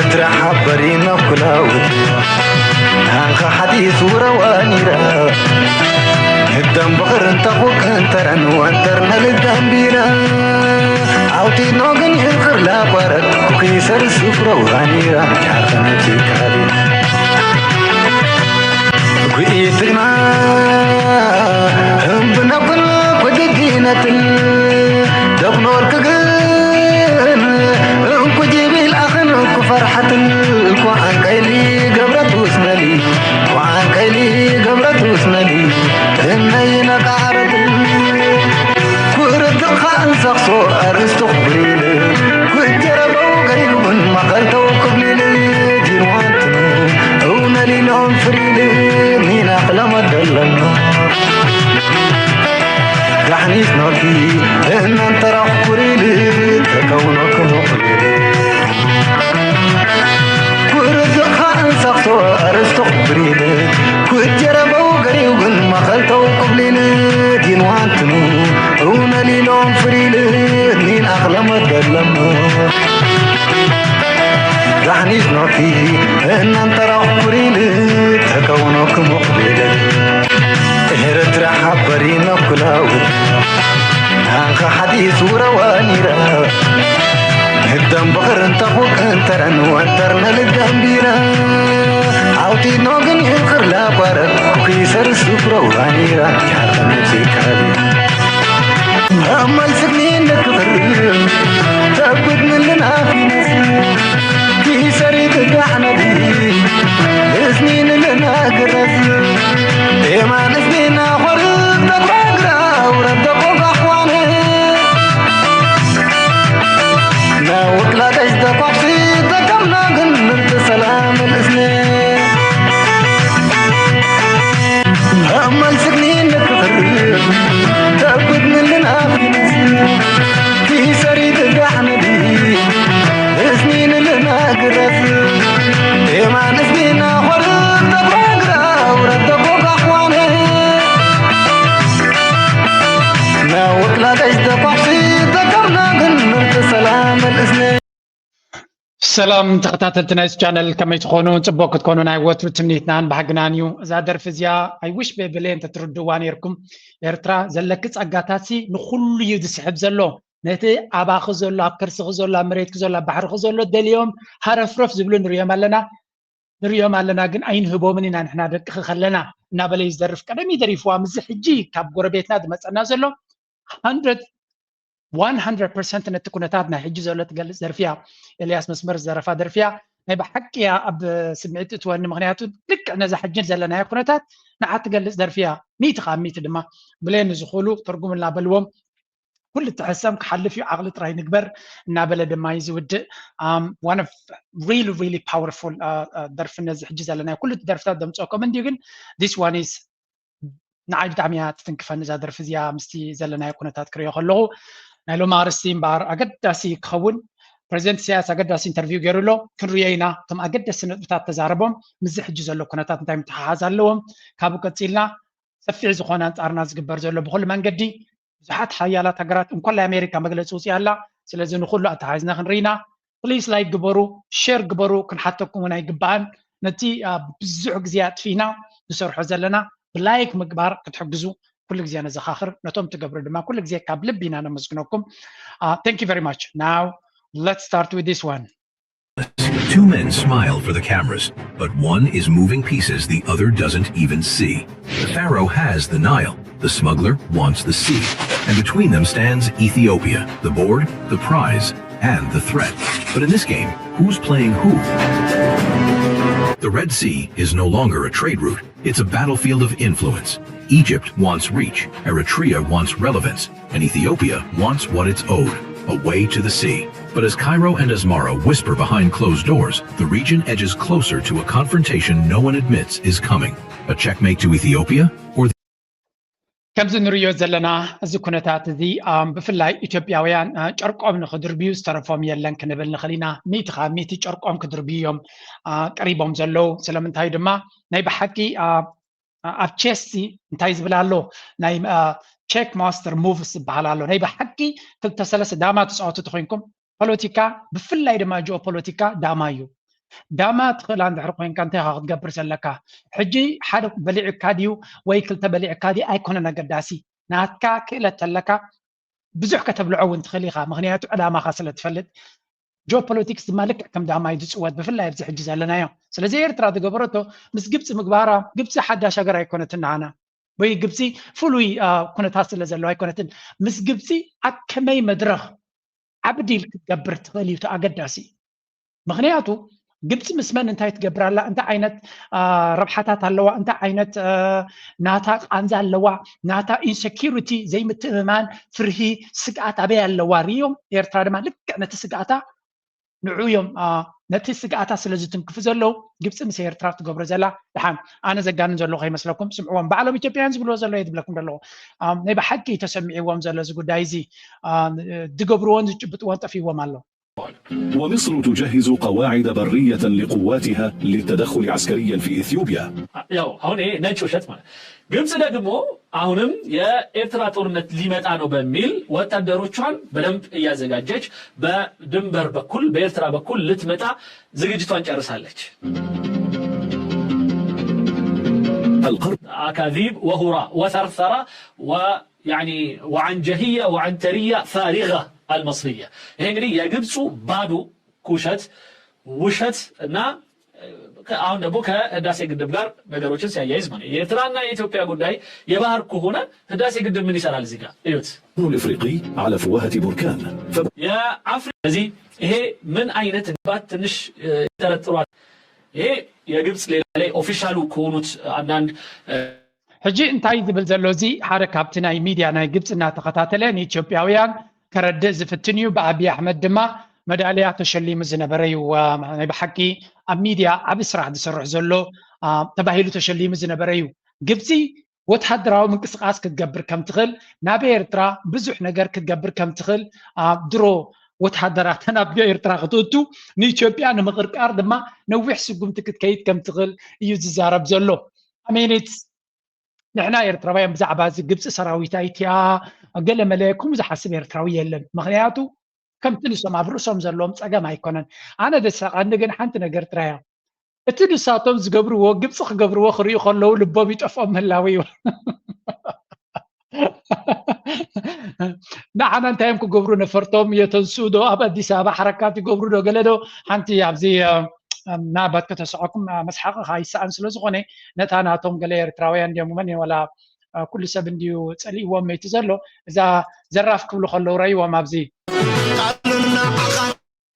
إرترا حبرينا كلاوت هانخ حديث وروانيرا الدم بخر انتقوك انترن وانترنا للدم بينا عوتي نوغن يذكر لا بارد وكيسر السفر وانيرا جارخنا تيكالي وقيتنا هم بنقل ودقينة دبنور كقن انكو جيبي الأخن انكو فرحة انكو عن كيلي قبرت وسملي وعن كيلي قبرت وسملي إنينا قعرت كورت الخان سخصو أرستو قبريلي كنت ربو قريب من مقرتو قبليلي ديروانتنو اونا ليلهم فريلي مين أقلم الدلنو رحني سنوكي إن انت راح قريلي تكونك مقليلي كورت الخان سخصو أرستو قبريلي كنت ربو قريب من مقرتو قبليلي ديروانتنو اونا ليلهم فريلي مين أقلم الدلنو رحني سنوكي إن انت راح قريلي تكونك مقبلي إهرت راح برينا كلاوت هانخ حديث وروانيرا الدم بخر انتقوك انترن وانترنا للدم بينا عوتي نوغن يذكر لا بارد وكيسر السفر وانيرا جارخنا تيكالي أما السنين نكبر تأبد من لنا في نسل في سريد الدحنا دي لسنين لنا قرز إيما نسنين خرق تقرقرا وردقوق أخواني ناوك لا تجد قبسي تكمنا قنرت سلام الإسنين أما السنين نكبر تأبد من لنا في نسل في سريد الدحنا دي سنين لنا قرز إيما نسنين خرق تقرقرا وردقوق أخواني ناوك لا تجد قبسي تكمنا قنرت سلام الإسنين سلام تخطاتلتنا channel كما تكونوا صبوك تكونوا ناي وتر تمنيتنا بحقنانيو زادر فيزيا اي ويش ببلين تتردوا نيركم ኤርትራ ዘለክጽ አጋታሲ ንኹሉ ይድስሕብ ዘሎ ነቲ አባኽ ዘሎ ኣብ ከርሲ ዘሎ መሬት ዘሎ ባሕሪ ዘሎ ደልዮም ሃረፍረፍ ዝብሉ ንሪዮም ኣለና ግን ኣይንህቦምን ኢና ንሕና ደቂ ከለና እና በለይ ዝደርፍ ቀደም ይደሪፍዋ ምዝ ሕጂ ካብ ጎረቤትና ዝመፀና ዘሎ 100% ነቲ ኩነታት ናይ ሕጂ ዘሎ ትገልጽ ደርፊያ ኤልያስ መስመር ዘረፋ ደርፊያ ናይ ብሓቂያ ኣብ ስምዒት እትወኒ ምክንያቱ ልክዕ ነዛ ሕጂን ዘለና ኩነታት ንዓት ትገልጽ ደርፊያ ሚት ኻሚት ድማ ብለን ዝኽሉ ትርጉምና በልዎም كل تحسم كحلف عقل تراي نكبر نابل دماي زود one of really powerful درف الناس حجز لنا كل درفتات دم تسوكم من ديجن this one is نعيب تعميات تنكفن إذا درف زيا مستي زلنا يكون تذكريه خلوه نلو مارسين بار أجد داسي خون بريزنت سياسة أجد داسي انترفيو جرولو كن رياينا ثم أجد السنة بتاعت تجاربهم مزح حجز له كنا تايم تحاز لهم كابو كتيلنا سفيع زخانات أرناز جبر زلوا بقول من قدي زحات حيالات هجرات إن كل أمريكا مجلس سوسي هلا سلزم نقول له أتعايزنا خنرينا بليز لايك جبرو شير جبرو كن حتى كون هاي جبان نتي بزعق زياد فينا بسرح زلنا بلايك مقبار كتحجزوا كل جزينا زخاخر نتوم تجبر دما كل جزيا قبل بينا أنا مسكنكم thank you very much now let's start with this one. Two men smile for the cameras, but one is moving pieces the other doesn't even see. The pharaoh has the Nile, the smuggler wants the sea, and between them stands Ethiopia, the board, the prize, and the threat. But in this game, who's playing who? The Red Sea is no longer a trade route, it's a battlefield of influence. Egypt wants reach, Eritrea wants relevance, and Ethiopia wants what it's owed, a way to the sea. But as Cairo and Asmara whisper behind closed doors, the region edges closer to a confrontation no one admits is coming. A checkmate to Ethiopia, or كم زنريو زلنا زكونتات ذي بفلاي إثيوبياويان شرقهم نخدربيو استرفهم يلان كنبل نخلينا ميتي شرقهم كدربيهم قريبهم زلو سلام انتهي دما ناي بحكي أبتشيسي انتهي زبلالو ناي تشيك ماستر موفس بحلالو ناي بحكي كل تسلس داما تسعود تخوينكم بوليتيكا بفلاي دما جو بوليتيكا دامايو داما تخل عند عرقين كانت تقبر سلكا حجي حد بليع كاديو ويكل تبليع كادي أيكون نقداسي ناتكا كلا تلكا بزح كتب العون تخليها مغنيات أداما خاصلة تفلت جيوبوليتكس مالك كم داما يدس واد بفلا يبزح الجزء لنا يوم سلازي إيرترا تقبرته مس جبس مقبارة جبس حدا شجرة يكون تنعنا وي جبسي فلوي كنت حاصل لزلوا يكون تن مس جبسي أكمي مدرخ عبدي تقبر تخلي وتأقداسي مغنياتو جبس مسمن انت تقبر الله انت عينت ربحاتات اللواء انت عينت ناتا انزال اللواء ناتا انسكيورتي زي متأمان فرهي سقعات عبيا اللواء ريوم يرتار ما لك نتا سقعتا نعويوم نتا سقعتا سلزتن كفزلو جبس مس يرتار تقبر زلا لحان انا زقان زلو خي مسلكم سمعوهم بعلم إثيوبيانز بلو زلو يدبلكم دلو نيبا حقي تسمعيوهم زلو زقو دايزي دقبرون زجبتوان تفيوهم الله ومصر تجهز قواعد برية لقواتها للتدخل عسكريا في إثيوبيا. هون إيه ننشو شتما. جبس دقمو አሁንም የኤርትራ ጦርነት ሊመጣ ነው በሚል ወታደሮቿን በደንብ እያዘጋጀች በድንበር በኩል በኤርትራ በኩል ልትመጣ ዝግጅቷን ጨርሳለች። أكاذيب وهراء وثرثرة ويعني وعنجهية وعنترية فارغة المصرية. هنري يجبسوا بادو كوشت وشت نا አሁን ደግሞ ከህዳሴ ግድብ ጋር ነገሮችን ሲያያይዝ ማለት የኤርትራና የኢትዮጵያ ጉዳይ የባህር ከሆነ ህዳሴ ግድብ ምን ይሰራል እዚህ ጋር እዩት الافريقي على فوهة بركان يا አፍሪካ እዚህ ይሄ ምን አይነት ግባት ትንሽ ተረጥሯል ይሄ የግብጽ ሌላ ላይ ኦፊሻሉ ከሆኑት አንዳንድ ሕጂ እንታይ ዝብል ዘሎ እዚ ሓደ ካብቲ ናይ ሚድያ ናይ ግብጽና ተኸታተለን ኢትዮጵያውያን ከረድእ ዝፍትንዩ ብአብይ አሕመድ ድማ መዳልያ ተሸሊሙ ዝነበረ እዩ ናይ ብሓቂ ኣብ ሚድያ ኣብ ስራሕ ዝሰርሕ ዘሎ ተባሂሉ ተሸሊሙ ዝነበረ እዩ ግብጺ ወተሃደራዊ ምንቅስቃስ ክትገብር ከም ትኽእል ናብ ኤርትራ ብዙሕ ነገር ክትገብር ከም ትኽእል ድሮ ወተሃደራት ናብ ኤርትራ ክትእቱ ንኢትዮጵያ ንምቅርቃር ድማ ነዊሕ ስጉምቲ ክትከይድ ከም ትኽእል እዩ ዝዛረብ ዘሎ ኣሜኒት ንሕና ኤርትራውያን ብዛዕባ እዚ ግብፂ ሰራዊት ኣይትያ ገለ መለኩም ዝሓስብ ኤርትራዊ የለን ምክንያቱ ከምቲ ንሶም ኣብ ርእሶም ዘለዎም ፀገም ኣይኮነን ኣነ ደሳቐኒ ግን ሓንቲ ነገር ጥራያ እቲ ንሳቶም ዝገብርዎ ግብፂ ክገብርዎ ክሪኡ ከለዉ ልቦም ይጠፍኦም ምህላዊ እዩ ንዓና እንታይ እዮም ክገብሩ ነፈርቶም የተንሱዶ ኣብ ኣዲስ ኣበባ ሓረካት ይገብሩ ዶ ገለ ዶ ሓንቲ ኣብዚ ናባት ከተስዖኩም መስሓቅ ካይሰኣን ስለ ዝኾነ ነታ ናቶም ገለ ኤርትራውያን ድዮምን ወላ ኩሉ ሰብ እንድዩ ፀሊእዎም መይቲ ዘሎ እዛ ዘራፍ ክብሉ ከለዉ ረይዎም ኣብዚ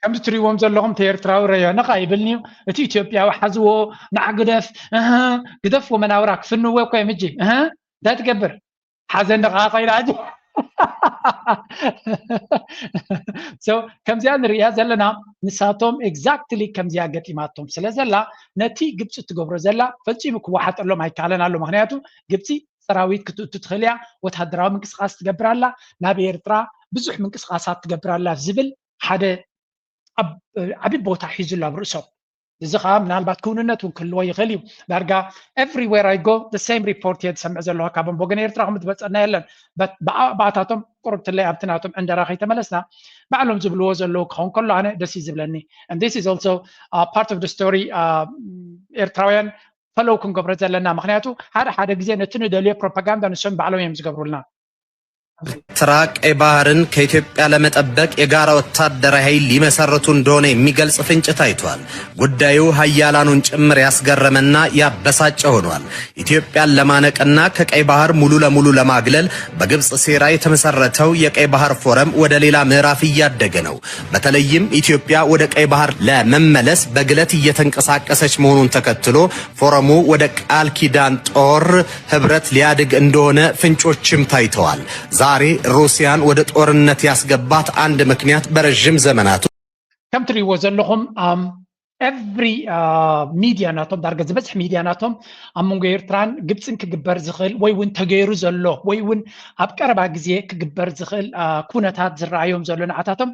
ከምዚ ትሪእዎም ዘለኹም ኤርትራዊ ረዮ ነኻ ይብልኒ እቲ ኢትዮጵያዊ ሓዝዎ ንዓግደፍ ግደፍ ወመናብራ ክፍንዎ እኮ እዮም ሕጂ እንታይ ትገብር ሓዘን ንኻ ኸይዳ ሕጂ so ከምዚኣ ንሪኣ ዘለና ንሳቶም ኤግዛክትሊ ከምዚኣ ገጢማቶም ስለ ዘላ ነቲ ግብፂ ትገብሮ ዘላ ፈፂሙ ክወሓጠሎም ኣይከኣለን ኣሎ ምክንያቱ ግብፂ ሰራዊት ክትእቱ ትኽእል እያ ወተሃደራዊ ምንቅስቃስ ትገብር ኣላ ናብ ኤርትራ ብዙሕ ምንቅስቃሳት ትገብር ኣላ ዝብል ሓደ ዓብይ ቦታ ሒዙሉ ኣብ ርእሶም እዚ ከዓ ምናልባት ክውንነት እውን ክህልዎ ይኽእል እዩ ዳርጋ ኤቭሪዌር ኣይ ጎ the same report እየ ዝሰምዕ ዘለኹ ካብኦም ወገን ኤርትራ ከምትበፀና የለን ብኣታቶም ቁርብትለይ ኣብቲ ናቶም ዕንደራ ከይተመለስና ባዕሎም ዝብልዎ ዘለዉ ክኸውን ከሎ ኣነ ደስ እዩ ዝብለኒ and this is also part of the story ኤርትራውያን ፈለው ክንገብሮ ዘለና ምክንያቱ ሓደ ግዜ ነቲ ንደልዮ ፕሮፓጋንዳ ንሶም ባዕሎም እዮም ዝገብሩልና ኤርትራ ቀይ ባህርን ከኢትዮጵያ ለመጠበቅ የጋራ ወታደራዊ ኃይል ሊመሰርቱ እንደሆነ የሚገልጽ ፍንጭ ታይቷል። ጉዳዩ ሀያላኑን ጭምር ያስገረመና ያበሳጨ ሆኗል። ኢትዮጵያን ለማነቅና ከቀይ ባህር ሙሉ ለሙሉ ለማግለል በግብጽ ሴራ የተመሰረተው የቀይ ባህር ፎረም ወደ ሌላ ምዕራፍ እያደገ ነው። በተለይም ኢትዮጵያ ወደ ቀይ ባህር ለመመለስ በግለት እየተንቀሳቀሰች መሆኑን ተከትሎ ፎረሙ ወደ ቃል ኪዳን ጦር ህብረት ሊያድግ እንደሆነ ፍንጮችም ታይተዋል። ዛሬ ሩሲያን ወደ ጦርነት ያስገባት አንድ ምክንያት በረጅም ዘመናት ከም ትሪእዎ ዘለኹም ኤቭሪ ሚድያ ናቶም ዳርገ ዝበዝሕ ሚድያ ናቶም ኣብ መንጎ ኤርትራን ግብፅን ክግበር ዝኽእል ወይ እውን ተገይሩ ዘሎ ወይ እውን ኣብ ቀረባ ግዜ ክግበር ዝኽእል ኩነታት ዝረኣዮም ዘሎ ንዓታቶም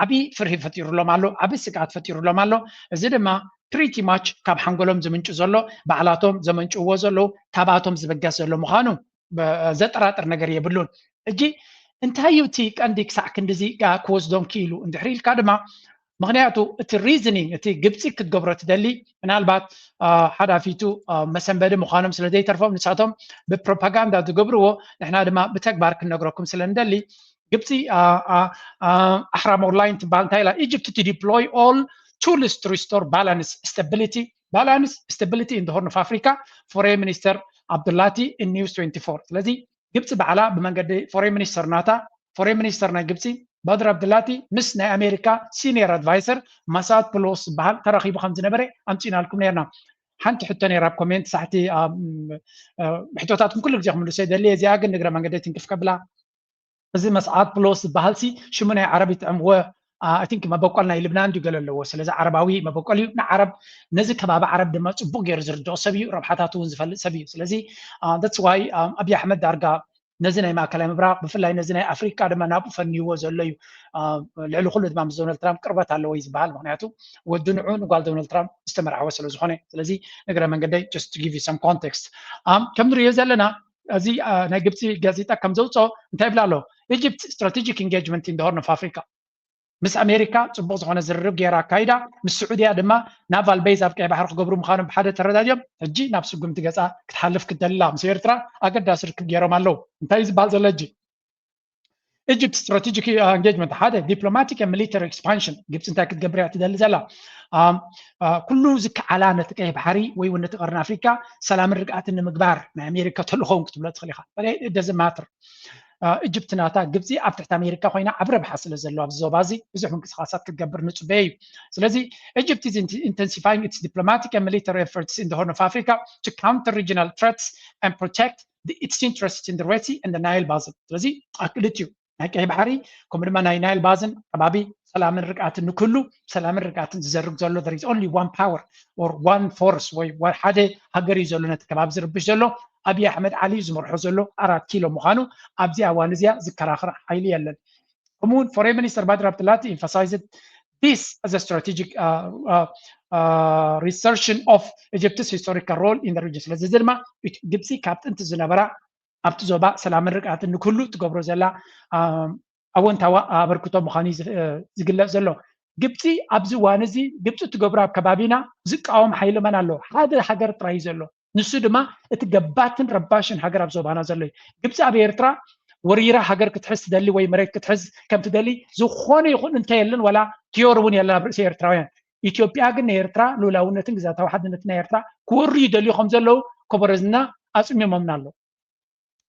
ዓብይ ፍርሒ ፈጢሩሎም ኣሎ ዓብይ ስግኣት ፈጢሩሎም ኣሎ እዚ ድማ ፕሪቲ ማች ካብ ሓንጎሎም ዝምንጩ ዘሎ ባዕላቶም ዘመንጭዎ ዘለዉ ታባቶም ዝበገስ ዘሎ ምዃኑ ዘጠራጥር ነገር የብሉን እጂ እንታይ እዩ እቲ ቀንዲ ክሳዕ ክንዲዚ ክወስዶም ክኢሉ እንድሕሪ ኢልካ ድማ مغنياتو እቲ reasoning እቲ ግብፂ ክትገብሮ ትደሊ ምናልባት ሓዳፊቱ መሰንበዲ ምዃኖም ስለ ዘይተርፎም ንሳቶም ብፕሮፓጋንዳ ዝገብርዎ ንሕና ድማ ብተግባር ክንነግረኩም ስለ እንደሊ ግብፂ ኣሕራም ኦንላይን ትበሃል እንታይ ኢላ Egypt to deploy all tools to restore balance stability in the Horn of Africa Foreign Minister Abdullati in News 24 ስለዚ ግብፂ በዓላ ብመንገዲ ፎሬን ሚኒስተር ናታ ፎሬን ሚኒስተር ናይ ግብፂ بدر عبد اللاتي مس ناي امريكا سينيور ادفايزر مسات بلوس بحال تراخيب خمس نبري امتينا لكم نيرنا حنت حتى نيراب كومنت ساعتي حتوتاتكم كل جاكم لو سيد اللي زي اجن نقرا منقدت كيف قبلها زي مسعات بلوس بحالسي شو من عربي تعم هو اي ثينك ما بقولنا لبنان دي قالوا له سلاذ عرباوي ما بقول نا عرب نزي كباب عرب دما صبو غير زردو سبيو ربحاتاتو زفل سبيو سلازي ذاتس واي ابي احمد دارغا نزناي ማእከላይ ምብራቅ ብፍላይ ነዝናይ ኣፍሪካ ድማ ናብኡ ፈንይዎ ዘሎ እዩ ልዕሊ ኩሉ ድማ ምስ ዶናልድ ትራምፕ ቅርበት ኣለዎ እዩ ዝበሃል ምክንያቱ ወዲ ንዑ ንጓል ዶናልድ ትራምፕ ዝተመርዓወ ስለ ዝኾነ ስለዚ ነገረ መንገደይ just to give you some context ከም ንሪኦ ዘለና እዚ ናይ ግብፂ ጋዜጣ ከም ዘውፅኦ እንታይ ይብላ ኣሎ Egypt strategic engagement in the Horn of Africa ምስ ኣሜሪካ ፅቡቅ ዝኾነ ዝርርብ ጌራ ኣካይዳ ምስ ስዑድያ ድማ ናቫል ቤዝ ኣብ ቀይ ባሕሪ ክገብሩ ምዃኖም ብሓደ ተረዳድዮም ሕጂ ናብ ስጉምቲ ገፃ ክትሓልፍ ክደላ ምስ ኤርትራ ኣገዳሲ ርክብ ገይሮም ኣለዉ እንታይ ዝበሃል ዘሎ ሕጂ Egypt strategic engagement ሓደ diplomatic and military expansion ግብፂ እንታይ ክትገብር እያ ትደሊ ዘላ ኩሉ ዝከዓላ ነቲ ቀይ ባሕሪ ወይ እውን ነቲ ቀርኒ ኣፍሪካ ሰላምን ርግኣትን ንምግባር ናይ ኣሜሪካ ተልእኾም ክትብሎ ትኽእል ኢኻ it doesn't matter Egypt ናታ ግብፂ ኣብ ትሕቲ ኣሜሪካ ኮይና ኣብ ረብሓ ስለ ዘለዎ ኣብዚ ዞባ እዚ ብዙሕ ምንቅስቃሳት ክትገብር ንፅበ እዩ ስለዚ Egypt is intensifying its diplomatic and military efforts in the Horn of Africa to counter regional threats and protect its interests in the Red Sea and the Nile Basin ስለዚ ኣክልትዩ ናይ ቀይ ባሕሪ ከምኡ ድማ ናይ ናይል ባዝን ከባቢ ሰላምን ርግኣትን ንኩሉ ሰላምን ርግኣትን ዝዘርግ ዘሎ there is only one power or one force ወይ ሓደ ሃገር እዩ ዘሎ ነቲ ከባቢ ዝርብሽ ዘሎ أبي أحمد علي زمر حزلو 4 كيلو مخانو أبزي أوانزيا ذكر حيلي يلن كمون Foreign Minister بدر عبد اللاتي emphasized this as a strategic resurgence of Egypt's historical role in the region لذا زلمة جبسي كابت انت زنبرا أبتزوبا سلام الرقعات إنه كله تقبرو زلا أون توا بركتو مخاني زقلا زلو جبسي أبزي وانزي جبسي تقبرا كبابينا زك أوم حيلو من الله هذا حجر تراي زلو ንሱ ድማ እቲ ገባትን ረባሽን ሃገር ኣብ ዞባና ዘሎ ግብፂ ኣብ ኤርትራ ወሪራ ሃገር ክትሕዝ ትደሊ ወይ መሬት ክትሕዝ ከም ትደሊ ዝኾነ ይኹን እንታይ የለን ወላ ቲዮር እውን የለን ኣብ ርእሲ ኤርትራውያን ኢትዮጵያ ግን ኤርትራ ሉላውነትን ግዛታዊ ሓድነትን ኤርትራ ክወርዩ ይደልዩ ከም ዘለው ኮበረዝና ኣፅሚሞምና ኣሎ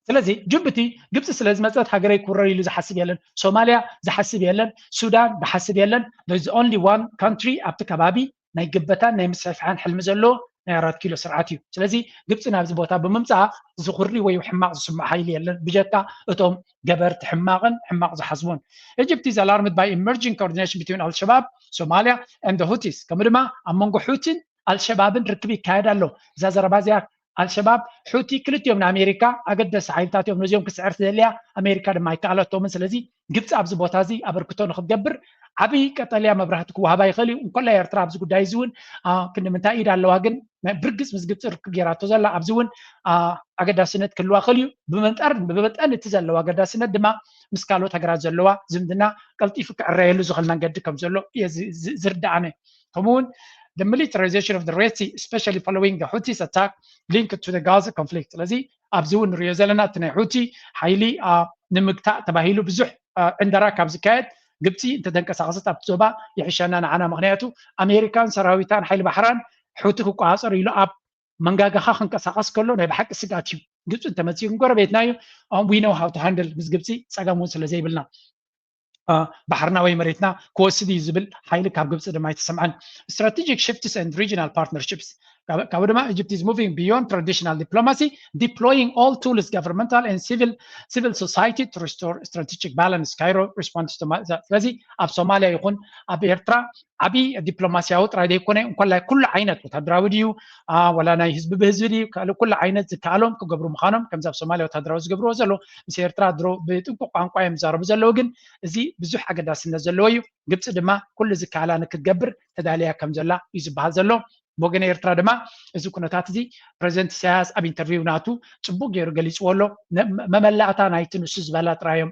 ስለዚ ጅቡቲ ግብፂ ስለ ዝመፀት ሃገረይ ክወረር ኢሉ ዝሓስብ የለን ሶማልያ ዝሓስብ የለን ሱዳን ዝሓስብ የለን there is only one country ኣብቲ ከባቢ ናይ ግበታን ናይ ምስፍሓን ሕልሚ ዘለዎ ናይ 4 ኪሎ ስርዓት እዩ ስለዚ ግብፂ ናብዚ ቦታ ብምምፃ ዝኹሪ ወይ ሕማቅ ዝስማዕ ሓይሊ የለን ብጀካ እቶም ገበርቲ ሕማቅ ዝሓስቡን Egypt is alarmed by emerging coordination between Al-Shabaab Somalia and the Houthis ከምኡ ድማ ኣብ መንጎ ሑቲን አልሸባብን ርክብ ይካየድ ኣሎ እዛ ዘረባ እዚኣ አልሸባብ ሑቲ ክልቲኦም ንኣሜሪካ ኣገደሲ ሓይልታት እዮም ነዚኦም ክስዕር ትደልያ ኣሜሪካ ድማ ኣይከኣለቶምን ስለዚ ግብፂ ኣብዚ ቦታ እዚ ኣበርክቶ ንክትገብር ዓብይ ቀጠልያ መብራህቲ ክወሃባ ይኽእል እዩ እንኮላ ኤርትራ ኣብዚ ጉዳይ እዚ እውን ክንምንታይ ኢድ ኣለዋ ግን ብርግፅ ምስ ግብፂ ርክብ ጌራቶ ዘላ ኣብዚ እውን ኣገዳስነት ክህልዋ ይኽእል እዩ ብመጠን እቲ ዘለዋ ኣገዳስነት ድማ ምስ ካልኦት ሃገራት ዘለዋ ዝምድና ቀልጢፉ ክዕረየሉ ዝኽእል መንገዲ ከም ዘሎ እየ ዝርዳኣነ ከምኡውን the militarization of the Red Sea, especially following the Houthis attack linked to the Gaza conflict. لذي أبزون ريزلنا تنا حوتي حيلي نمكتا تباهيلو بزح عندنا كابزكات قبتي أنت دنك سقطت أبتوبا يحشنا عنا مغنياتو أمريكان سراويتان حيل بحران حوتي كوكو عصر يلو أب منجاga خاخن كسقاس كله نبحق السقاتيو قبتي أنت ما تيجي نقرب بيتنايو we know how to handle بس قبتي سقامون سلزي بلنا بحرنا وي مريتنا كوسدي زبل حيلك كاب جبس دما يتسمعن strategic shifts and regional partnerships كابدما Egypt is moving beyond traditional diplomacy deploying all tools governmental and civil society to restore strategic balance Cairo responds to ስለዚህ ኣብ ሶማልያ ይኹን ኣብ ኤርትራ ዓብይ ዲፕሎማሲያዊ ጥራይ ዘይኮነ ኩሉ ዓይነት ወታደራዊ ድዩ ወላ ናይ ህዝቢ ብህዝቢ ድዩ ኩሉ ዓይነት ዝከኣሎም ክገብሩ ምዃኖም ከምዚ ኣብ ሶማልያ ወታደራዊ ዝገብርዎ ዘሎ ምስ ኤርትራ ድሮ ብጥንቁቅ ቋንቋ እዮም ዝዛረቡ ዘለዉ ግን እዚ ብዙሕ ኣገዳስነት ዘለዎ እዩ ግብፂ ድማ ኩሉ ዝከኣላ ንክትገብር ተዳልያ ከም ዘላ እዩ ዝበሃል ዘሎ بوجن إيرترا دما إذا كنا تاتي بريزنت سياس أبي انترفيو ناتو تبوك يرو جالس والله مملأتا نايتن وسوس بلات رايم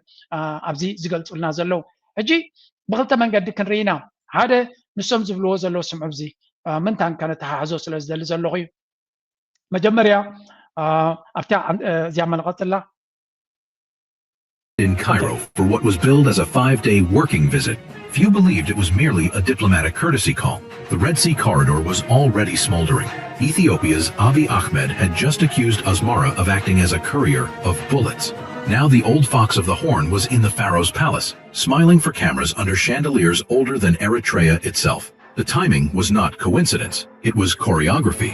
أبزي زقلت قلنا زلوا أجي بغلت من قد كن رينا هذا نسوم زبلو زلو سمعوا بزي من تان كانت تحازو سلز دل زلوغي مجمريا أفتح زيامن قتلا In Cairo for what was billed as a 5-day working visit. Few believed it was merely a diplomatic courtesy call. The Red Sea corridor was already smoldering. Ethiopia's Abiy Ahmed had just accused Asmara of acting as a courier of bullets. Now the old fox of the Horn was in the pharaoh's palace, smiling for cameras under chandeliers older than Eritrea itself. The timing was not coincidence, it was choreography.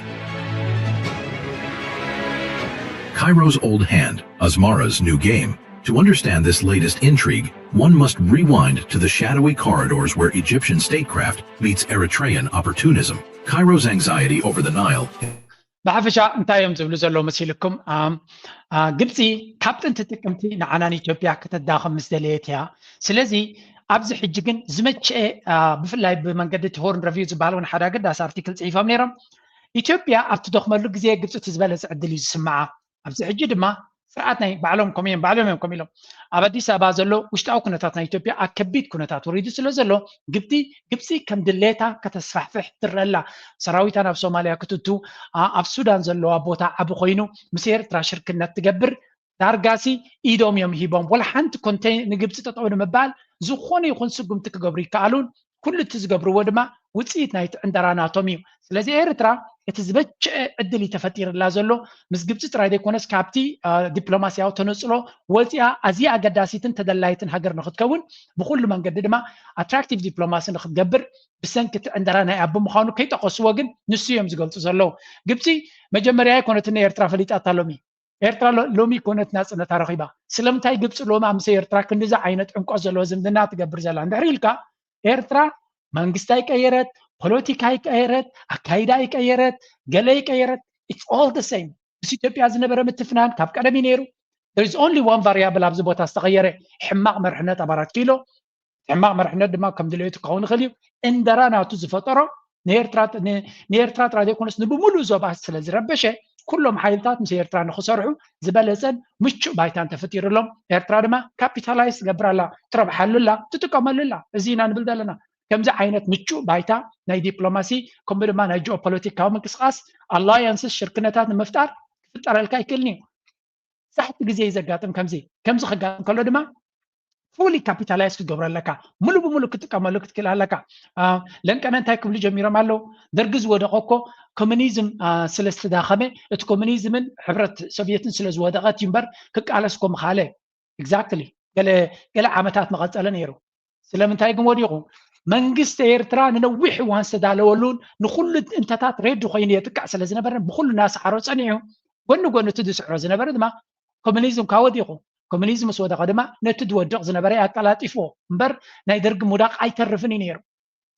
Cairo's old hand, Asmara's new game. To understand this latest intrigue, one must rewind to the shadowy corridors where Egyptian statecraft meets Eritrean opportunism. Cairo's anxiety over the Nile. بعفشا انتايم زبلو زلو مسيلكم قبسي كابتن تتكمتي نعنان إثيوبيا كتداخل مسدليتها سلازي أبز حجيجن زمتش بفلاي بمنقدة هورن ريفيوز بالون حدا قداس ارتيكل صحيفة منيرم إثيوبيا أبتدخ ملوك زي قبسي تزبالس عدلي سمعة أبز حجي دما سرعتنا بعلم كميلهم أبدي سابا زلو وشتاو كنتاتنا إثيوبيا أكبيت كنتات وريدو سلو زلو قبسي كم دليتا كتسفح في حترلا سراويتنا في سوماليا كتوتو أف سودان زلو أبوتا أبو خوينو مسير تراشر كنا تقبر دارقاسي إيدوم يوم هيبوم ولا حنت كنتين نقبسي تطعون مبال زخوني يخون سقم تكقبري كالون كل تزقبرو ودما وتسيت نايت عندرانا توميو سلازي إيرترا يتزبج عدلي تفتير لازلو مس قبسي ترايدي كونس كابتي دبلوماسيا وتنصلو وزيا أزيا قداسيتن تدلايتن هاجر نخدكون بكل من قدما attractive diplomacy نخدقبر بسنكت عندرانا أبو مخانو كي تقصوغن نسيوم زقلتو زلو قبسي مجمريا كونتنا إيرترا فليت أطالومي إيرترا لومي كونت ناس أنا تاريخيبا سلمتاي قبس لوما مسي إيرترا كندزا عينت عنقو زلو زمدنا تقبر زلان دحريلكا إيرترا منغستاي كيرت ፖለቲካይ ቀየረት አካይዳይ ቀየረት ገለይ ቀየረት it's all the same ኢትዮጵያ ዝነበረ ምትፍናን ካብ ቀደም ነይሩ there is only one variable ኣብዚ ቦታ ዝተቀየረ ሕማቅ መርሕነት ኣባራት ኪሎ ሕማቅ መርሕነት ድማ ከም ድልየቱ ክኸውን ይኽእል እዩ እንደራናቱ ዝፈጠሮ ንኤርትራ ትራዴኮንስ ንብሙሉ ዞባ ስለ ዝረበሸ ኩሎም ሓይልታት ምስ ኤርትራ ንክሰርሑ ዝበለፀን ምቹእ ባይታን ተፈጢሩሎም ኤርትራ ድማ ካፒታላይዝ ገብራላ ትረብሓሉላ ትጥቀመሉላ እዚ ኢና ንብል ዘለና كم عينت متشو بايتا ناي دبلوماسي كم بدما ناي جيوبوليتيكاو منقسقاس الاينس شركنتات مفتار فطر الكاي كلني صحت غزي زغاتم كمزي خغاتم كلو دما فولي كابيتالايز كغبر لك ملو بملو كتقملو كتكل لك لنكن انت كبل جميره مالو درغز ودقوكو كومونيزم سلست داخمه ات كومونيزمن حبرت سوفيتن سلز ودقات ينبر كقالسكم خاله اكزاكتلي قال عامتات مقصله نيرو سلامنتاي كم وديقو መንግስት ኤርትራ ንነዊሕ እዋን ዝተዳለወሉን ንኩሉ እንተታት ሬድ ኮይኑ የጥቃዕ ስለ ዝነበረ ብኩሉ ናስሓሮ ፀኒዑ ጎኒ ጎኒ እቲ ዝስዕሮ ዝነበረ ድማ ኮሙኒዝም ካወዲቑ ኮሙኒዝም ምስ ወደቐ ድማ ነቲ ዝወድቕ ዝነበረ ኣቀላጢፍዎ እምበር ናይ ደርጊ ሙዳቕ ኣይተርፍን እዩ ነይሩ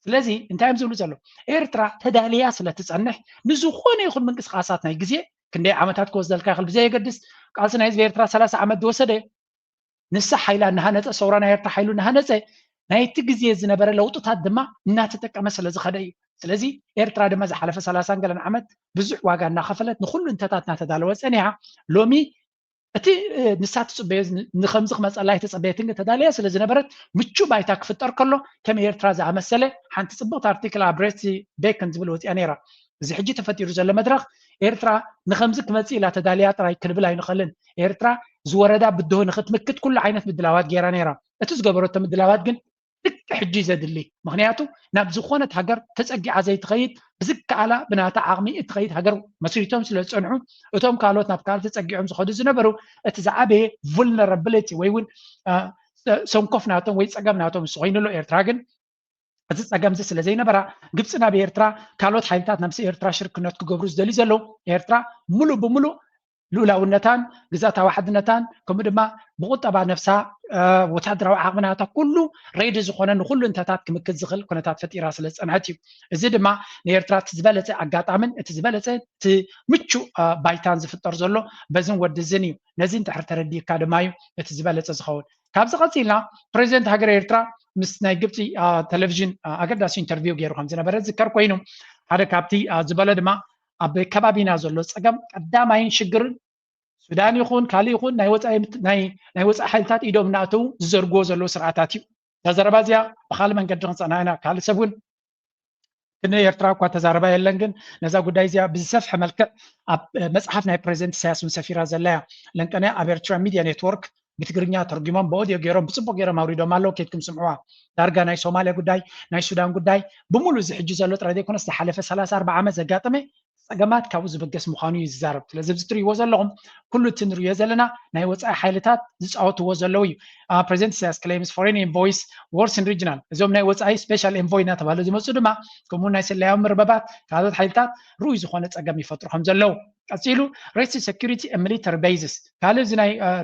ስለዚ እንታይ እዮም ዝብሉ ዘሎ ኤርትራ ተዳልያ ስለ ትፀንሕ ንዝኾነ ይኹን ምንቅስቃሳት ናይ ግዜ ክንደይ ዓመታት ክወስደልካ ይኽእል ብዘይ የገድስ ቃልሲ ናይ ህዝቢ ኤርትራ 30 ዓመት ዝወሰደ ንሳ ሓይላ እናሃነፀ ሰውራ ናይ ኤርትራ ሓይሉ እናሃነፀ ናይቲ ግዜ ዝነበረ ለውጥታት ድማ እናተጠቀመ ስለ ዝኸደ እዩ ስለዚ ኤርትራ ድማ ዝሓለፈ 30 ገለን ዓመት ብዙሕ ዋጋ እናኸፈለት ንኩሉ እንተታት እናተዳለወ ፀኒሓ ሎሚ እቲ ንሳት ፅበየ ንከምዚ ክመፀላይ ተፀበየትን ተዳልያ ስለ ዝነበረት ምቹእ ባይታ ክፍጠር ከሎ ከም ኤርትራ ዝኣመሰለ ሓንቲ ፅብቕቲ ኣርቲክል ኣብሬሲ ቤከን ዝብል ወፂኣ ነይራ እዚ ሕጂ ተፈጢሩ ዘሎ መድረክ ኤርትራ ንከምዚ ክመፅእ ኢላ ተዳልያ ጥራይ ክንብል ኣይንኽእልን ኤርትራ ዝወረዳ ብድሆ ንክትምክት ኩሉ ዓይነት ምድላዋት ገይራ ነይራ እቲ ዝገበረቶ ምድላዋት ግን حجي زدلي مغنياتو ناب زخونة هاجر تسقي عزيت خيط بزك على بنات عقمي تخيط هاجر مسيرتهم سلسنحو اتهم قالوت ناب قال تسقيهم زخدو زنبرو اتزعبه vulnerability ويون سونكوفناتهم ويتسقمناتهم سوين له ايرتراغن اتسقم زي زي نبره ግብፅና በኤርትራ ካልኦት ሓይልታት ናብሲ ኤርትራ ሽርክነት ክገብሩ ዝደልዩ ዘለው ኤርትራ ሙሉ ብሙሉ ሉላውነታን ግዛታዊ ሓድነታን ከምኡ ድማ ብቁጠባ ነፍሳ ወታደራዊ ዓቕምናታ ኩሉ ሬዲ ዝኾነ ንኩሉ እንተታት ክምክት ዝኽእል ኩነታት ፈጢራ ስለ ዝፀንሐት እዩ እዚ ድማ ንኤርትራ እቲ ዝበለፀ ኣጋጣምን እቲ ዝበለፀ እቲ ምቹእ ባይታን ዝፍጠር ዘሎ በዝን ወድዝን እዩ ነዚ እንድሕር ተረዲእካ ድማ እዩ እቲ ዝበለፀ ዝኸውን ካብዚ ቀፂልና ፕሬዚደንት ሃገር ኤርትራ ምስ ናይ ግብፂ ቴሌቭዥን ኣገዳሲ ኢንተርቪው ገይሩ ከም ዝነበረ ዝከር ኮይኑ ሓደ ካብቲ ዝበለ ድማ ኣብ ከባቢና ዘሎ ፀገም ቀዳማይን ሽግርን ሱዳን ይኹን ካልእ ይኹን ናይ ወፃኢ ሓይልታት ኢዶም እናእተው ዝዘርግዎ ዘሎ ስርዓታት እዩ ተዘረባዚያ በካል መንገዲ ክንፀናይና ካልእ ሰብ እውን ኤርትራ እኳ ተዛረባ የለን ግን ነዛ ጉዳይ እዚያ ብዝሰፍሐ መልክዕ ኣብ መፅሓፍ ናይ ፕሬዚደንት ኢሳያስ ሰፊራ ዘላያ ለንቀነ ኣብ ኤርትራ ሚድያ ኔትወርክ ብትግርኛ ተርጉሞም ብኦዲዮ ገይሮም ብፅቡቅ ገይሮም ኣውሪዶም ኣለዉ ከይድኩም ስምዕዋ ዳርጋ ናይ ሶማልያ ጉዳይ ናይ ሱዳን ጉዳይ ብሙሉእ ዝሕጂ ዘሎ ጥራይ ዘይኮነስ ዝሓለፈ 34 ዓመት ዘጋጠመ ፀገማት ካብኡ ዝብገስ ምዃኑ እዩ ዝዛረብ ስለዚ እዚ ትሪእዎ ዘለኹም ኩሉ እቲ ንሪኦ ዘለና ናይ ወፃኢ ሓይልታት ዝፃወትዎ ዘለዉ እዩ ፕሬዚደንት ኢሳያስ ክሌምስ ፎሬን ኢንቮይስ ወርስን ሪጅናል እዞም ናይ ወፃኢ ስፔሻል ኤንቮይ እናተባሃሉ ዝመፁ ድማ ከምኡ ናይ ሰላያዊ ምርበባት ካልኦት ሓይልታት ርኡይ ዝኾነ ፀገም ይፈጥሩ ከም ዘለዉ ቀፂሉ ሬድ ሲ ሴኩሪቲ ሚሊተሪ ቤዝስ ካልእ እዚ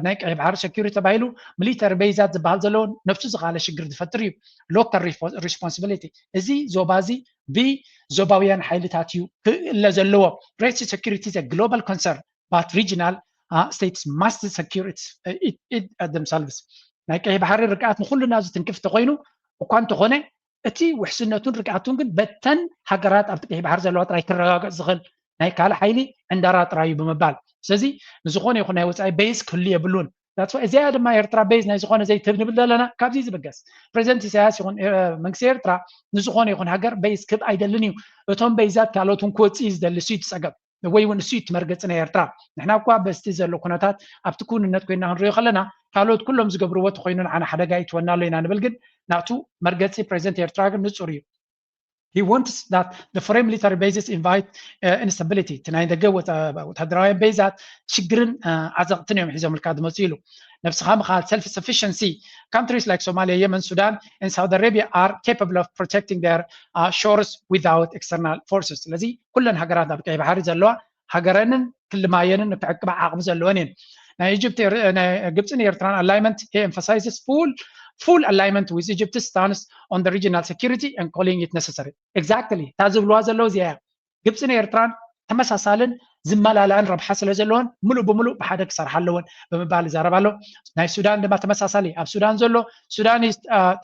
ናይ ቀይሕ ባሕሪ ሴኩሪቲ ተባሂሉ ሚሊተሪ ቤዛት ዝበሃል ዘለዎን ነፍሱ ዝኻለ ሽግር ዝፈጥር እዩ ሎካል ሪስፖንሲቢሊቲ እዚ ዞባ እዚ ብዞባውያን ሓይልታት እዩ ክእለ ዘለዎ ሬድ ሲ ሴኩሪቲ is a global concern but regional states must secure themselves ናይ ቀይሕ ባሕሪ ርግኣት ንኩሉና ዝትንክፍ ተኮይኑ እኳ እንተኾነ እቲ ውሕስነቱን ርግኣቱን ግን በተን ሃገራት ኣብቲ ቀይሕ ባሕሪ ዘለዋ ጥራይ ክረጋገፅ ዝኽእል ናይ ካልእ ሓይሊ ዕንዳራ ጥራዩ ብምባል ስለዚ ንዝኾነ ይኹን ናይ ወፃኢ ቤዝ ክህሉ የብሉን እዚኣ ድማ ኤርትራ ቤዝ ናይ ዝኾነ ዘይትህብ ንብል ዘለና ካብዚ ዝብገስ ፕሬዚደንት ኢሳያስ ይኹን መንግስቲ ኤርትራ ንዝኾነ ይኹን ሃገር ቤዝ ክብ ኣይደልን እዩ እቶም ቤዛት ካልኦት እውን ክወፅእ ዝደሊ እሱ ትፀገም ወይ እውን እሱ ትመርገፂ ናይ ኤርትራ ንሕና እኳ በስቲ ዘሎ ኩነታት ኣብቲ ኩንነት ኮይና ክንሪኦ ከለና ካልኦት ኩሎም ዝገብርዎ ተኮይኑ ንዓና ሓደጋ ይትወና ኣሎ ኢና ንብል ግን ናቱ መርገፂ ፕሬዚደንት ኤርትራ ግን ንፁር እዩ He wants that the foreign military bases invite instability. تناين دقة وتدراين بيزات شجرن عزقتني يوم حزام الكاد مزيلو. نفس خام خال self-sufficiency. Countries like Somalia, Yemen, Sudan, and Saudi Arabia are capable of protecting their shores without external forces. لذي كلن هجرات بكي بحر زلوا هجرنن كل ما ينن بعقب عقب زلوانين. Now Egypt's Eritrean alignment he emphasizes full alignment with Egypt's stance on the regional security and calling it necessary. Exactly. تازو الوازة اللوزية. جبسن إيرتران تمساسالن زمالالان ربح سلزلون ملو بملو بحدك صرح لون بمبال زاربالو. ناي السودان لما تمساسالي. أب السودان زلو السودان is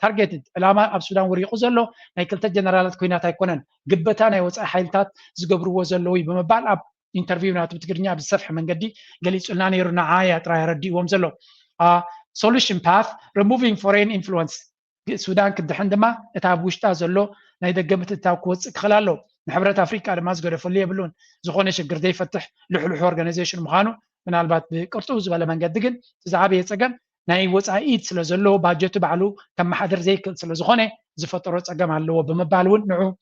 targeted. الأما أب السودان وريقو زلو ناي كلتا جنرالات كوينات هيكونن. جبتان يوزع حيلتات زقبرو زلوي بمبال أب انترفيو ناتو بتقرنيا بالصفح من قدي قالي سؤالنا يرنا عاية ترى يردي ومزلو. solution path removing foreign influence السودان كده عندما اتعب وشتا زلو نايدا قمت التاوكوز خلالو نحبرات افريقيا على مازقو رفوليه بلون زخوني شقر دي فتح لحلو اورجانيزيشن مخانو من البات بقرطوز ولا من قدقن تزعابي يتسقم ناي وصع ايد سلو زلو باجتو بعلو كم حدر زي كل سلو زخوني زفترو تسقم علو بمبالون نعو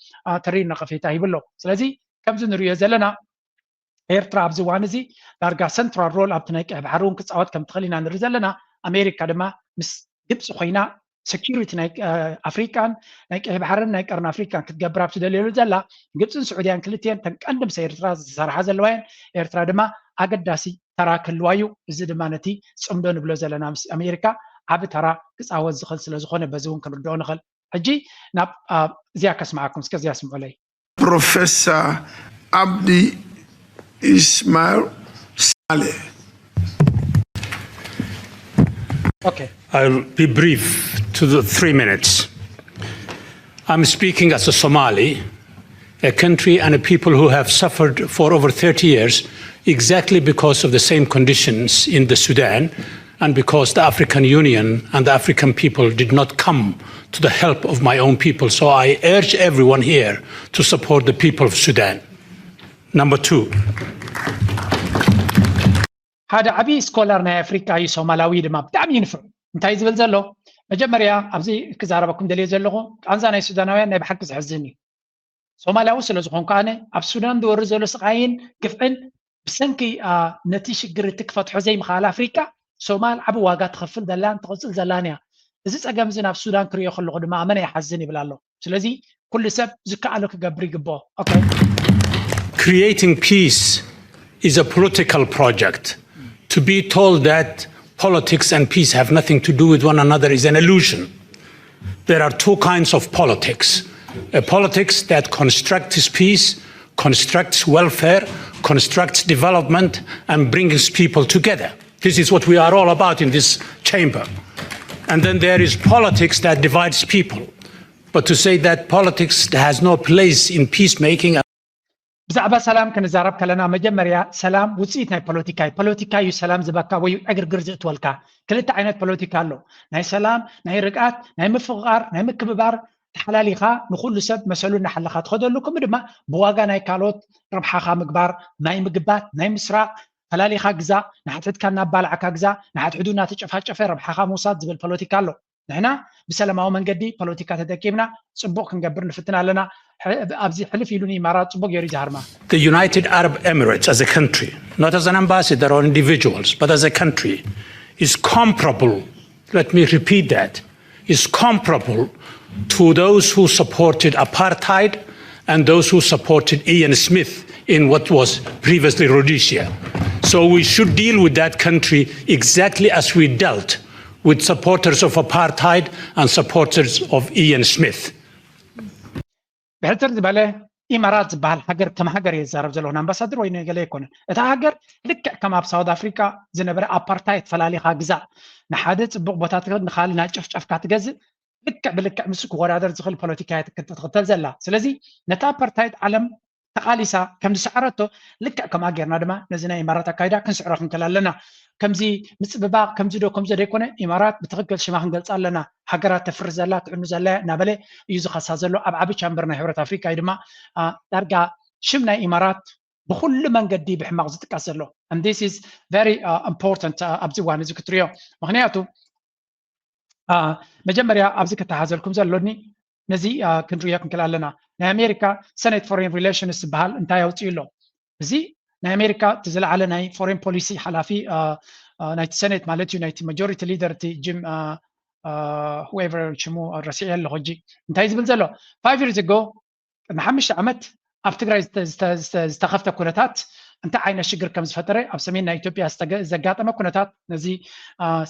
ترين نقفيتا يبلو سلازي كم زنريو زلنا ኤርትራ ኣብዚ እዋን እዚ ዳርጋ ሰንትራል ሮል ኣብቲ ናይ ቀይሕ ባሕሪ እውን ክፃወት ከም ትኽእል ኢና ንርኢ ዘለና ኣሜሪካ ድማ ምስ ግብፂ ኮይና ሴኪሪቲ ናይ ኣፍሪካን ናይ ቀይሕ ባሕርን ናይ ቀርን ኣፍሪካን ክትገብር ኣብ ትደልየሉ ዘላ ግብፅን ስዑድያን ክልትየን ተን ቀንዲ ምስ ኤርትራ ዝሰርሓ ዘለዋ እየን ኤርትራ ድማ ኣገዳሲ ተራ ክህልዋ እዩ እዚ ድማ ነቲ ፅምዶ ንብሎ ዘለና ምስ ኣሜሪካ ዓብ ተራ ክፃወት ዝኽእል ስለ ዝኾነ በዚ እውን ክንርድኦ ንኽእል ሕጂ ናብ እዚያ ከስማዓኩም እስከ እዚያ ስምዑለይ ፕሮፌሰር ዓብዲ Ismail Saleh. Okay. I'll be brief to the 3 minutes. I'm speaking as a Somali, a country and a people who have suffered for over 30 years exactly because of the same conditions in the Sudan and because the African Union and the African people did not come to the help of my own people. So I urge everyone here to support the people of Sudan. Number 2. هذا عبي سكولر نا أفريقيا يسومالاوي دم بدأ ينفع انتهي زبل زلوا مجمريا أبزي كزاربكم دليل زلوا أنزانا السودانيين نبحق زحزني سومالاو سلزقون كانه أب السودان دور زلوا سقاين كيفن بسنكي نتيجة قرتك فتح زي مخال أفريقيا سومال عبو واقع تخفل دلان تغسل زلانيا إذا أجمع زين في السودان كريو خلوا قدما أمانة يحزني بالله سلزي كل سب زكاة له كجبري جباه أوكي. Creating peace is a political project. To be told that politics and peace have nothing to do with one another is an illusion. There are two kinds of politics. A politics that constructs peace, constructs welfare, constructs development, and brings people together. This is what we are all about in this chamber. And then there is politics that divides people. But to say that politics has no place in peacemaking ብዛዕባ ሰላም ክንዛረብ ከለና መጀመርያ ሰላም ውፅኢት ናይ ፖለቲካ እዩ ሰላም ዝበካ ወይ ዕግርግር ዝእትወልካ ክልተ ዓይነት ፖለቲካ ኣሎ ናይ ሰላም ናይ ርቃት ናይ ምፍቃር ናይ ምክብባር ተሓላሊኻ ንኩሉ ሰብ መሰሉ እናሓለኻ ትኸደሉ ከምኡ ድማ ብዋጋ ናይ ካልኦት ረብሓኻ ምግባር ናይ ምግባት ናይ ምስራቅ ፈላሊኻ ግዛ ንሓትሕትካ እናባልዓካ ግዛ ንሓትሕዱ እናተጨፋጨፈ ረብሓኻ ምውሳድ ዝብል ፖለቲካ ኣሎ ንሕና ብሰላማዊ መንገዲ ፖለቲካ ተጠቂምና ጽቡቅ ክንገብር ንፍትና ኣለና ኣብዚ ሕልፍ ኢሉኒ ኢማራት ጽቡቅ ገይሩ ይዛሃርማ The United Arab Emirates as a country, not as an ambassador or individuals, but as a country, is comparable, let me repeat that, is comparable to those who supported apartheid and those who supported Ian Smith in what was previously Rhodesia. So we should deal with that country exactly as we dealt with supporters of apartheid and supporters of Ian Smith. بهتر ዝበለ ኢማራት ዝበሃል ሃገር ከም ሃገር የዛረብ ዘለሆን ኣምባሳደር ወይ ነገለ ይኮነ እታ ሃገር ልክዕ ከም ኣብ ሳውት ኣፍሪካ ዝነበረ ኣፓርታይድ ፈላሊኻ ግዛ ንሓደ ጽቡቅ ቦታ ንኻሊ ናይ ጨፍጨፍካ ትገዝእ ልክዕ ብልክዕ ምስ ክወዳደር ዝኽእል ፖለቲካ ትኽተል ዘላ ስለዚ ነታ ኣፓርታይድ ዓለም ተቃሊሳ ከም ዝሰዓረቶ ልክዕ ከም ሃገርና ድማ ነዚ ናይ ኢማራት ኣካይዳ ክንስዕሮ ክንከል ኣለና ከምዚ ምፅብባቕ ከምዚ ዶ ከምዚ ደይኮነ ኢማራት ብትኽክል ሽማ ክንገልፅ ኣለና ሃገራት ተፍርስ ዘላ ትዕኑ ዘላ ናበለ እዩ ዝኸሳ ዘሎ ኣብ ዓቢ ቻምበር ናይ ሕብረት ኣፍሪካ እዩ ድማ ዳርጋ ሽም ናይ ኢማራት ብኩሉ መንገዲ ብሕማቕ ዝጥቀስ ዘሎ and this is very important ኣብዚ ዋን እዚ ክትሪዮ ምክንያቱ መጀመርያ ኣብዚ ከተሓዘልኩም ዘሎኒ ነዚ ክንሪኦ ክንከል ኣለና ናይ ኣሜሪካ ሰኔት ፎሬን ሪሌሽንስ ዝበሃል እንታይ ኣውፅኡ ኣሎ እዚ ናይ ኣሜሪካ ትዝለዓለ ናይ ፎሬን ፖሊሲ ሓላፊ ናይቲ ሰኔት ማለት እዩ ናይቲ ማጆሪቲ ሊደር እቲ ጂም whoever ሽሙ ረሲዕ ኣለኹ ሕጂ እንታይ ዝብል ዘሎ 5 years ago ንሓሙሽተ ዓመት ኣብ ትግራይ ዝተኸፍተ ኩነታት እንታይ ዓይነት ሽግር ከም ዝፈጠረ ኣብ ሰሜን ናይ ኢትዮጵያ ዘጋጠመ ኩነታት ነዚ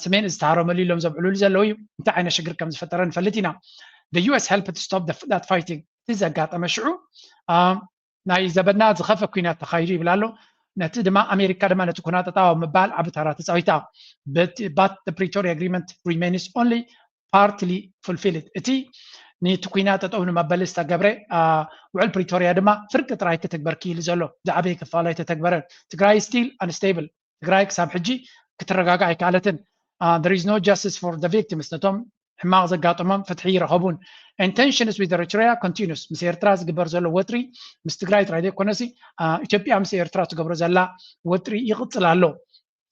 ሰሜን ዝተሃረመሉ ኢሎም ዘብዕሉሉ ዘለው እዩ እንታይ ዓይነት ሽግር ከም ዝፈጠረ ንፈልጥ ኢና the US helped to stop that fighting እዚ ዘጋጠመ ሽዑ ናይ ዘበና ዝኸፈ ኩናት ተኻይዱ ይብላሎ ነቲ ድማ ኣሜሪካ ድማ ነቲ ኩናት ጠጣው ምባል ዓቢ ተራ ተፃዊታ but the Pretoria agreement remains only partly fulfilled እቲ ነቲ ኩናት ጠጣው ንመበል ዝተገብረ ውዕል ፕሪቶሪያ ድማ ፍርቂ ጥራይ ክትግበር ክኢሉ ዘሎ ዝዓበየ ክፋላይ ተተግበረ ትግራይ still unstable ትግራይ ክሳብ ሕጂ ክትረጋጋ ኣይከኣለትን there is no justice for the victims ነቶም ሕማቕ ዘጋጠሞም ፍትሒ ይረኸቡን intentions with Eritrea continues ምስ ኤርትራ ዝግበር ዘሎ ወጥሪ ምስ ትግራይ ጥራይ ዘይኮነሲ ኢትዮጵያ ምስ ኤርትራ ትገብሮ ዘላ ወጥሪ ይቕፅል ኣሎ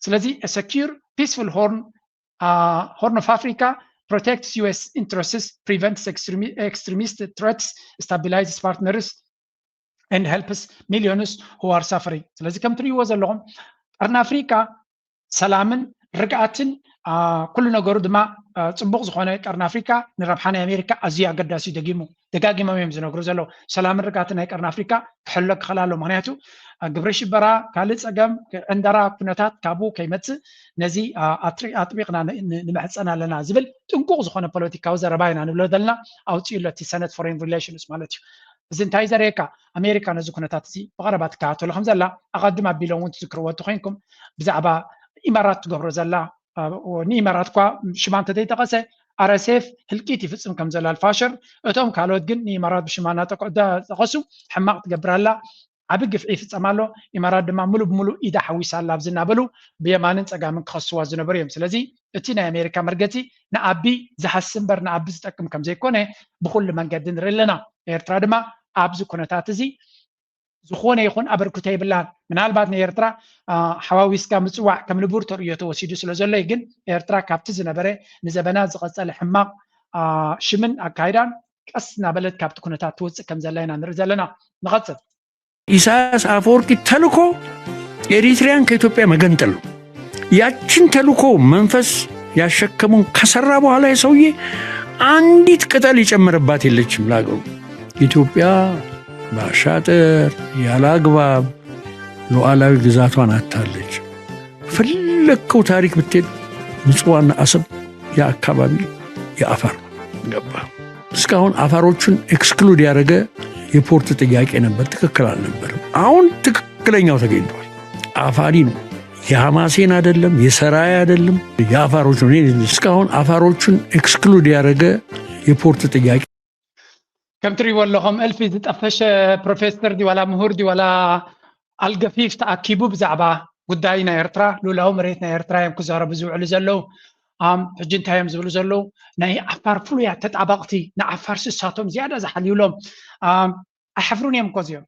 ስለዚ a secure peaceful horn of Africa protects US interests prevents extremist threats stabilizes partners and helps millions who are suffering ስለዚ ከም ትሪእዎ ዘለኹም ቀርኒ ኣፍሪካ ሰላምን ርግኣትን ኩሉ ነገሩ ድማ ጽቡቕ ዝኾነ ቀርኒ ኣፍሪካ ንረብሓ ናይ ኣሜሪካ ኣዝዩ ኣገዳሲ ደጋጊሞም እዮም ዝነግሩ ዘለው ሰላም ርግኣትን ናይ ቀርኒ ኣፍሪካ ክሕሎ ክኽእል ኣሎ ምክንያቱ ግብረ ሽበራ ካልእ ፀገም ዕንደራ ኩነታት ካብኡ ከይመፅእ ነዚ ኣጥቢቕና ንምሕፀን ኣለና ዝብል ጥንቁቕ ዝኾነ ፖለቲካዊ ዘረባ ኢና ንብሎ ዘለና ኣውፅኡ ኣሎ እቲ ሰነት ፎሬን ሪሌሽንስ ማለት እዩ እዚ እንታይ ዘርእየካ ኣሜሪካ ነዚ ኩነታት እዚ ብቐረባ ትከታተሎ ከም ዘላ ኣቐድም ኣቢሎም እውን ትዝክርዎ እትኮይንኩም ብዛዕባ ኢማራት ትገብሮ ዘላ ንኢማራት ኳ ሽማ እንተዘይጠቐሰ RSF ህልቂት ይፍፅም ከም ዘላ ኣልፋሸር እቶም ካልኦት ግን ንኢማራት ብሽማ እናጠቐሱ ሕማቕ ትገብር ኣላ ዓቢ ግፍዒ ይፍፀም ኣሎ ኢማራት ድማ ሙሉእ ብሙሉእ ኢዳ ሓዊሳ ኣላ ኣብዚ እናበሉ ብየማንን ፀጋምን ክኸስዋ ዝነበሩ እዮም ስለዚ እቲ ናይ ኣሜሪካ መርገፂ ንኣቢ ዝሓስብ እምበር ንኣቢ ዝጠቅም ከም ዘይኮነ ብኩሉ መንገዲ ንርኢ ኣለና ኤርትራ ድማ ኣብዚ ኩነታት እዚ ዝኾነ ይኹን ኣበርክቶ ይብላን ምናልባት ንኤርትራ ሓዋዊስካ ምፅዋዕ ከም ንቡር ተርእዮ ተወሲዱ ስለ ዘሎ ግን ኤርትራ ካብቲ ዝነበረ ንዘበናት ዝቐፀለ ሕማቕ ሽምን ኣካይዳን ቀስ እናበለት ካብቲ ኩነታት ትወፅእ ከም ዘላ ኢና ንርኢ ዘለና ንቐፅል ኢሳያስ አፈወርቂ ተልኮ ኤሪትሪያን ከኢትዮጵያ መገንጠል ነው ያችን ተልኮ መንፈስ ያሸከሙን ከሰራ በኋላ የሰውዬ አንዲት ቅጠል ይጨምርባት የለችም ላገሩ ኢትዮጵያ ባሻጥር ያላግባብ ሉዓላዊ ግዛቷን አታለች ፈለከው ታሪክ ብትሄድ ምጽዋና አሰብ የአካባቢ የአፋር ገባ እስካሁን አፋሮቹን ኤክስክሉድ ያደረገ የፖርት ጥያቄ ነበር ትክክል አልነበረም አሁን ትክክለኛው ተገኝቷል አፋሪ ነው የሐማሴን አይደለም የሰራይ አይደለም የአፋሮቹ ነው እስካሁን አፋሮቹን ኤክስክሉድ ያደረገ የፖርት ጥያቄ كم تري ولا هم ألف تطفش بروفيسور دي ولا مهور دي ولا القفيف تأكيبو بزعبا قداينا إرترا لولا مريتنا إرترا يم كزارة بزوع لزلو حجنتا يم زبلو زلو ناي عفار فلو يا تتعبقتي نا عفار سساتهم زيادة زحليو لهم أحفرون يم كوزيوم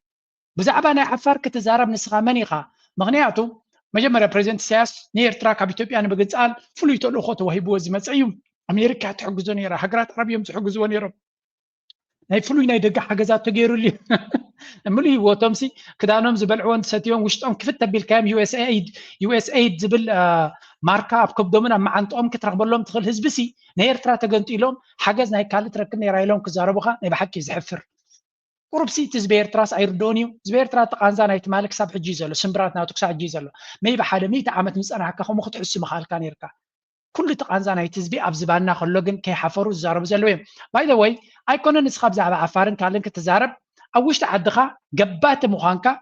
بزعبا نا عفار كتزارب نسخة منيخة مغنياتو مجمرة بريزنت سياس ني إرترا كابيتوبيا أنا بقتسأل فلو يتقلو خوتو وهيبو زي مسعيوم أمريكا تحجزو نيرا حقرات عربيهم تحجزو نيرا ناي فلو ناي دقة حجزات تغيرو لي ملي وتمسي كدانهم زبلعون ستيون وشتهم كفت بالكام يو اس ايد زبل ماركا بكبدومنا مع انطوم كترغبل لهم تخل حزبسي نيرترا تغنطي لهم حجز ناي كالت ركن يرايلهم كزاربوخا ناي بحكي زحفر قربسي تزبير تراس ايردونيو زبير ترا تقانزا نايت مالك ساب حجي زلو سمبرات ناو تكسا حجي زلو مي بحاله 100 عامت مصنا حكا خو مخ تحسي مخال كان يركا كل تقانزا نايت تزبي ابزبانا خلوغن كي حفرو زارب زلويم باي ذا واي ايكون نسخاب زعبا عفارن كالن كتزارب أوش تعدخا جبات مخانكا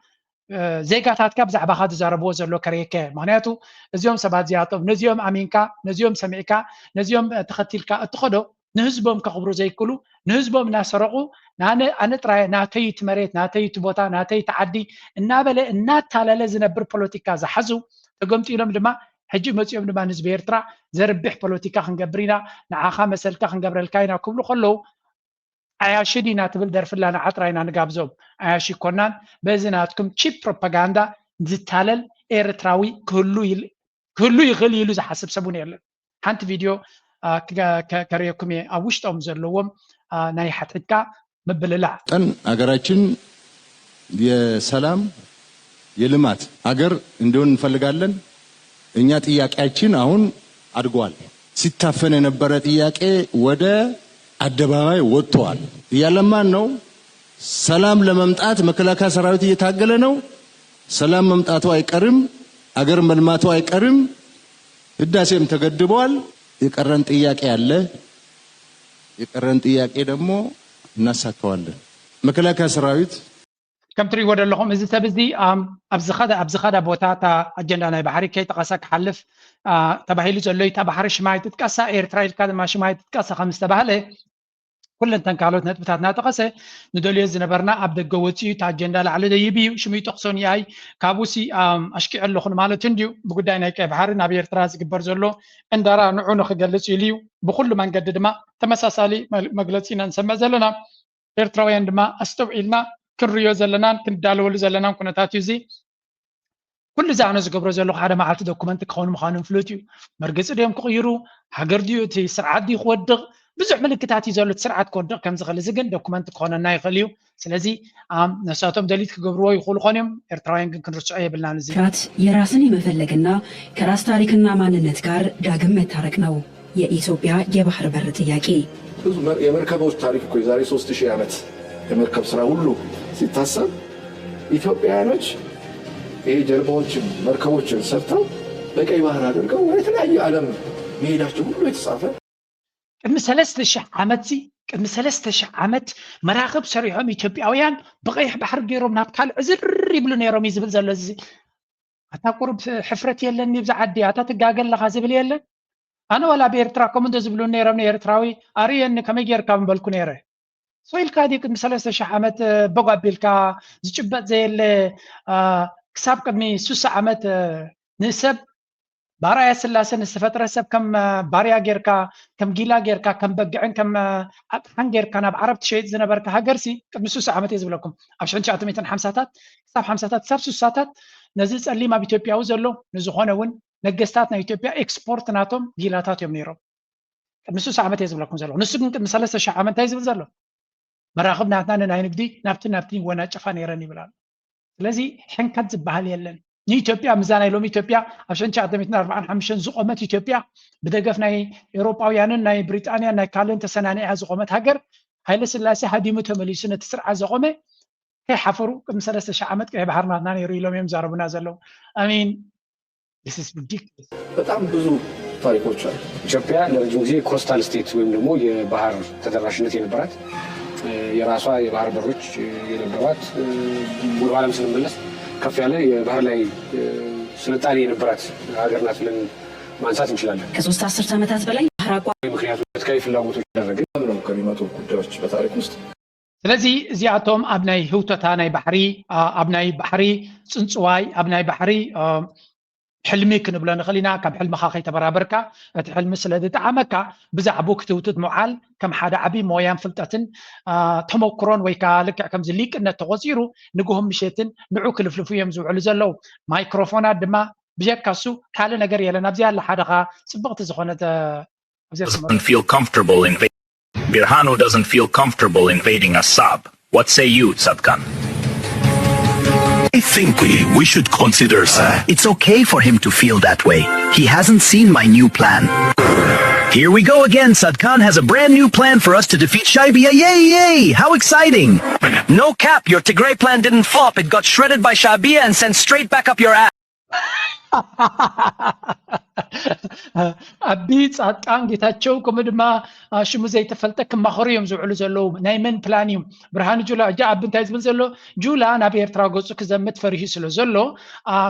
زيجاتاتك بزعبا خاد زاربو زلو كريكا معناته نزيوم سبات زياتهم نزيوم أمينكا نزيوم سمعكا نزيوم تختيلكا اتخدو نهزبهم كخبرو زي كلو نهزبهم ناسرقو أنا ترى ناتي تمريت ناتي تبوتا ناتي تعدي النابلة النات تالا زنبر بوليتيكا زحزو تقومت إلهم لما حجي مزيوم لما نزبير ترى زربح بوليتيكا خنقبرينا نعاخا مسلكا خنقبر الكاينا كله خلو عياشي دينا تبل درف لنا عطرينا نقابزوم عياشي كونان بزناتكم تشيب بروباغندا زتالل إيرتراوي كله يغلي يلو حسب سبوني يلا هانت فيديو كريكم أوشتهم زلوهم ناي حتحكا مبللع አገራችን የሰላም የልማት ሀገር እንደሆን እንፈልጋለን እኛ ጥያቄያችን አሁን አድጓል ሲታፈን የነበረ ጥያቄ ወደ አደባባይ ወጥቷል ያለማን ነው ሰላም ለመምጣት መከላከያ ሰራዊት እየታገለ ነው ሰላም መምጣቱ አይቀርም አገር መልማቱ አይቀርም ህዳሴም ተገድቧል የቀረን ጥያቄ አለ የቀረን ጥያቄ ደግሞ እናሳካዋለን መከላከያ ሰራዊት كم تري ودا لهم إذا تبزي أبزخدا بوتاتا أجندة ناي بحري كي تقاسك حلف تبهيلي زلوي تبحر شماي تتكاسا إيرترايل كذا ما شماي تتكاسا خمس تبهله كل تنكالوت نت بتاعتنا تقاسه ندولي زنبرنا أبد جوتي تأجندة لعلى ده يبي شمي تقصون ياي كابوسي أشكي الله خن ماله تنديو بقداينا كي بحر نبي إيرتراز كبر زلو إندارا نعونه خجلت يليو بكل من جدد ما تمساسالي مجلسين نسمى زلنا إيرتراوي عندما استوعبنا كريو زلنان كندالول زلنان كنتات يزي كل زعنو زقبرو زلو حدا معلت دوكومنت كون مخانن فلوتيو مرقص ديهم كغيرو حجر ديو تي سرعات دي خودق بزح ملكتات يزلو سرعات كودق كم زغل زقن دوكومنت كوننا يخليو سلازي نساتهم دليت كغبرو يخول خونيم ኤርትራውያን ግን ክንርጭ ይብልናል እዚ ሻት የራስን የመፈለግና ከራስ ታሪክና ማንነት ጋር ዳግም መታረቅ ነው የኢትዮጵያ የባህር በር ጥያቄ ብዙ የመርከቦች ታሪክ እኮ የዛሬ 3000 ዓመት የመርከብ ስራ ሁሉ ሲታሰብ ኢትዮጵያውያኖች ይሄ ጀልባዎችን መርከቦችን ሰርተው በቀይ ባህር አድርገው ወደ ተለያየ ዓለም መሄዳቸው ሁሉ የተጻፈ ቅድሚ 3000 ዓመት መራኸብ ሰሪሖም ኢትዮጵያውያን በቀይ ባህር ገይሮም ናብ ካልእ ዕዝር ይብሉ ነይሮም ይዝብል ዘሎ እዚ ኣታ ቁርብ ሕፍረት የለን ይብዛ ዓዲ ኣታ ትጋገለኻ ዝብል የለን ኣነ ወላ ብኤርትራ ከምንተ ዝብሉ ነይሮም ኤርትራዊ ኣርየኒ ከመይ ጌርካ ምበልኩ ነይረ سويلكا ديك مسلسل شحمت بقى بيلكا زجبت زي اللي كساب قدمي سوس عمت نسب بارايا سلاسن استفترة سب كم باريا غيركا كم جيلا غيركا كم بقعن كم أبحان غيركا أنا بعرفت شيء زنا بركا هاجرسي قدمي سوس عمت يزبل لكم عشان شعتم يتن حمساتات كساب حمساتات سب سوساتات نزل اللي ما بيتوبيا وزلو نزخونه ون نجستاتنا يتوبيا إكسبورت ناتهم جيلاتات يوم نيرو قدمي سوس عمت يزبل لكم زلو نسق مسلسل شحمت يزبل زلو مراقب ناتنا ناي نقدي نفتي وانا شفاني راني بلان لذي حنكت زبال يلن ني إثيوبيا ميزانا يلوم إثيوبيا عشان شعدمتنا 45 زقومت إثيوبيا بدقف ناي أوروباويان ناي بريطانيا ناي كالن تسناني زقومت هاجر هاي لسلاسي هديمو تمليسنة تسرع زقومه هي حفروا كم سلاسة شعمت كي بحرنا ناني يريلوم يمزاربنا زلو أمين this is ridiculous በጣም ብዙ ታሪኮች አሉ ኢትዮጵያ ለረጅም ጊዜ ኮስታል ስቴት ወይም ደግሞ የባህር ተደራሽነት የነበራት የራሷ የባህር በሮች የነበሯት ወደ ዓለም ስንመለስ ከፍ ያለ የባህር ላይ ስልጣኔ የነበራት ሀገር ናት ብለን ማንሳት እንችላለን። ከ3 10 ዓመታት በላይ ባህር አቋራጭ ምክንያቱም በተካይ ፍላጎቶች ያደረገ ነው ከሚመጡ ጉዳዮች በታሪክ ውስጥ ስለዚ እዚኣቶም ኣብ ናይ ህውተታ ናይ ባሕሪ ኣብ ናይ ባሕሪ ፅንፅዋይ ኣብ ናይ ባሕሪ ሕልሚ ክንብሎ ንኽእል ኢና ካብ ሕልምኻ ከይተበራበርካ እቲ ሕልሚ ስለ ዝጠዓመካ ብዛዕባ ክትውትት ምውዓል ከም ሓደ ዓብይ ሞያን ፍልጠትን ተመክሮን ወይ ከዓ ልክዕ ከምዚ ሊቅነት ተቆፂሩ ንግሆም ምሸትን ንዑ ክልፍልፉ እዮም ዝውዕሉ ዘለው ማይክሮፎናት ድማ ብጀካሱ ካልእ ነገር የለን ኣብዚ ኣላ ሓደኻ ፅብቕቲ ዝኾነት Birhanu doesn't feel comfortable invading Assab. What say you, Sadkan? I think we should consider, sir. It's okay for him to feel that way. He hasn't seen my new plan. Here we go again. Sadkan has a brand new plan for us to defeat Shaibia. Yay, yay! How exciting! No cap, your Tigray plan didn't flop. It got shredded by Shaibia and sent straight back up your ass. ኣቢ ጻድቃን ጌታቸው ከምኡ ድማ ሽሙ ዘይተፈልጠ ክማኸሩ እዮም ዝውዕሉ ዘለው ናይ መን ፕላን እዩ ብርሃኑ ጁላ እጃ ኣብ እንታይ ዝብል ዘሎ ጁላ ናብ ኤርትራ ገፁ ክዘምት ፈሪሑ ስለ ዘሎ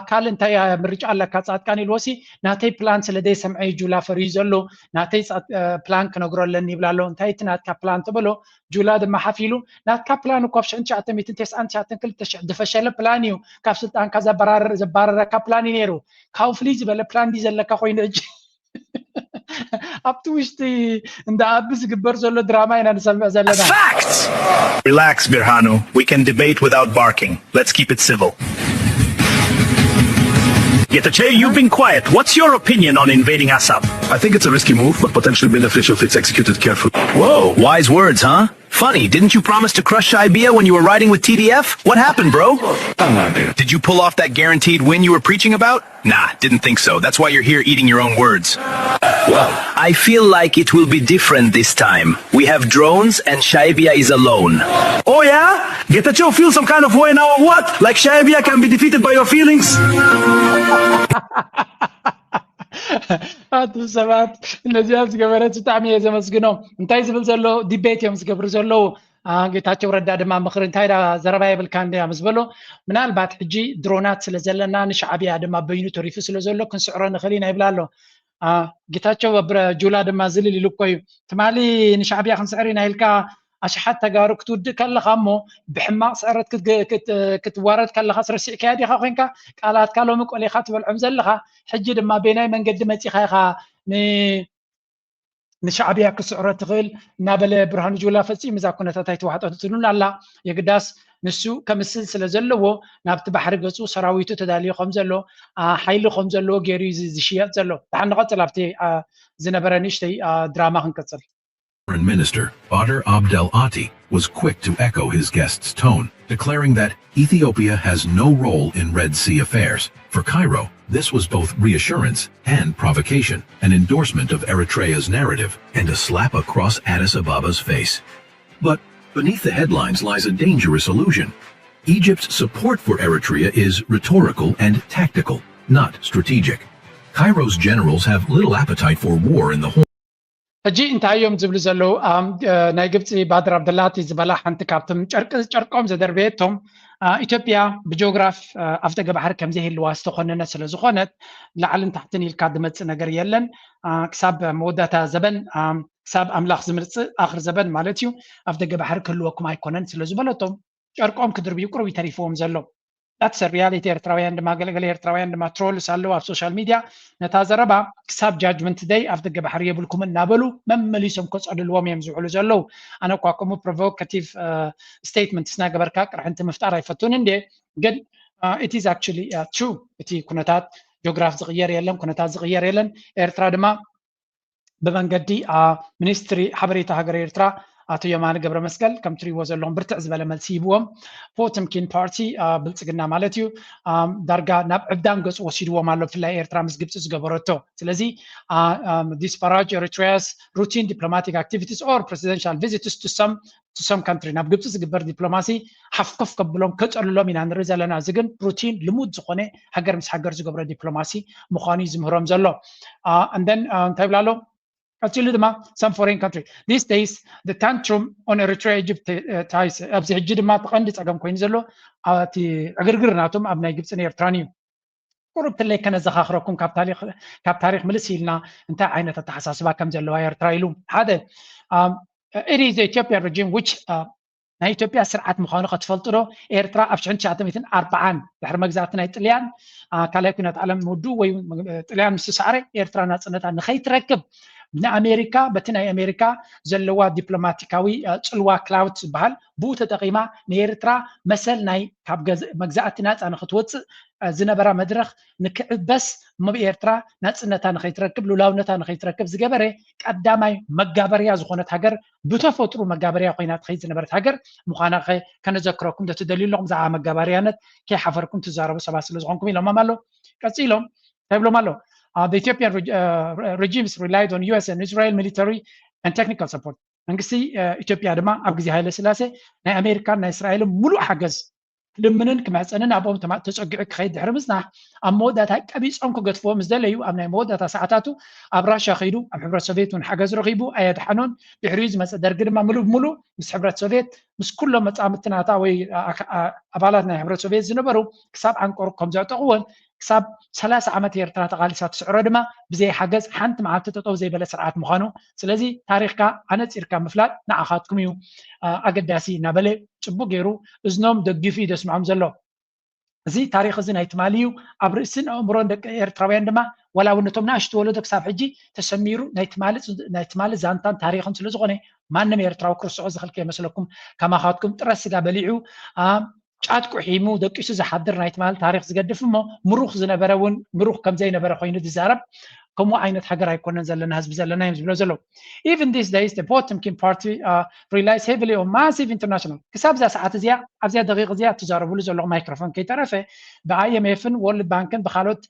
ካልእ እንታይ ምርጫ ኣለካ ጻድቃን ኢልወሲ ናተይ ፕላን ስለ ዘይሰምዐ ጁላ ፈሪሑ ዘሎ ናተይ ፕላን ክነግሮ ኣለኒ ይብላ ኣሎ እንታይ እቲ ናትካ ፕላን ትብሎ ጁላ ድማ ሓፊሉ ናትካ ፕላን እኮ ኣብ 1992 ዝፈሸለ ፕላን እዩ ካብ ስልጣንካ ዘባረረካ ፕላን እዩ ነይሩ ካብ ፍልይ ዝበለ ፕላን ዲ ዘለካ ኮይኑ እጅ ኣብቲ ውሽጢ እንዳ ኣብ ዝግበር ዘሎ ድራማ ኢና ንሰምዕ ዘለና Facts! Relax, Birhanu. We can debate without barking. Let's keep it civil. Getachew, you've been quiet. What's your opinion on invading Assab? I think it's a risky move, but potentially beneficial if it's executed carefully. Whoa, wise words, huh? Funny, didn't you promise to crush Shaibia when you were riding with TDF? What happened, bro? Did you pull off that guaranteed win you were preaching about? Nah, didn't think so. That's why you're here eating your own words. Well, I feel like it will be different this time. We have drones and Shaibia is alone. Oh yeah? Getachew feel some kind of way now or what? Like Shaibia can be defeated by your feelings? ኣቱ ሰባት እነዚኣ ዝገበረት ብጣዕሚ እየ ዘመስግኖም እንታይ ዝብል ዘሎ ዲቤት እዮም ዝገብሩ ዘለው ጌታቸው ረዳ ድማ ምክሪ እንታይ ዘረባ የብልካ እንዲ ምስ በሎ ምናልባት ሕጂ ድሮናት ስለ ዘለና ንሻዕብያ ድማ በይኑ ተሪፉ ስለ ዘሎ ክንስዕሮ ንኽእል ኢና ይብላ ኣሎ ጌታቸው ጁላ ድማ ዝልል ኢሉ እኮ እዩ ትማሊ ንሻዕብያ ክንስዕር ኢና ኢልካ ኣሽሓት ተጋሩ ክትውድእ ከለኻ እሞ ብሕማቕ ስዕረት ክትዋረድ ከለኻ ስርሲዕ ከያ ዲኻ ኮንካ ቃላትካ ሎሚ ቆሊኻ ትበልዖም ዘለኻ ሕጂ ድማ ቤናይ መንገዲ መፂኻ ኢኻ ንሻዕብያ ክስዕሮ ትኽእል እናበለ ብርሃኑ ጁላ ፈፂሙ እዛ ኩነታት ኣይተዋሕጠትሉን ኣላ የግዳስ ንሱ ከምስል ስለ ዘለዎ ናብቲ ባሕሪ ገፁ ሰራዊቱ ተዳልዩ ከም ዘሎ ሓይሊ ከም ዘለዎ ገይሩ ዝሽየጥ ዘሎ ብሓን ንቐፅል ኣብቲ ዝነበረ ንእሽተይ ድራማ ክንቀፅል Foreign Minister Badr Abdel Ati was quick to echo his guest's tone, declaring that Ethiopia has no role in Red Sea affairs. For Cairo, this was both reassurance and provocation, an endorsement of Eritrea's narrative, and a slap across Addis Ababa's face. But beneath the headlines lies a dangerous illusion. Egypt's support for Eritrea is rhetorical and tactical, not strategic. Cairo's generals have little appetite for war in the Horn. ሕጂ እንታይ እዮም ዝብሉ ዘለው ናይ ግብፂ ባድር ዓብደላቲ ዝበላ ሓንቲ ካብቶም ጨርቆም ዘደርበየቶም ኢትዮጵያ ብጂኦግራፍ ኣፍደገ ባሕሪ ከምዘይህልዋ ዝተኮነነ ስለ ዝኾነት ላዕልን ታሕትን ኢልካ ድመፅእ ነገር የለን ክሳብ መወዳእታ ዘበን ክሳብ ኣምላኽ ዝምርፅእ ኣኽር ዘበን ማለት እዩ ኣፍደገ ባሕሪ ክህልወኩም ኣይኮነን ስለ ዝበለቶም ጨርቆም ክድርብዩ ቁርብ ተሪፍዎም ዘሎ That's a reality. ኤርትራውያን ድማ ገለገለ ኤርትራውያን ድማ ትሮልስ ኣለው ኣብ ሶሻል ሚድያ ነታ ዘረባ ክሳብ ጃጅመንት ደይ ኣፍደገ ባሕሪ የብልኩም እናበሉ መመሊሶም ከፀልልዎም እዮም ዝውዕሉ ዘለው ኣነ እኳ ከምኡ ፕሮቮካቲቭ ስቴትመንት ስናገበርካ ቅርሕንቲ ምፍጣር ኣይፈቱን እንዴ ግን it is actually true እቲ ኩነታት ጂኦግራፍ ዝቕየር የለን ኩነታት ዝቕየር የለን ኤርትራ ድማ ብመንገዲ ሚኒስትሪ ሓበሬታ ሃገር ኤርትራ አቶ የማነ ገብረ መስቀል ከም ትሪዎ ዘለዎም ብርትዕ ዝበለ መልሲ ይብዎም ፖተምኪን ፓርቲ ብልጽግና ማለት እዩ ዳርጋ ናብ ዕብዳን ገጽ ወሲድዎም ኣሎ ብፍላይ ኤርትራ ምስ ግብፂ ዝገበረቶ ስለዚ disparage Eritrea's routine diplomatic activities or presidential visits to some country ናብ ግብፂ ዝግበር ዲፕሎማሲ ሓፍከፍ ከብሎም ከጸልሎም ኢና ንርኢ ዘለና እዚ ግን ሩቲን ልሙድ ዝኾነ ሃገር ምስ ሃገር ዝገብረ ዲፕሎማሲ ምዃኑ ዝምህሮም ዘሎ and then እንታይ ብላሎ Actually, some foreign country. These days, the tantrum on Eritrea-Egypt ties. Abzi hijji dima taqandi tsagam koyin zelo. Ati agirgir natum abnay Gibson Ertrani. قربت لي كان زخاخركم كاب تاريخ ملسيلنا انت عينة تحساس باكم زلوا Ertra ilum. هذا it is the Ethiopian regime which ናይ ኢትዮጵያ ስርዓት ምዃኑ ክትፈልጡ ኤርትራ ኣብ 1940 ድሕሪ መግዛእቲ ናይ ጥልያን ካልኣይ ኩናት ዓለም ምውድኡ ወይ ጥልያን ምስ ተሳዕረ ኤርትራ ናጽነታ ንኸይትረክብ ንኣሜሪካ በቲ ናይ ኣሜሪካ ዘለዋ ዲፕሎማቲካዊ ጽልዋ ክላውድ ዝበሃል ብኡ ተጠቂማ ንኤርትራ መሰል ናይ ካብ መግዛእቲ ናፃ ንኽትወፅእ ዝነበራ መድረኽ ንክዕበስ ኤርትራ ናጽነታ ንኸይትረክብ ሉላውነታ ንኸይትረክብ ዝገበረ ቀዳማይ መጋበርያ ዝኾነት ሃገር ብተፈጥሮ መጋበርያ ኮይና ትኸይድ ዝነበረት ሃገር ምዃና ከነዘክረኩም ተትደልዩ ኣለኹም ዛዕባ መጋበርያነት ከይሓፈርኩም ትዛረቡ ሰባት ስለ ዝኾንኩም ኢሎም ኣሎ ቀፂሎም ተብሎም ኣሎ the Ethiopian regimes relied on US and Israel military and technical support. መንግስቲ ኢትዮጵያ ድማ ኣብ ግዜ ሃይለ ስላሴ ናይ ኣሜሪካን ናይ እስራኤል ሙሉእ ሓገዝ ልምንን ክመዕፀንን ኣብኦም ተፀጊዑ ክኸይድ ድሕሪ ምጽናሕ ኣብ መወዳእታ ቀቢፆም ክገድፍዎም ዝደለዩ ኣብ ናይ መወዳእታ ሰዓታቱ ኣብ ራሽያ ኸይዱ ኣብ ሕብረት ሶቪየት እውን ሓገዝ ረኺቡ ኣየድሓኖን ድሕሪኡ ዝመፀ ደርጊ ድማ ሙሉእ ምስ ሕብረት ሶቪየት ምስ ኩሎም መፃምድቲ ናታ ወይ ኣባላት ናይ ሕብረት ሶቪየት ዝነበሩ ክሳብ ኣንቆር ከም ዘዕጠቕዎን ክሳብ 30 ዓመት ኤርትራ ተቃሊሳ ትስዕሮ ድማ ብዘይ ሓገዝ ሓንቲ መዓልቲ ጠጠው ዘይበለ ስርዓት ምዃኑ ስለዚ ታሪኽካ ኣነፂርካ ምፍላጥ ንዓኻትኩም እዩ ኣገዳሲ እናበለ ፅቡቅ ገይሩ እዝኖም ደጊፉ ደስምዖም ዘሎ እዚ ታሪኽ እዚ ናይ ትማሊ እዩ ኣብ ርእስን ኣእምሮን ደቂ ኤርትራውያን ድማ ወላውነቶም ንኣሽቱ ወለዶ ክሳብ ሕጂ ተሰሚሩ ናይ ትማሊ ዛንታን ታሪኽን ስለ ዝኾነ ማንም ኤርትራዊ ክርስዖ ዝኽእል ከይመስለኩም ከማኻትኩም ጥረ ስጋ በሊዑ ጫት ቁሒሙ ደቂሱ ዝሓድር ናይ ትማሊ ታሪኽ ዝገድፍ እሞ ምሩኽ ዝነበረ እውን ምሩኽ ከም ዘይነበረ ኮይኑ ዝዛረብ ከምኡ ዓይነት ሃገር ኣይኮነን ዘለና ህዝቢ ዘለና እዮም ዝብሎ ዘሎ even these days the Potemkin party relies heavily on massive international ክሳብ ዛ ሰዓት እዚኣ ኣብዚያ ደቂቕ እዚኣ ትዛረብሉ ዘለኹም ማይክሮፎን ከይተረፈ ብኣይኤምኤፍን ወርልድ ባንክን ብካልኦት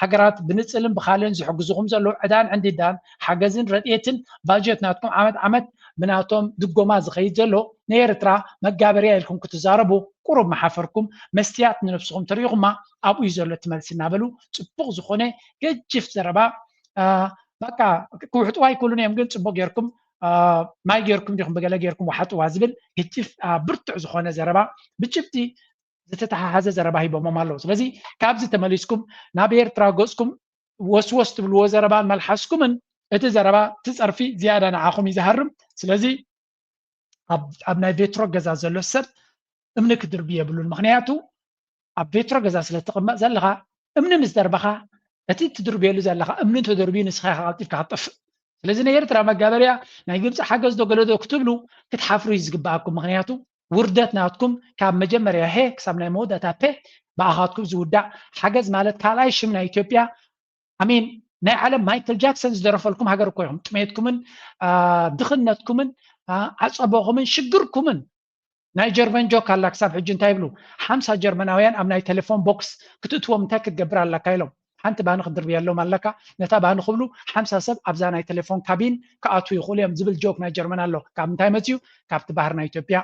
ሃገራት ብንፅልን ብካልእን ዝሕግዝኹም ዘሎ ዕዳን ዕንዲዳን ሓገዝን ረድኤትን ባጀት ናትኩም ዓመት ብናቶም ድጎማ ዝኸይድ ዘሎ ንኤርትራ መጋበርያ ኢልኩም ክትዛረቡ ቁሩብ መሓፈርኩም መስትያት ንነፍስኩም ትሪኢኹማ ኣብኡ እዩ ዘሎ ትመልሲ እናበሉ ፅቡቕ ዝኾነ ገጅፍ ዘረባ በቃ ክውሕጥዋ ኣይክእሉን እዮም ግን ፅቡቕ ጌርኩም ማይ ጌርኩም ዲኹም በገለ ጌርኩም ወሓጥዋ ዝብል ገጅፍ ብርቱዕ ዝኾነ ዘረባ ብጭብጢ ዝተተሓሓዘ ዘረባ ሂቦሞም ኣለዉ ስለዚ ካብዚ ተመሊስኩም ናብ ኤርትራ ገፅኩም ወስወስ ትብልዎ ዘረባ መልሓስኩምን እቲ ዘረባ ትፀርፊ ዝያዳ ንዓኹም ይዝሃርም ስለዚ ኣብ ናይ ቬትሮ ገዛ ዘሎ ሰብ እምኒ ክድርቢ የብሉን ምክንያቱ ኣብ ቬትሮ ገዛ ስለ ትቕመጥ ዘለኻ እምኒ ምስ ደርበኻ እቲ ትድርብየሉ ዘለኻ እምኒ ተደርብዩ ንስኻ ቀልጢፍካ ክትጠፍእ ስለዚ ናይ ኤርትራ መጋበርያ ናይ ግብፂ ሓገዝ ዶ ገለዶ ክትብሉ ክትሓፍሩ እዩ ዝግባኣኩም ምክንያቱ ውርደት ናትኩም ካብ መጀመርያ ሄ ክሳብ ናይ መወዳእታ ፔ ብኣኻትኩም ዝውዳእ ሓገዝ ማለት ካልኣይ ሽም ናይ ኢትዮጵያ ኣሚን ናይ ዓለም ማይክል ጃክሰን ዝደረፈልኩም ሃገር እኮ ኢኹም ጥሜትኩምን ድኽነትኩምን ዓፀቦኹምን ሽግርኩምን ናይ ጀርመን ጆክ ኣላ ክሳብ ሕጂ እንታይ ይብሉ 50 ጀርመናውያን ኣብ ናይ ቴሌፎን ቦክስ ክትእትዎም እንታይ ክትገብር ኣለካ ኢሎም ሓንቲ ባኒ ክድርብየሎም ኣለካ ነታ ባኒ ክብሉ 50 ሰብ ኣብዛ ናይ ቴሌፎን ካቢን ክኣትዉ ይኽእሉ እዮም ዝብል ጆክ ናይ ጀርመን ኣሎ ካብ ምንታይ መፅዩ ካብቲ ባህር ናይ ኢትዮጵያ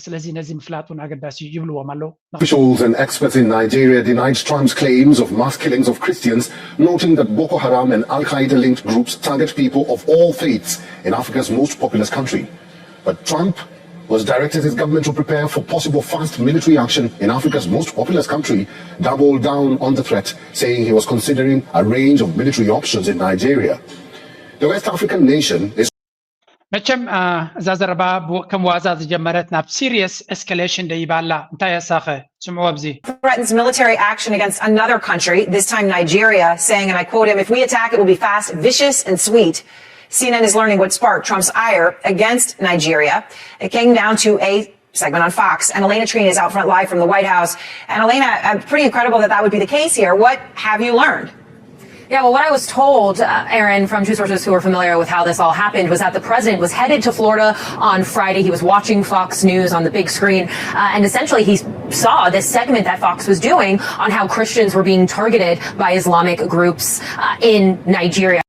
ስለዚህ ነዚ ምፍላጡን አገዳሲ ይብልዎም አለው Officials and experts in Nigeria denied Trump's claims of mass killings of Christians, noting that Boko Haram and Al-Qaeda linked groups target people of all faiths in Africa's most populous country. But Trump was directed his government to prepare for possible fast military action in Africa's most populous country, doubled down on the threat, saying he was considering a range of military options in Nigeria. The West African nation is መቸም እዛ ዘረባ ከም ዋዛ ዝጀመረት ናብ ሲሪየስ ኤስካሌሽን ደይባላ እንታይ ያሳኸ ስምዑ ኣብዚ threatens military action against another country, this time Nigeria, saying, and I quote him, if we attack it will be fast, vicious and sweet. CNN is learning what sparked Trump's ire against Nigeria. It came down to a segment on Fox, and Elena Trina is out front live from the White House. And Elena, pretty incredible that would be the case here. What have you learned? Yeah, well, what I was told, Aaron, from two sources who are familiar with how this all happened, was that the president was headed to Florida on Friday. He was watching Fox News on the big screen, and essentially he saw this segment that Fox was doing on how Christians were being targeted by Islamic groups in Nigeria.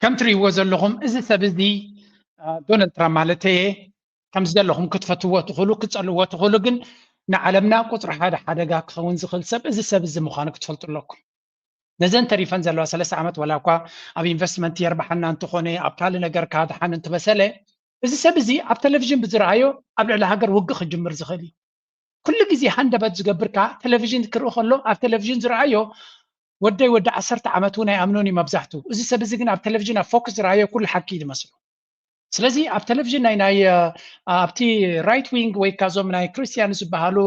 كم تريو زلهم إذا سبزدي دونالد ترامب مالتي كم زلهم كتفتوا تقولوا كتسألوا تقولوا جن نعلمنا قطر هذا جا كون زخل سب إذا سبز مخانك تفلت لكم نزن تريفن زلوا 3 عامات ولا كوا أبي إنفستمنت يربحنا أنتخوني أبطال نجار كهذا حن أنت مسألة إذا سبزي أب تلفزيون بزراعيو قبل على هاجر وقخ الجمر زخلي كل جزء حند بتزجبر كا تلفزيون كروه خلو أب تلفزيون زراعيو ودا 10 عامات ونا يأمنوني ما بزحتو إذا سبزي جن أب تلفزيون فوكس زراعيو كل حكي ده مثلا ስለዚህ ኣብ ቴሌቪዥን ናይ ኣብቲ ራይት ዊንግ ወይ ካዞም ናይ ክርስቲያን ዝበሃሉ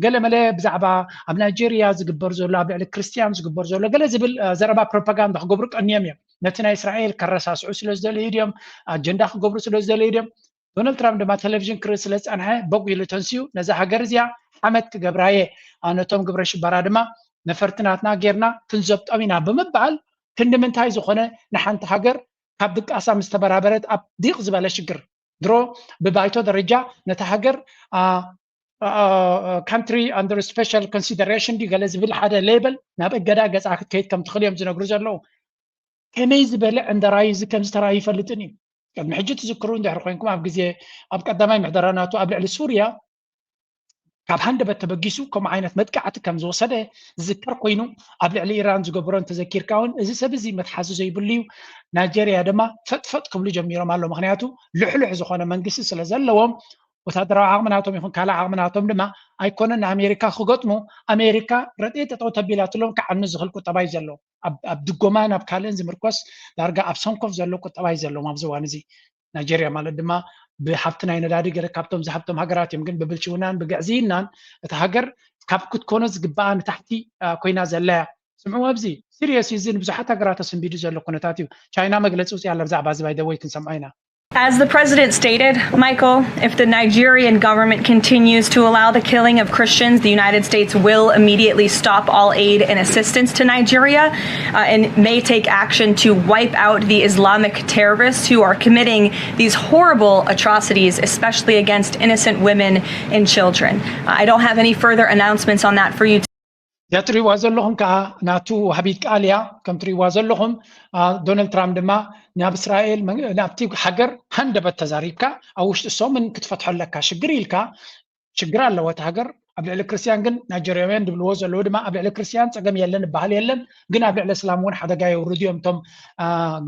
ገለመለ ብዛዕባ ኣብ ናይጄርያ ዝግበር ዘሎ ኣብ ልዕሊ ክርስቲያን ዝግበር ዘሎ ገለ ዝብል ዘረባ ፕሮፓጋንዳ ክገብሩ ቀንዮም እዮም ነቲ ናይ እስራኤል ከረሳስዑ ስለ ዝደለዩ ድዮም ኣጀንዳ ክገብሩ ስለ ዝደለዩ ድዮም ዶናልድ ትራምፕ ድማ ቴሌቪዥን ክርኢ ስለ ዝፀንሐ በጉ ኢሉ ተንስዩ ነዛ ሃገር እዚኣ ሓመድ ክገብራየ ነቶም ግብረ ሽበራ ድማ ነፈርትናትና ጌርና ክንዘብጦም ኢና ብምባል ክንምንታይ ዝኾነ ንሓንቲ ሃገር ካብ ድቃሳ ምስ ተበራበረት ኣብ ዲቕ ዝበለ ሽግር ድሮ ብባይቶ ደረጃ ነታ ሃገር ካንትሪ ኣንደር ስፔሻል ኮንሲደሬሽን ዲ ገለ ዝብል ሓደ ሌብል ናብ እገዳ ገፃ ክትከይድ ከም ትኽእል እዮም ዝነግሩ ዘለዉ ከመይ ዝበለ እንደራይ እዚ ከም ዝተራእዩ ይፈልጥን እዩ ቅድሚ ሕጂ ትዝክሩ እንድሕር ኮይንኩም ኣብ ግዜ ኣብ ቀዳማይ ምሕደራናቱ ኣብ ልዕሊ ሱርያ ካብ ሃንደበት ተበጊሱ ከምኡ ዓይነት መጥቃዕቲ ከም ዝወሰደ ዝዝከር ኮይኑ ኣብ ልዕሊ ኢራን ዝገብሮ እንተዘኪርካ እውን እዚ ሰብ እዚ መትሓዚ ዘይብሉ እዩ ናይጀርያ ድማ ፈጥፈጥ ክብሉ ጀሚሮም ኣሎ ምክንያቱ ልሕልሕ ዝኾነ መንግስቲ ስለ ዘለዎም ወታደራዊ ዓቕምናቶም ይኹን ካልእ ዓቕምናቶም ድማ ኣይኮነን ንኣሜሪካ ክገጥሙ ኣሜሪካ ረድኤት ጠጠው ተቢላትሎም ክዓኑ ዝኽእል ቁጠባ እዩ ዘሎ ኣብ ድጎማ ናብ ካልእን ዝምርኮስ ዳርጋ ኣብ ሰንኮፍ ዘሎ ቁጠባ እዩ ዘለዎም ኣብዚ እዋን እዚ ናይጀርያ ማለት ድማ ብሓብቲ ናይ ነዳዲ ገለ ካብቶም ዝሓብቶም ሃገራት እዮም ግን ብብልሽውናን ብግዕዝይናን እቲ ሃገር ካብ ክትኮነ ዝግባኣ ንታሕቲ ኮይና ዘለያ ስምዑ ኣብዚ ሲሪየስ እዚ ንብዙሓት ሃገራት ተሰንቢዱ ዘሎ ኩነታት እዩ ቻይና መግለፂ ውፅእ ኣላ ብዛዕባ እዚ ባይ ደወይ ክንሰምዖ ኢና As the president stated, Michael, if the Nigerian government continues to allow the killing of Christians, the United States will immediately stop all aid and assistance to Nigeria and may take action to wipe out the Islamic terrorists who are committing these horrible atrocities, especially against innocent women and children. I don't have any further announcements on that for you. ያትሪዋ ዘለኹም ከዓ ናቱ ወሃቢት ቃልያ ከም ትሪዋ ዘለኹም ዶናልድ ትራምፕ ድማ ናብ እስራኤል ናብቲ ሃገር ሃንደበት ተዛሪብካ ኣብ ውሽጢ እሶምን ክትፈትሐለካ ሽግር ኢልካ ሽግር ኣለዎ እቲ ሃገር ኣብ ልዕሊ ክርስቲያን ግን ናይጀርያውያን ድብልዎ ዘለዉ ድማ ኣብ ልዕሊ ክርስቲያን ፀገም የለን ባህል የለን ግን ኣብ ልዕሊ እስላም እውን ሓደጋ የውርዱ እዮም እቶም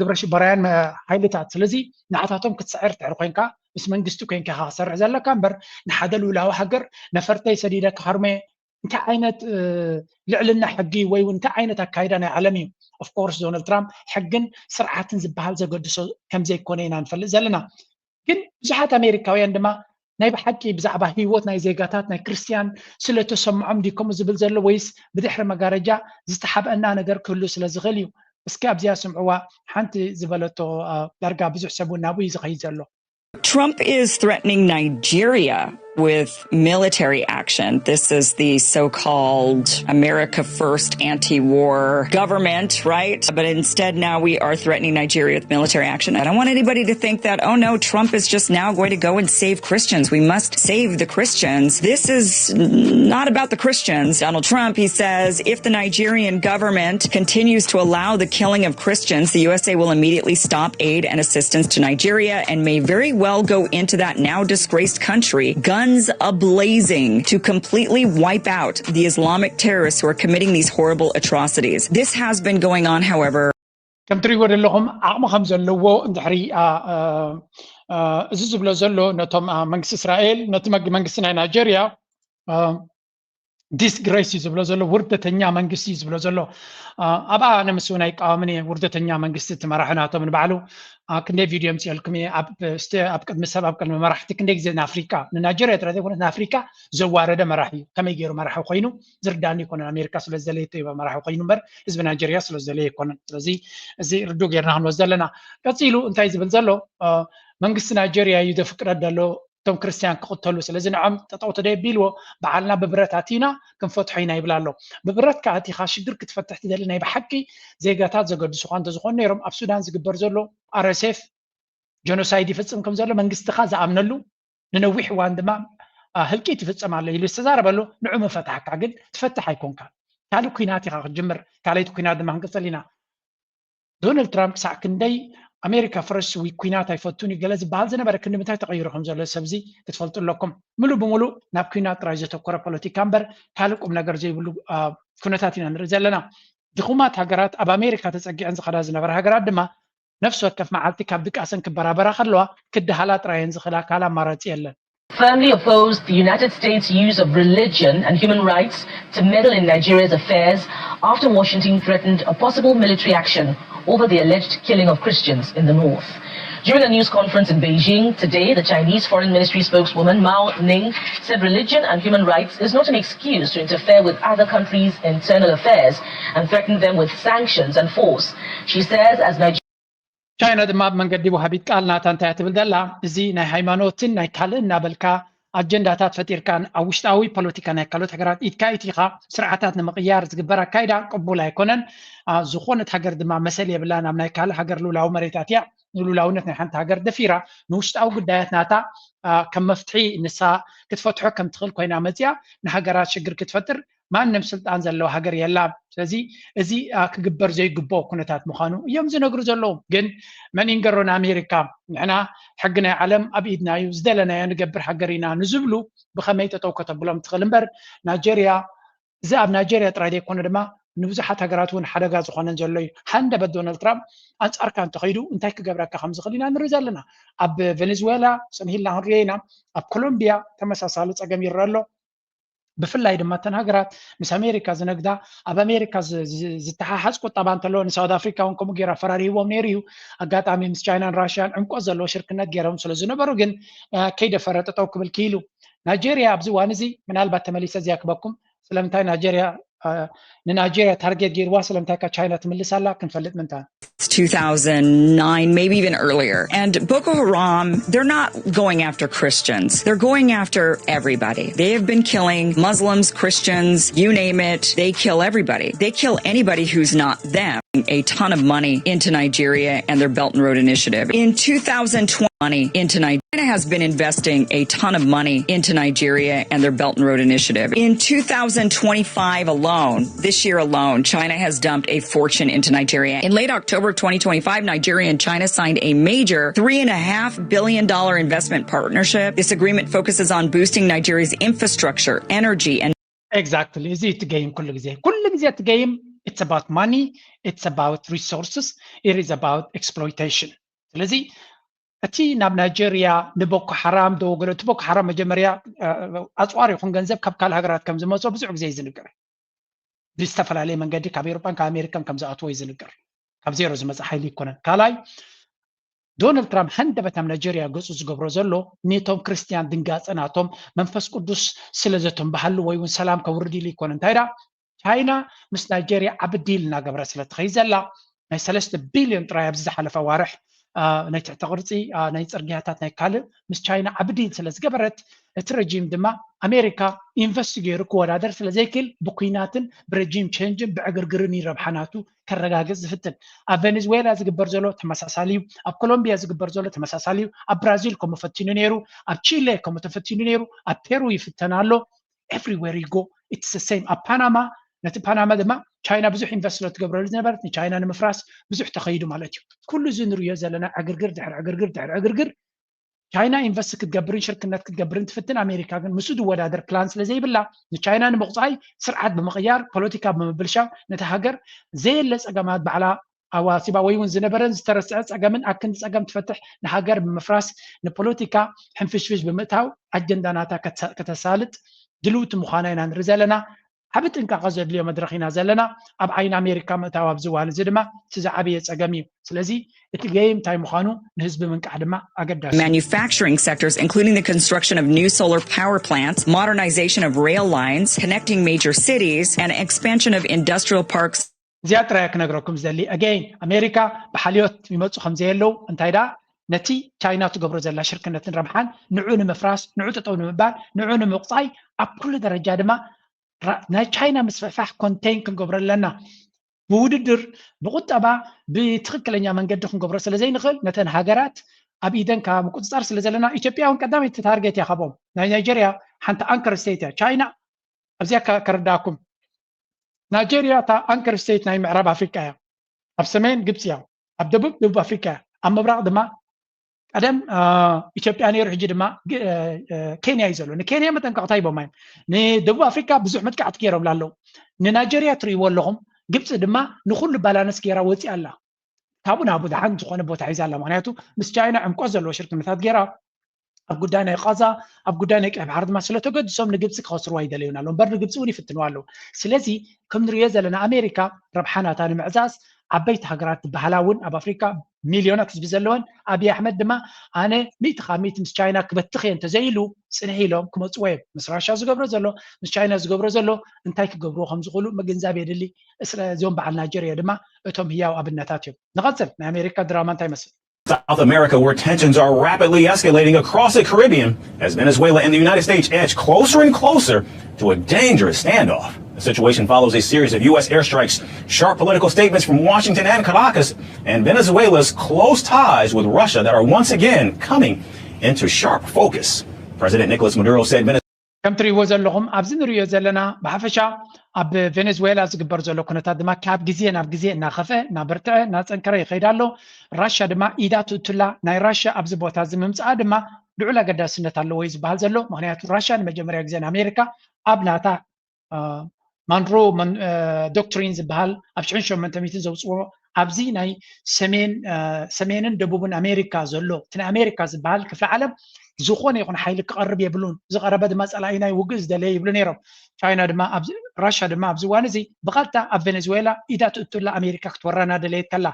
ግብረ ሽበራውያን ሃይልታት ስለዚ ንዓታቶም ክትስዕር ትሕር ኮንካ ምስ መንግስቲ ኮንካ ክሰርሕ ዘለካ እምበር ንሓደ ልኡላዊ ሃገር ነፈርተይ ሰዲደ ክሃርመ እንታይ ዓይነት ልዕልና ሕጊ ወይ እውን እንታይ ዓይነት ኣካይዳ ናይ ዓለም እዩ ኦፍ ኮርስ ዶናልድ ትራምፕ ሕግን ስርዓትን ዝበሃል ዘገድሶ ከም ዘይኮነ ኢና ንፈልጥ ዘለና ግን ብዙሓት ኣሜሪካውያን ድማ ናይ ብሓቂ ብዛዕባ ሂወት ናይ ዜጋታት ናይ ክርስቲያን ስለተሰምዖም ዲኮም ዝብል ዘሎ ወይስ ብድሕሪ መጋረጃ ዝተሓብአና ነገር ክህሉ ስለ ዝኽእል እዩ እስኪ ኣብዚኣ ስምዕዋ ሓንቲ ዝበለቶ ዳርጋ ብዙሕ ሰብ እውን ናብኡ እዩ ዝኸይድ ዘሎ Trump is threatening Nigeria with military action. This is the so-called America First anti-war government, right? But instead now we are threatening Nigeria with military action. I don't want anybody to think that, oh no, Trump is just now going to go and save Christians. We must save the Christians. This is not about the Christians. Donald Trump, he says, if the Nigerian government continues to allow the killing of Christians, the USA will immediately stop aid and assistance to Nigeria and may very well go into that now disgraced country, guns ablazing, to completely wipe out the Islamic terrorists who are committing these horrible atrocities. This has been going on, however. كم تريد لهم عام خمسة لو اندحري زوج بلو زلو نتوم منجس إسرائيل نتوم منجس نيجيريا disgrace ዝብሎ ዘሎ ውርደተኛ መንግስቲ ዝብሎ ዘሎ ኣብ ኣነ ምስኡ ናይ ቃወምኒ ውርደተኛ መንግስቲ ተመራሕናቶም ንባዕሉ ክንደይ ቪድዮ ምፅልኩም ኣብ ቅድሚ ሰብ ኣብ ቅድሚ መራሕቲ ክንደይ ግዜ ንኣፍሪካ ንናይጀርያ ጥራይ ዘይኮነ ንኣፍሪካ ዘዋረደ መራሒ እዩ ከመይ ገይሩ መራሒ ኮይኑ ዝርዳእኒ ይኮነን ኣሜሪካ ስለ ዝደለየቶ እዩ መራሒ ኮይኑ እምበር ህዝቢ ናይጀርያ ስለ ዝደለየ ይኮነን ስለዚ እዚ ርዱእ ጌርና ክንወስድ ዘለና ቀፂሉ እንታይ ዝብል ዘሎ መንግስቲ ናይጀርያ እዩ ዘፍቅረድ ዘሎ ቶም ክርስቲያን ክቕተሉ ስለዚ ንዖም ጠጠው ተደቢልዎ በዓልና ብብረት ኣቲና ክንፈትሖ ኢና ይብላ ኣሎ ብብረት ከዓ ኣቲኻ ሽግር ክትፈትሕ ትደሊ ናይ ብሓቂ ዜጋታት ዘገድሱ እኳ እንተዝኾኑ ነይሮም ኣብ ሱዳን ዝግበር ዘሎ RSF ጀኖሳይድ ይፍፅም ከም ዘሎ መንግስትኻ ዝኣምነሉ ንነዊሕ እዋን ድማ ህልቂት ይፍፅም ኣሎ ኢሉ ዝተዛረበሉ ንዑ መፈትሐካ ግን ትፈትሕ ኣይኮንካ ካልእ ኩናት ኢኻ ክትጅምር ካልኣይቲ ኩናት ድማ ክንቅፅል ኢና ዶናልድ ትራምፕ ክሳዕ ክንደይ ኣሜሪካ ፍረስ ኩናት ኣይፈቱን ገለ ዝበሃል ዝነበረ ክንምንታይ ተቐይሩ ከም ዘሎ ሰብዚ ክትፈልጡ ኣለኩም ሙሉእ ብሙሉእ ናብ ኩናት ጥራይ ዘተኮረ ፖለቲካ እምበር ካልእ ቁም ነገር ዘይብሉ ኩነታት ኢና ንርኢ ዘለና ድኹማት ሃገራት ኣብ ኣሜሪካ ተፀጊዐን ዝኸዳ ዝነበረ ሃገራት ድማ ነፍሲ ወከፍ መዓልቲ ካብ ድቃሰን ክበራበራ ከለዋ ክድሃላ ጥራየን ዝኽእላ ካልእ ኣማራፂ የለን firmly opposed the United States' use of religion and human rights to meddle in Nigeria's affairs after Washington threatened a possible military action over the alleged killing of Christians in the north. During a news conference in Beijing today, the Chinese Foreign Ministry spokeswoman Mao Ning said religion and human rights is not an excuse to interfere with other countries' internal affairs and threatened them with sanctions and force. She says as Nigeria ቻይና ድማ መንገዲ ወሃቢት ቃል ናታ እንታይ ትብል ዘላ እዚ ናይ ሃይማኖትን ናይ ካልእን ናበልካ አጀንዳታት ፈጢርካን ኣብ ውሽጣዊ ፖለቲካ ናይ ካልኦት ሃገራት ኢትካ ስርዓታት ንምቅያር ዝግበር አካይዳ ቅቡል ኣይኮነን ዝኾነት ሃገር ድማ መሰል የብላ ናብ ናይ ካልእ ሃገር ሉላዊ መሬታት እያ ሉላውነት ናይ ሓንቲ ሃገር ደፊራ ንውሽጣዊ ጉዳያት ናታ ከም መፍትሒ ንሳ ክትፈትሖ ከም ትኽእል ኮይና መፅያ ንሃገራት ሽግር ክትፈጥር ማንም ስልጣን ዘለዎ ሃገር የላ ስለዚ እዚ ክግበር ዘይግባእ ኩነታት ምዃኑ እዮም ዝነግሩ ዘለዉ ግን መን ይንገሮን ኣሜሪካ ንሕና ሕጊ ናይ ዓለም ኣብ ኢድና እዩ ዝደለናዮ ንገብር ሃገር ኢና ንዝብሉ ብኸመይ ጠጠው ከተብሎም ትኽእል እምበር ናይጀርያ እዚ ኣብ ናይጀርያ ጥራይ ዘይኮነ ድማ ንብዙሓት ሃገራት እውን ሓደጋ ዝኾነን ዘሎ እዩ ሃንደበት ዶናልድ ትራምፕ ኣንጻርካ እንተኸይዱ እንታይ ክገብረካ ከም ዝኽእል ኢና ንርኢ ዘለና ኣብ ቬኔዙዌላ ፅንሂልና ክንሪኦ ኢና ኣብ ኮሎምቢያ ተመሳሳሊ ፀገም ይረአ ኣሎ ብፍላይ ድማ ተን ሃገራት ምስ ኣሜሪካ ዝነግዳ ኣብ ኣሜሪካ ዝተሓሓዝ ቁጠባ እንተሎ ንሳውት ኣፍሪካ እውን ከምኡ ጌራ ፈራሪህዎም ነይሩ እዩ ኣጋጣሚ ምስ ቻይናን ራሽያን ዕምቆ ዘለዎ ሽርክነት ገይሮም ስለ ዝነበሩ ግን ከይደፈረ ጠጠው ክብል ክኢሉ ናይጀርያ ኣብዚ እዋን እዚ ምናልባት ተመሊሰ እዚያ ክበኩም ስለምንታይ ናይጀርያ ንናይጀርያ ታርጌት ገይርዋ ስለምንታይ ካብ ቻይና ትምልሳላ ክንፈልጥ ምንታ 2009, maybe even earlier. And Boko Haram, they're not going after Christians. They're going after everybody. They have been killing Muslims, Christians, you name it. They kill everybody. They kill anybody who's not them. A ton of money into Nigeria and their Belt and Road Initiative. In 2020, into Nigeria. China has been investing a ton of money into Nigeria and their Belt and Road Initiative. In 2025 alone, this year alone, China has dumped a fortune into Nigeria. In late October of 2025, Nigeria and China signed a major $3.5 billion investment partnership. This agreement focuses on boosting Nigeria's infrastructure, energy, and exactly. Is it game? كل جزء game. It's about money. It's about resources. It is about exploitation. ስለዚህ እቲ ናብ ናይጀርያ ንቦኮ ሓራም ደወገለ እቲ ቦኮ ሓራም መጀመርያ ኣፅዋር ይኹን ገንዘብ ካብ ካልእ ሃገራት ከም ዝመፅኦ ብዙሕ ግዜ ይዝንገር ብዝተፈላለየ መንገዲ ካብ ኤውሮጳን ካብ ኣሜሪካን ከም ዝኣትዎ ይዝንገር ካብ ዜሮ ዝመፅእ ሓይሊ ይኮነን ካልኣይ ዶናልድ ትራምፕ ሃንደበት ናብ ናይጀርያ ገፁ ዝገብሮ ዘሎ ኔቶም ክርስቲያን ድንጋፅናቶም መንፈስ ቅዱስ ስለ ዘተንባሃሉ ወይ እውን ሰላም ከውርድ ኢሉ ይኮነ እንታይ ዳ ቻይና ምስ ናይጀርያ ዓብ ዲል እናገበረ ስለ ትኸይ ዘላ ናይ 3 ቢልዮን ጥራይ ኣብዚ ዝሓለፈ ዋርሕ ናይ ትሕቲ ቅርፂ ናይ ፅርግያታት ናይ ካልእ ምስ ቻይና ዓብ ዲል ስለ ዝገበረት እቲ ረጂም ድማ ኣሜሪካ ኢንቨስት ገይሩ ክወዳደር ስለ ዘይክእል ብኩናትን ብረጂም ቼንጅን ብዕግርግርን ይረብሓናቱ ከረጋግፅ ዝፍትን ኣብ ቬኔዙዌላ ዝግበር ዘሎ ተመሳሳሊ እዩ ኣብ ኮሎምቢያ ዝግበር ዘሎ ተመሳሳሊ እዩ ኣብ ብራዚል ከምኡ ፈቲኑ ነይሩ ኣብ ቺሌ ከምኡ ተፈቲኑ ነይሩ ኣብ ፔሩ ይፍተን ኣሎ ኤቭሪዌር ዩ ጎ ኢትስ ዘ ሴም ኣብ ፓናማ ነቲ ፓናማ ድማ ቻይና ብዙሕ ኢንቨስት ትገብረሉ ዝነበረት ንቻይና ንምፍራስ ብዙሕ ተኸይዱ ማለት እዩ ኩሉ እዚ ንሪኦ ዘለና ዕግርግር ድሕሪ ዕግርግር ድሕሪ ዕግርግር ቻይና ኢንቨስት ክትገብርን ሽርክነት ክትገብርን ትፍትን ኣሜሪካ ግን ምስ ዝወዳደር ፕላን ስለ ዘይብላ ንቻይና ንምቕፃይ ስርዓት ብምቕያር ፖለቲካ ብምብልሻው ነቲ ሃገር ዘየለ ፀገማት ባዕላ ኣዋሲባ ወይ እውን ዝነበረን ዝተረስዐ ፀገምን ኣክንዲ ፀገም ትፈትሕ ንሃገር ብምፍራስ ንፖለቲካ ሕንፍሽፍሽ ብምእታው ኣጀንዳ ናታ ከተሳልጥ ድልውቲ ምዃና ኢና ንርኢ ዘለና ዓብ ጥንቃቐ ዘድልዮ መድረኽ ኢና ዘለና ኣብ ዓይኒ ኣሜሪካ ምእታው ኣብ ዝዋን እዚ ድማ እቲ ዝዓበየ ፀገም እዩ ስለዚ እቲ ገይም እንታይ ምዃኑ ንህዝቢ ምንቃሕ ድማ ኣገዳሲ manufacturing sectors including the construction of new solar power plants, modernization of rail lines, connecting major cities and expansion of industrial parks. እዚኣ ጥራይ ክነግረኩም ዝደሊ ኣገይን ኣሜሪካ ብሓልዮት ይመፁ ከም ዘየለው እንታይ ዳ ነቲ ቻይና ትገብሮ ዘላ ሽርክነትን ረብሓን ንዑ ንምፍራስ ንዑ ጠጠው ንምባል ንዑ ንምቕፃይ ኣብ ኩሉ ደረጃ ድማ ናይ ቻይና ምስፍሕፋሕ ኮንቴይን ክንገብሮ ኣለና ብውድድር ብቁጠባ ብትክክለኛ መንገዲ ክንገብሮ ስለ ዘይንኽእል ነተን ሃገራት ኣብ ኢደን ካብ ምቁፅፃር ስለ ዘለና ኢትዮጵያ እውን ቀዳመይቲ ታርጌት እያ ካብኦም ናይ ናይጀርያ ሓንቲ አንከር ስቴት እያ ቻይና ኣብዚያ ከረዳእኩም ናይጀርያ እታ አንከር ስቴት ናይ ምዕራብ ኣፍሪቃ እያ ኣብ ሰሜን ግብፂ እያ ኣብ ደቡብ ኣፍሪቃ እያ ኣብ ምብራቅ ድማ ቀደም ኢትዮጵያ ነይሩ ሕጂ ድማ ኬንያ እዩ ዘሎ ንኬንያ መጠንቀቕታ ሂቦም እዮም ንደቡብ ኣፍሪካ ብዙሕ መጥቃዕቲ ገይሮም ላለው ንናይጀርያ ትሪእዎ ኣለኹም ግብፂ ድማ ንኩሉ ባላንስ ገይራ ወፂእ ኣላ ካብኡ ናብኡ ድሓን ዝኾነ ቦታ ሒዛ ኣላ ምክንያቱ ምስ ቻይና ዕምቆ ዘለዎ ሽርክነታት ገይራ ኣብ ጉዳይ ናይ ቃዛ ኣብ ጉዳይ ናይ ቀይ ባሕሪ ድማ ስለተገድሶም ንግብፂ ክኸስርዋ ይደልዩና ኣለዎም በር ንግብፂ እውን ይፍትንዋ ኣለዉ ስለዚ ከም ንሪኦ ዘለና ኣሜሪካ ረብሓናታ ንምዕዛዝ ዓበይቲ ሃገራት ዝበሃላ እውን ኣብ ኣፍሪካ ሚልዮናት ህዝቢ ዘለወን ኣብይ ኣሕመድ ድማ ኣነ 100% ምስ ቻይና ክበትኽ እየ እንተዘይሉ ፅንሒ ኢሎም ክመፅዎ እዮም ምስ ራሻ ዝገብሮ ዘሎ ምስ ቻይና ዝገብሮ ዘሎ እንታይ ክገብርዎ ከም ዝኽእሉ ምግንዛብ የድሊ እዚኦም በዓል ናይጀርያ ድማ እቶም ህያው ኣብነታት እዮም ንቐፅል ናይ ኣሜሪካ ድራማ እንታይ ይመስል South America, where tensions are rapidly escalating across the Caribbean as Venezuela and the United States edge closer and closer to a dangerous standoff. The situation follows a series of U.S. airstrikes, sharp political statements from Washington and Caracas, and Venezuela's close ties with Russia that are once again coming into sharp focus. President Nicolas Maduro said Venezuela ከም ትሪእዎ ዘለኹም ኣብዚ ንሪኦ ዘለና ብሓፈሻ ኣብ ቬኔዙዌላ ዝግበር ዘሎ ኩነታት ድማ ካብ ግዜ ናብ ግዜ እናኸፍአ እናበርትዐ እናፀንከረ ይኸይድ ኣሎ ራሻ ድማ ኢዳ ትእትላ ናይ ራሻ ኣብዚ ቦታ እዚ ምምፅኣ ድማ ልዑል ኣገዳስነት ኣለዎ እዩ ዝበሃል ዘሎ ምክንያቱ ራሻ ንመጀመርያ ግዜ ንኣሜሪካ ኣብ ናታ ማንሮ ዶክትሪን ዝበሃል ኣብ 1800 ዘውፅዎ ኣብዚ ናይ ሰሜንን ደቡብን ኣሜሪካ ዘሎ እቲ ናይ ኣሜሪካ ዝበሃል ክፍለ ዓለም ዝኾነ ይኹን ሓይሊ ክቐርብ የብሉን ዝቐረበ ድማ ፀላኢ ናይ ውግእ ዝደለየ ይብሉ ነይሮም ቻይና ድማ ራሻ ድማ ኣብዚ እዋን እዚ ብቐጥታ ኣብ ቬኔዙዌላ ኢዳ ትእትላ ኣሜሪካ ክትወረና ደለየት ከላ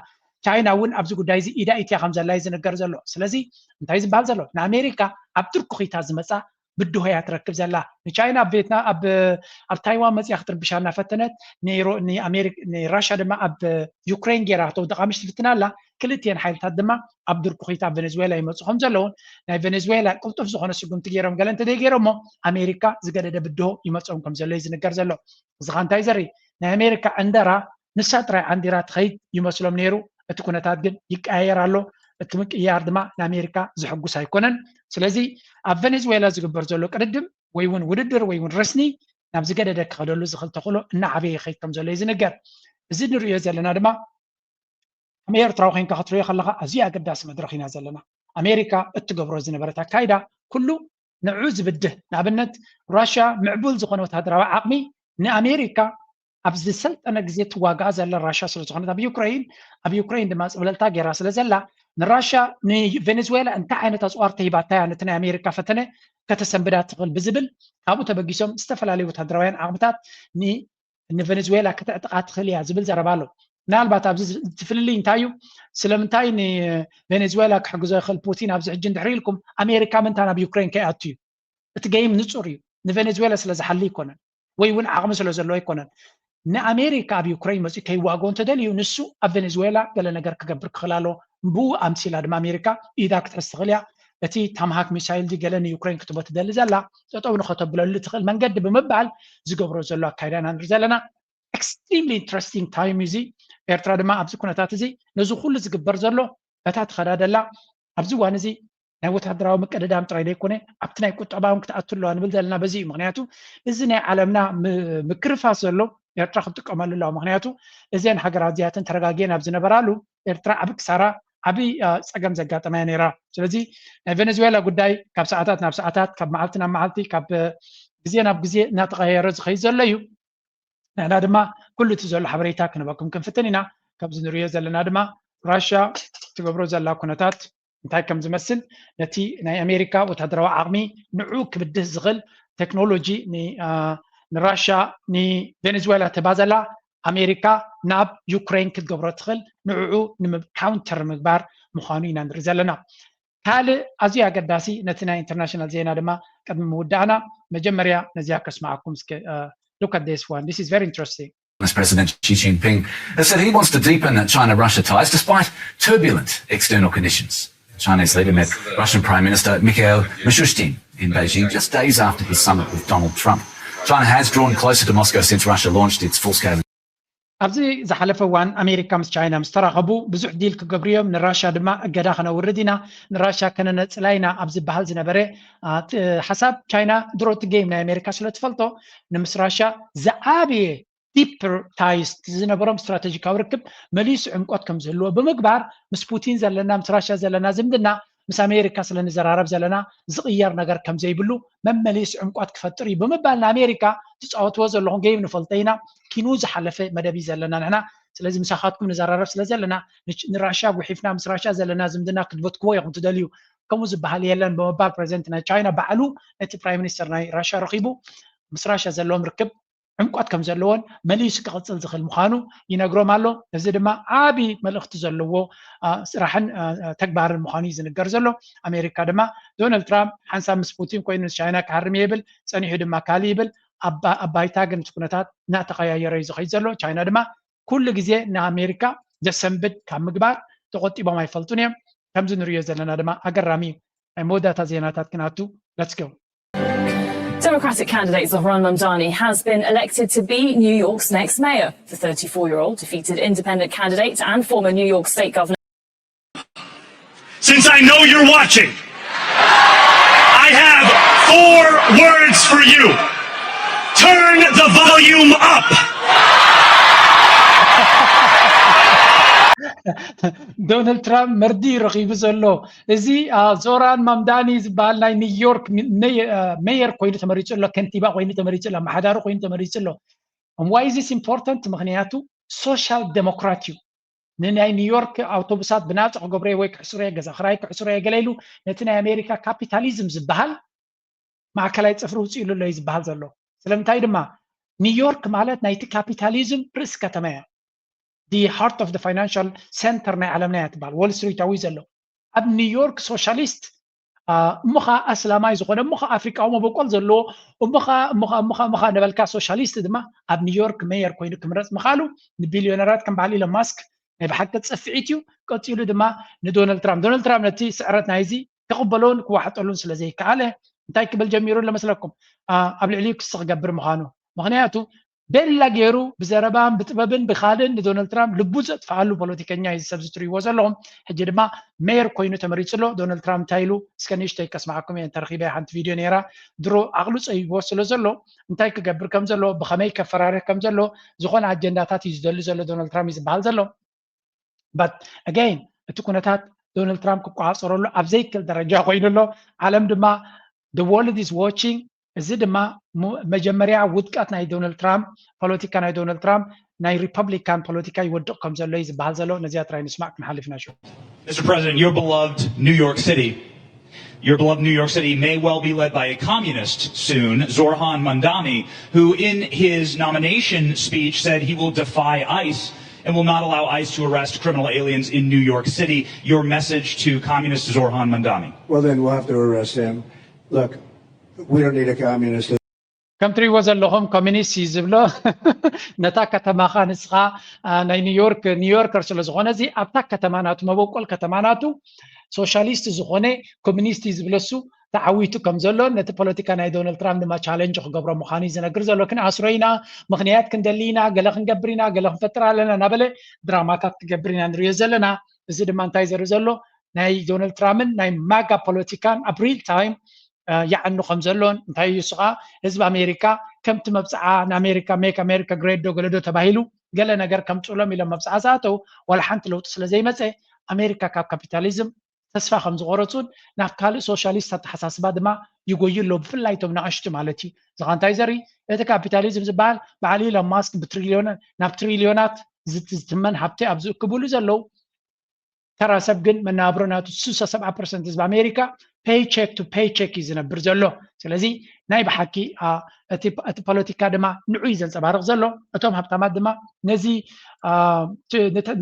ቻይና እውን ኣብዚ ጉዳይ እዚ ኢዳ ኢትያ ከም ዘላ እዩ ዝንገር ዘሎ ስለዚ እንታይ ዝበሃል ዘሎ ንኣሜሪካ ኣብ ትርኩ ኺታ ዝመፃ ብድሆ እያ ትረክብ ዘላ ንቻይና ኣብ ቪየትና ኣብ ታይዋን መፅያ ክትርብሻ እናፈተነት ንራሻ ድማ ኣብ ዩክሬን ጌራ ተወደቃ ምሽ ትፍትና ኣላ ክልትየን ሓይልታት ድማ ኣብ ድርኩ ኺታ ኣብ ቬኔዙዌላ ይመፁ ከም ዘለውን ናይ ቬኔዙዌላ ቅልጡፍ ዝኾነ ስጉምቲ ገይሮም ገለ እንተደይ ገይሮሞ ኣሜሪካ ዝገደደ ብድሆ ይመፅኦም ከም ዘሎ እዩ ዝንገር ዘሎ እዚ ኸ እንታይ ዘርኢ ናይ ኣሜሪካ ዕንደራ ንሳ ጥራይ ዓንዲራ ትኸይድ ይመስሎም ነይሩ እቲ ኩነታት ግን ይቀያየር ኣሎ እቲ ምቅያር ድማ ንኣሜሪካ ዝሕጉስ ኣይኮነን ስለዚ ኣብ ቬኔዙዌላ ዝግበር ዘሎ ቅድድም ወይ እውን ውድድር ወይ እውን ረስኒ ናብ ዝገደደ ክኸደሉ ዝኽእል ተኽእሎ እናዓበየ ይኸይድ ከም ዘሎ እዩ ዝንገር እዚ ንሪኦ ዘለና ድማ ከም ኤርትራዊ ኮንካ ክትሪኦ ከለካ ኣዝዩ ኣገዳሲ መድረኽ ኢና ዘለና ኣሜሪካ እትገብሮ ዝነበረት ኣካይዳ ኩሉ ንዑ ዝብድህ ንኣብነት ራሻ ምዕቡል ዝኾነ ወታደራዊ ዓቕሚ ንኣሜሪካ ኣብ ዝሰልጠነ ግዜ ትዋጋኣ ዘላ ራሻ ስለ ዝኾነት ኣብ ዩክሬን ድማ ፅብለልታ ጌራ ስለ ዘላ ንራሻ ንቬኔዙዌላ እንታይ ዓይነት ኣፅዋር ተሂባታ እያ ነቲ ናይ ኣሜሪካ ፈተነ ከተሰንብዳ ትኽእል ብዝብል ካብኡ ተበጊሶም ዝተፈላለዩ ወታደራውያን ዓቕምታት ንቬኔዙዌላ ከተዕጥቃ ትኽእል እያ ዝብል ዘረባ ኣሎ ምናልባት ኣብዚ ትፍልልይ እንታይ እዩ ስለምንታይ ንቬኔዙዌላ ክሕግዞ ይኽእል ፑቲን ኣብዚ ሕጂ እንድሕሪ ኢልኩም ኣሜሪካ ምንታ ናብ ዩክሬን ከይኣቱ እዩ እቲ ገይም ንፁር እዩ ንቬኔዙዌላ ስለ ዝሓሊ ይኮነን ወይ እውን ዓቕሚ ስለ ዘለዎ ኣይኮነን ንኣሜሪካ ኣብ ዩክሬን መፅኡ ከይዋግኦ እንተደልዩ ንሱ ኣብ ቬኔዙዌላ ገለ ነገር ክገብር ክኽእል ኣሎ ብኡ ኣምሲላ ድማ ኣሜሪካ ኢዳ ክትሕዝ ትኽእል እያ እቲ ታምሃክ ሚሳይል ገለ ንዩክሬን ክትቦ ትደሊ ዘላ ጠጠው ንኸተብለሉ ትኽእል መንገዲ ብምባል ዝገብሮ ዘሎ ኣካይዳ ኢና ንርኢ ዘለና ኤክስትሪምሊ ኢንትረስቲንግ ታይም እዚ ኤርትራ ድማ ኣብዚ ኩነታት እዚ ነዚ ኩሉ ዝግበር ዘሎ በታ ትኸዳደላ ኣብዚ እዋን እዚ ናይ ወታደራዊ ምቅድዳም ጥራይ ዘይኮነ ኣብቲ ናይ ቁጠባ እውን ክትኣቱ ኣለዋ ንብል ዘለና በዚ እዩ ምክንያቱ እዚ ናይ ዓለምና ምክርፋስ ዘሎ ኤርትራ ክትጥቀመሉ ኣለዋ ምክንያቱ እዘን ሃገራት እዚኣተን ተረጋጊአን ኣብ ዝነበራሉ ኤርትራ ዓብ ክሳራ ዓብይ ፀገም ዘጋጠመያ ነይራ ስለዚ ናይ ቬኔዙዌላ ጉዳይ ካብ ሰዓታት ናብ ሰዓታት ካብ መዓልቲ ናብ መዓልቲ ካብ ግዜ ናብ ግዜ እናተቐያየረ ዝኸይድ ዘሎ እዩ ንሕና ድማ ኩሉ እቲ ዘሎ ሓበሬታ ክንበኩም ክንፍትን ኢና ካብዚ ንሪኦ ዘለና ድማ ራሻ ትገብሮ ዘላ ኩነታት እንታይ ከም ዝመስል ነቲ ናይ ኣሜሪካ ወታደራዊ ዓቕሚ ንዑ ክብድህ ዝኽእል ቴክኖሎጂ ንራሻ ንቬኔዙዌላ ተባዘላ ኣሜሪካ ናብ ዩክሬን ክትገብሮ ትኽእል ንዕዑ ካውንተር ምግባር ምዃኑ ኢና ንርኢ ዘለና ካልእ ኣዝዩ ኣገዳሲ ነቲ ናይ ኢንተርናሽናል ዜና ድማ ቅድሚ ምውዳእና መጀመርያ ነዚያ ከስማዓኩም look at this one. This is very interesting. President Xi Jinping has said he wants to deepen China-Russia ties despite turbulent external conditions. Chinese leader met Russian Prime Minister Mikhail Mishustin in Beijing just days after his summit with Donald Trump. China has drawn closer to Moscow since Russia launched its full-scale ኣብዚ ዝሓለፈ እዋን ኣሜሪካ ምስ ቻይና ምስ ተራኸቡ ብዙሕ ዲል ክገብርዮም ንራሻ ድማ እገዳ ክነውርድ ኢና ንራሻ ከነነፅላ ኢና ኣብ ዝበሃል ዝነበረ ሓሳብ ቻይና ድሮ እቲ ጌም ናይ ኣሜሪካ ስለትፈልጦ ንምስ ራሻ ዝዓበየ ዲፐር ታይስ ዝነበሮም ስትራቴጂካዊ ርክብ መሊሱ ዕምቆት ከም ዝህልዎ ብምግባር ምስ ፑቲን ዘለና ምስ ራሻ ዘለና ዝምድና ምስ ኣሜሪካ ስለንዘራረብ ዘለና ዝቕየር ነገር ከም ዘይብሉ መመሊሱ ዕምቆት ክፈጥር እዩ ብምባል ንኣሜሪካ ትፃወትዎ ዘለኹም ጌም ንፈልጦ ኢና ኪኑ ዝሓለፈ መደብ ዘለና ንሕና ስለዚ ምሳኻትኩም ንዘራረብ ስለ ዘለና ንራሻ ጉሒፍና ምስ ራሻ ዘለና ዝምድና ክትበትክዎ ኢኹም ትደልዩ ከምኡ ዝበሃል የለን ብምባል ፕሬዚደንት ናይ ቻይና ባዕሉ እቲ ፕራይም ሚኒስተር ናይ ራሽያ ረኺቡ ምስ ራሽያ ዘለዎም ርክብ ዕምቋት ከም ዘለዎን መሊሱ ክቕፅል ዝኽእል ምዃኑ ይነግሮም ኣሎ እዚ ድማ ዓቢ መልእኽቲ ዘለዎ ስራሕን ተግባርን ምዃኑ ዝንገር ዘሎ ኣሜሪካ ድማ ዶናልድ ትራምፕ ሓንሳብ ምስ ፑቲን ኮይኑ ቻይና ክሃርም ይብል ፀኒሑ ድማ ካሊእ ይብል ኣባይታ ግን ኩነታት እናተቐያየረ እዩ ዝኸይድ ዘሎ ቻይና ድማ ኩሉ ግዜ ንኣሜሪካ ዘሰንብድ ካብ ምግባር ተቆጢቦም ኣይፈልጡን እዮም ከምዚ ንሪዮ ዘለና ድማ ኣገራሚ መወዳእታ ዜናታት ክናቱ let's go Democratic candidate Zohran Mamdani has been elected to be New York's next mayor. The 34-year-old defeated independent candidate and former New York State governor. Since I know you're watching, I have 4 words for you. Turn the volume up. ዶናልድ ትራምፕ መርዲ ረኺቡ ዘሎ እዚ ዞራን ማምዳኒ ዝበሃል ናይ ኒውዮርክ ሜየር ኮይኑ ተመሪጹ ኣሎ ከንቲባ ኮይኑ ተመሪጹ ኣሎ ማሕዳሩ ኮይኑ ተመሪጹ ኣሎ why is this important ምክንያቱ ሶሻል ዴሞክራት እዩ ንናይ ኒውዮርክ ኣውቶቡሳት ብናጽ ክገብረ ወይ ክሕስረ ገዛ ክራይ ክሕስረ ገለይሉ ነቲ ናይ ኣሜሪካ ካፒታሊዝም ዝበሃል ማዕከላይ ጽፍሪ ውፅኢሉ ኣሎ ዝበሃል ዘሎ ስለምንታይ ድማ ኒውዮርክ ማለት ናይቲ ካፒታሊዝም ርእስ ከተማ እያ the heart of the financial center ናይ ዓለምና ትባል ዎል ስትሪት ኣዊ ዘሎ ኣብ ኒውዮርክ ሶሻሊስት እሙኻ ኣስላማይ ዝኾነ እሙኻ ኣፍሪካዊ መበቆል ዘለዎ እሙኻ ነበልካ ሶሻሊስት ድማ ኣብ ኒውዮርክ ሜየር ኮይኑ ክምረፅ ምኻሉ ንቢልዮነራት ከም በዓል ኢሎን ማስክ ናይ ብሓቂ ፅፍዒት እዩ ቀፂሉ ድማ ንዶናልድ ትራምፕ ነቲ ስዕረት ናይዚ ክቕበሎን ክዋሕጠሉን ስለ ዘይከኣለ እንታይ ክብል ጀሚሩ ለመስለኩም ኣብ ልዕሊኡ ክስ ክገብር ምዃኑ ምክንያቱ በላ ገይሩ ብዘረባን ብጥበብን ብኻልን ንዶናልድ ትራምፕ ልቡ ዘጥፍኣሉ ፖለቲከኛ እዩ ሰብ ዝትሪእዎ ዘለዎም ሕጂ ድማ ሜየር ኮይኑ ተመሪጹ ኣሎ ዶናልድ ትራምፕ እንታይ ኢሉ እስከ ንእሽተይ ከስማዓኩም እየ ተረኺበ ሓንቲ ቪድዮ ነይራ ድሮ ኣቕሉ ፀይቦ ስለ ዘሎ እንታይ ክገብር ከም ዘሎ ብኸመይ ከፈራርህ ከም ዘሎ ዝኾነ ኣጀንዳታት እዩ ዝደሊ ዘሎ ዶናልድ ትራምፕ እዩ ዝበሃል ዘሎ but again እቲ ኩነታት ዶናልድ ትራምፕ ክቋፀረሉ ኣብ ዘይክል ደረጃ ኮይኑ ኣሎ ዓለም ድማ the world is watching እዚ ድማ መጀመርያ ውድቀት ናይ ዶናልድ ትራምፕ ፖለቲካ ናይ ዶናልድ ትራምፕ ናይ ሪፐብሊካን ፖለቲካ ይወድቕ ከም ዘሎ እዩ ዝበሃል ዘሎ ነዚያ ጥራይ ንስማዕ ክንሓልፍና ሸ Mr. President, your beloved New York City may well be led by a communist soon, Zohran Mamdani, who in his nomination speech said he will defy ICE and will not allow ICE to arrest criminal aliens in New York City. Your message to communist Zohran Mamdani? Well, then we'll have to arrest him. Look, we don't need a communist. ከም ትሪእዎ ዘለኹም ኮሚኒስት እዩ ዝብሎ ነታ ከተማኻ ንስኻ ናይ ኒውዮርከር ስለ ዝኾነ እዚ ኣብታ ከተማ ናቱ መበቆል ከተማ ናቱ ሶሻሊስት ዝኾነ ኮሚኒስት እዩ ዝብለሱ ተዓዊቱ ከም ዘሎ ነቲ ፖለቲካ ናይ ዶናልድ ትራምፕ ድማ ቻሌንጅ ክገብሮ ምዃኑ እዩ ዝነግር ዘሎ ክንኣስሮ ኢና ምክንያት ክንደሊ ኢና ገለ ክንገብር ኢና ገለ ክንፈጥር ኣለና እናበለ ድራማታት ክገብር ኢና ንሪኦ ዘለና እዚ ድማ እንታይ ዘርኢ ዘሎ ናይ ዶናልድ ትራምፕን ናይ ማጋ ፖለቲካን ኣብ ሪል ታይም ያዕኑ ከም ዘሎን እንታይ እዩ ስኻ ህዝቢ ኣሜሪካ ከምቲ መብፅዓ ንኣሜሪካ ሜክ ኣሜሪካ ግሬት ዶ ገለዶ ተባሂሉ ገለ ነገር ከምፅሎም ኢሎም መብፅዓ ዝኣተው ዋላ ሓንቲ ለውጢ ስለ ዘይመፀ ኣሜሪካ ካብ ካፒታሊዝም ተስፋ ከም ዝቆረፁን ናብ ካልእ ሶሻሊስት ኣተሓሳስባ ድማ ይጎዩ ኣሎ ብፍላይ እቶም ንኣሽቱ ማለት እዩ እዚ እንታይ ዘርኢ እቲ ካፒታሊዝም ዝበሃል በዓል ኢሎን ማስክ ናብ ትሪልዮናት ዝትመን ሃብቲ ኣብ ዝእክብሉ ዘለው ተራ ሰብ ግን መናብሮ ናቱ 70% ህዝቢ ኣሜሪካ ፔይቼክ ቱ ፔይቼክ እዩ ዝነብር ዘሎ ስለዚ ናይ ብሓቂ እቲ ፖለቲካ ድማ ንዑይ ዘንፀባርቕ ዘሎ እቶም ሃብታማት ድማ ነዚ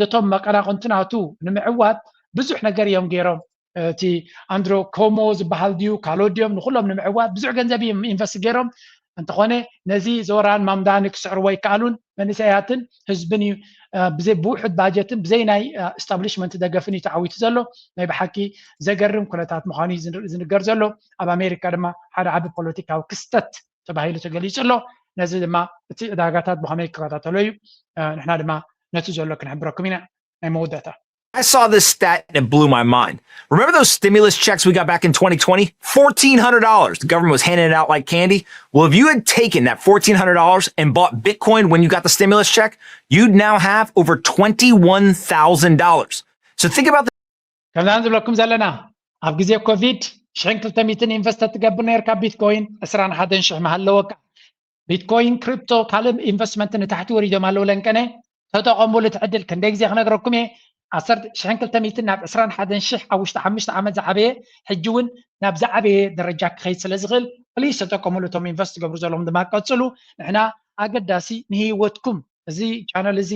ነቶም መቀናቕንቲ ናቱ ንምዕዋት ብዙሕ ነገር እዮም ገይሮም እቲ ኣንድሮ ኮሞ ዝበሃል ድዩ ካልኦት ድዮም ንኩሎም ንምዕዋት ብዙሕ ገንዘብ ኢንቨስት ገይሮም እንተኾነ ነዚ ዞራን ማምዳኒ ክስዕርዎ ይከኣሉን መንእሰያትን ህዝብን እዩ ብዘይ ብውሕድ ባጀትን ብዘይ ናይ እስታብሊሽመንት ደገፍን እዩ ተዓዊቱ ዘሎ ናይ ብሓቂ ዘገርም ኩነታት ምዃኑ ዝንገር ዘሎ ኣብ ኣሜሪካ ድማ ሓደ ዓቢ ፖለቲካዊ ክስተት ተባሂሉ ተገሊጹ ኣሎ ነዚ ድማ እቲ ዕዳጋታት ብኸመይ ክከታተሎ እዩ ንሕና ድማ ነቲ ዘሎ ክንሕብረኩም ኢና ናይ መወዳእታ I saw this stat and it blew my mind. Remember those stimulus checks we got back in 2020? $1,400. The government was handing it out like candy. Well, if you had taken that $1,400 and bought Bitcoin when you got the stimulus check, you'd now have over $21,000. So think about the... ከምዛ ንዝብለኩም ዘለና ኣብ ግዜ ኮቪድ 200 ኢንቨስተር ትገብር ነርካ ቢትኮይን 21,000 መሃለወካ ቢትኮይን ክሪፕቶ ካልእ ኢንቨስትመንት ንታሕቲ ወሪዶም ኣለዉ ለንቀነ ተጠቐምሉ ትዕድል ክንደይ ግዜ ክነግረኩም እየ 1900 ናብ 21000 ኣብ ውሽጢ 5 ዓመት ዝዓበየ ሕጂ እውን ናብ ዝዓበየ ደረጃ ክኸይድ ስለ ዝኽእል ፕሊስ ተጠቀሙሉ እቶም ኢንቨስት ገብሩ ዘለዎም ድማ ቀፅሉ ንሕና ኣገዳሲ ንሂወትኩም እዚ ቻነል እዚ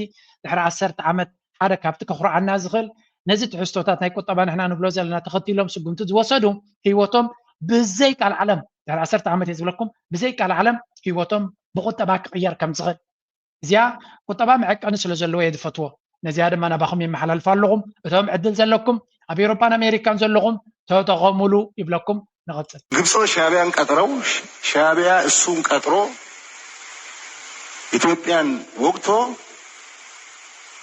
ድሕሪ 10 ዓመት ሓደ ካብቲ ከኽርዓና ዝኽእል ነዚ ትሕዝቶታት ናይ ቁጠባ ንሕና ንብሎ ዘለና ተኸቲሎም ስጉምቲ ዝወሰዱ ሂወቶም ብዘይ ቃል ዓለም ድሕሪ 10 ዓመት እየ ዝብለኩም ብዘይ ቃል ዓለም ሂወቶም ብቁጠባ ክቕየር ከም ዝኽእል እዚኣ ቁጠባ መዐቀኒ ስለ ዘለዎ እየ ዝፈትዎ ነዚያ ድማ ናባኹም የመሓላልፋ ኣለኹም እቶም ዕድል ዘለኩም ኣብ ኤውሮፓን ኣሜሪካን ዘለኹም ተጠቐሙሉ ይብለኩም ንቐፅል ግብጾ ሻዕቢያን ቀጥረው ሻዕቢያ እሱን ቀጥሮ ኢትዮጵያን ወቅቶ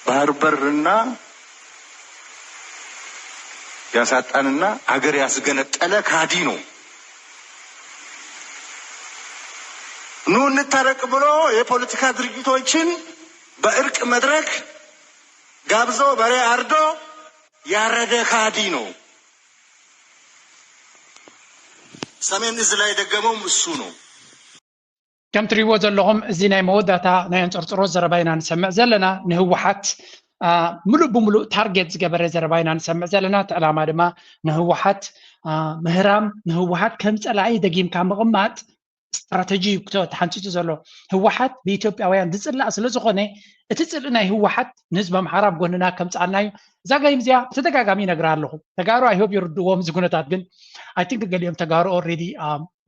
ባህር በርና ያሳጣንና አገር ያስገነጠለ ካዲ ነው። ኑ እንታረቅ ብሎ የፖለቲካ ድርጅቶችን በእርቅ መድረክ ጋብዞ በሬ አርዶ ያረደ ካዲ ነው። ሰሜን እዝ ላይ ደገመውም እሱ ነው። ከም ትሪእዎ ዘለኹም እዚ ናይ መወዳእታ ናይ አንጨርጭሮ ዘረባ ኢና ንሰምዕ ዘለና ንህወሓት ሙሉእ ብሙሉእ ታርጌት ዝገበረ ዘረባ ኢና ንሰምዕ ዘለና እቲ ዕላማ ድማ ንህወሓት ምህራም ንህወሓት ከም ፀላኢ ደጊምካ ምቕማጥ استراتيجي تحنصيص زلو هوحات بإثيوبياوያን ዝፅላእ ስለ ዝኾነ እቲ ፅልእ ናይ ህወሓት ንህዝቢ ኣምሓራ ጎንና ከም ፃልናዩ እዛ ጋይም እዚኣ ተደጋጋሚ ነግራ ኣለኹ ተጋሩ አይ ሆፕ ይርድዎም ዝጉነታት ግን አይ ቲንክ ገሊኦም ተጋሩ ኦልሬዲ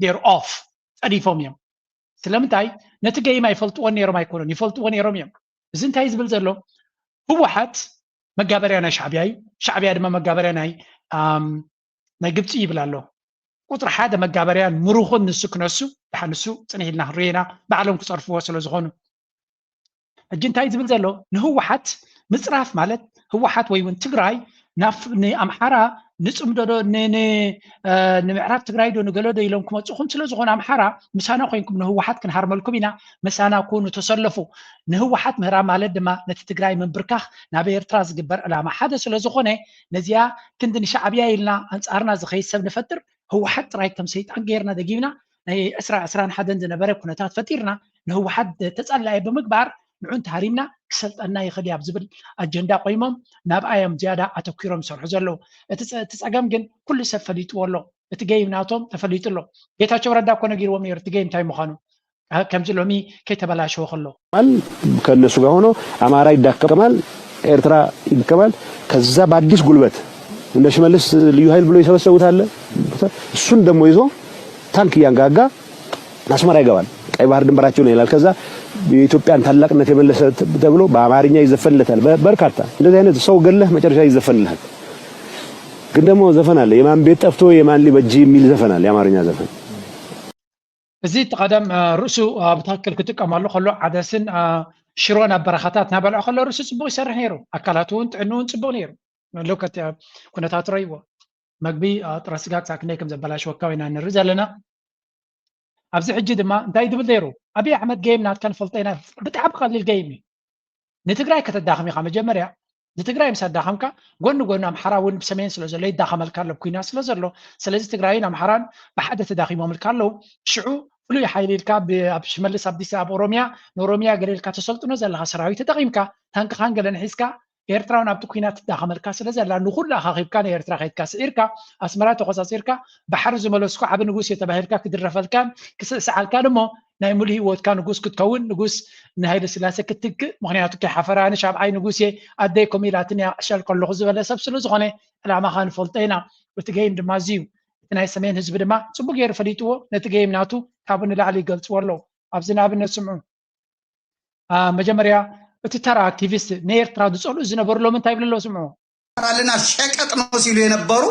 ዴር ኦፍ ፀዲፎም እዮም ስለምንታይ ነቲ ገይም ኣይፈልጥዎን ነይሮም ኣይኮኑን ይፈልጥዎ ነይሮም እዮም እዚ እንታይ ዝብል ዘሎ ህወሓት መጋበርያ ናይ ሻዕብያ እዩ ሻዕብያ ድማ መጋበርያ ናይ ግብፂ ይብል ኣሎ ቁጥር ሓደ መጋበርያን ምሩኹን ንሱ ክነሱ ድሓንሱ ፅኒሕልና ርኢና ባዕሎም ክፀርፍዎ ስለ ዝኾኑ ሕጂ እንታይ ዝብል ዘሎ ንህወሓት ምፅራፍ ማለት ህወሓት ወይ እውን ትግራይ ንኣምሓራ ንፅምዶዶ ንምዕራብ ትግራይ ዶ ንገለዶ ኢሎም ክመፅኹም ስለ ዝኾኑ ኣምሓራ ምሳና ኮይንኩም ንህወሓት ክንሃርመልኩም ኢና ምሳና ኮኑ ተሰለፉ ንህወሓት ምህራብ ማለት ድማ ነቲ ትግራይ ምንብርካኽ ናብ ኤርትራ ዝግበር ዕላማ ሓደ ስለ ዝኾነ ነዚያ ክንዲ ንሻዕብያ ኢልና ኣንፃርና ዝኸይድ ሰብ ንፈጥር ህወሓት ጥራይ ከም ሰይጣን ጌርና ደጊምና ናይ 21 ዝነበረ ኩነታት ፈጢርና ንህወሓት ተፀላየ ብምግባር ንዑን ተሃሪምና ክሰልጠና ይኽእል ኣብ ዝብል ኣጀንዳ ቆይሞም ናብ ኣዮም ዝያዳ ኣተኪሮም ይሰርሑ ዘለዉ እቲ ፀገም ግን ኩሉ ሰብ ፈሊጥዎ ኣሎ እቲ ገይም ናቶም ተፈሊጡ ኣሎ ጌታቸው ረዳ እኮ ነጊርዎም ነይሩ እቲ ገይም እንታይ ምዃኑ ከምዚ ሎሚ ከይተበላሸወ ከሎ ከእነሱ ጋር ሆኖ አማራ ይዳከማል ኤርትራ ይዳከማል ከዛ በአዲስ ጉልበት እንደ ሽመልስ ልዩ ኃይል ብሎ ይሰበሰቡት አለ እሱን ደሞ ይዞ ታንክ ያንጋጋ አስመራ ይገባል ቀይ ባህር ድንበራቸው ነው ይላል ከዛ የኢትዮጵያን ታላቅነት የመለሰ ተብሎ በአማርኛ ይዘፈንለታል በርካታ እንደዚህ አይነት ሰው ገለህ መጨረሻ ይዘፈንልሃል ግን ደግሞ ዘፈን አለ የማን ቤት ጠፍቶ የማን ሊበጅ የሚል ዘፈን አለ የአማርኛ ዘፈን እዚ ተቀደም ርእሱ ብታክል ክትቀማሉ ከሎ ዓደስን ሽሮን አበረኻታት ናበልዑ ከሎ ርእሱ ጽቡቅ ይሰርሕ ነይሩ አካላቱን ጥዕኑን ጽቡቅ ነይሩ لوكت كنا تاتريوا مغبي ترسغاك ساكني كم زبلاش وكاوينا نري زلنا ابزي حجي دما انتاي دبل ديرو ابي احمد جيم نات كان فلطينا بتعب قليل جيم نتግራይ ከተዳኸም ይኻ መጀመርያ ንትግራይ ምሳዳኸምካ ጎን ጎን ኣምሓራውን ብሰሜን ስለ ዘሎ ይዳኸመል ካለው ኩና ስለ ዘሎ ስለዚ ትግራይን ኣምሓራን ብሓደ ተዳኺሞም ካለው ሽዑ ፍሉይ ሓይልልካ ኣብ ሽመልስ ኣብዲስ ኣብ ኦሮሚያ ገለልካ ተሰልጥኖ ዘለኻ ሰራዊት ተጠቒምካ ታንክኻን ገለን ሒዝካ ኤርትራውን ኣብቲ ኩናት ትዳኸመልካ ስለ ዘላ ንኹሉ ኣኻኺብካ ንኤርትራ ከይድካ ስዒርካ ኣስመራ ተቆፃፂርካ ባሕሪ ዝመለስኩ ዓብ ንጉስ የተባሂልካ ክድረፈልካን ክስዕሳዓልካ ድሞ ናይ ሙሉእ ሂወትካ ንጉስ ክትከውን ንጉስ ንሃይለ ስላሴ ክትክእ ምክንያቱ ከይሓፈራኒ ሻብዓይ ንጉስ ኣደይ ኮሚላትን ያዕሸል ከለኹ ዝበለ ሰብ ስለ ዝኾነ ዕላማኻ ንፈልጦ ኢና እቲ ገይም ድማ እዚዩ እቲ ናይ ሰሜን ህዝቢ ድማ ፅቡቅ ገይሩ ፈሊጥዎ ነቲ ገይም ናቱ ካብኡ ንላዕሊ ይገልፅዎ ኣለዉ ኣብዚ ንኣብነት ስምዑ መጀመርያ እቲ ተራ አክቲቪስት ንኤርትራ ዝፀልኡ ዝነበሩ ሎም እንታይ ብለለው ስምዑ አለና ሸቀጥ ነው ሲሉ የነበሩ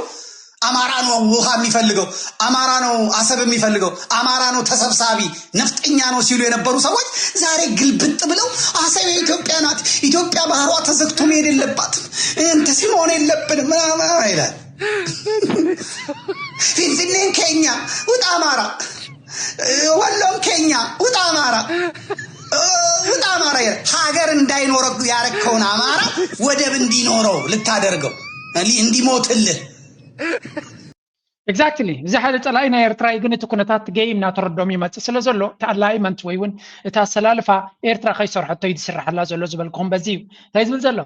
አማራ ነው ውሃ የሚፈልገው አማራ ነው አሰብ የሚፈልገው አማራ ነው ተሰብሳቢ ነፍጠኛ ነው ሲሉ የነበሩ ሰዎች ዛሬ ግልብጥ ብለው አሰብ የኢትዮጵያ ናት ኢትዮጵያ ባህሯ ተዘግቶ መሄድ የለባትም እንተ ሲሆን የለብንም ይላል ፊንፊኔን ኬኛ ውጣ አማራ ወሎም ኬኛ ውጣ አማራ ውጣ አማራ ሀገር እንዳይኖረው ያረከውን አማራ ወደብ እንዲኖረው ልታደርገው እንዲሞትልህ ኤግዛክትሊ እዚ ሓደ ፀላኢ ናይ ኤርትራ ግን እቲ ኩነታት ገይም እናተረዶም ይመፅእ ስለ ዘሎ ተኣላይመንት ወይ እውን እታ ኣሰላልፋ ኤርትራ ከይሰርሐቶ ይስራሕላ ዘሎ ዝበልኩም በዚ እዩ እንታይ ዝብል ዘሎ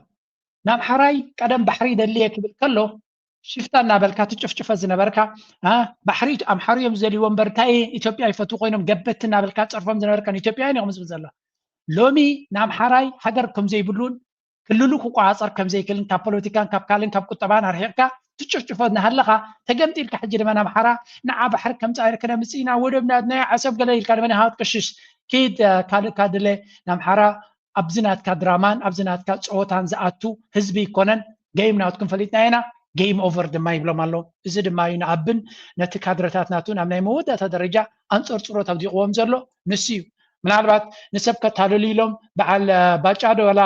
نام حراي قدم بحري دليه كبل كله شفتنا بلكات تشفشف زنبركا بحريت ام حريم زلي ومبرتاي اثيوبيا يفتو قينهم جبتنا بلكات صرفهم زنبركا اثيوبيا نيهم زبزلا لومي نام حراي حجركم زي بلون كللو قواصر كم زي كلن كاب بوليتيكان كاب كالن كاب قطبان ارحقا تشفشفنا هلخا تجمتيل كحجر ما نام حرا نع بحر كم صاير كنا مسينا ودبنا حسب قليل كان من هات قشش كيد كادله نام حرا ابزنات كدرامان ابزنات كصوتان زاتو حزبي كونن جيم ناوتكم فليتنا هنا جيم اوفر دما يبلو مالو እዚ ድማ ይንኣብን ነቲ ካድረታትናቱ ናብ ናይ መወዳእታ ደረጃ አንጸርጽሮ ተብዲቆም ዘሎ ንስዩ ምናልባት ንሰብ ከታለሊሎም በዓል ባጫዶ ወላ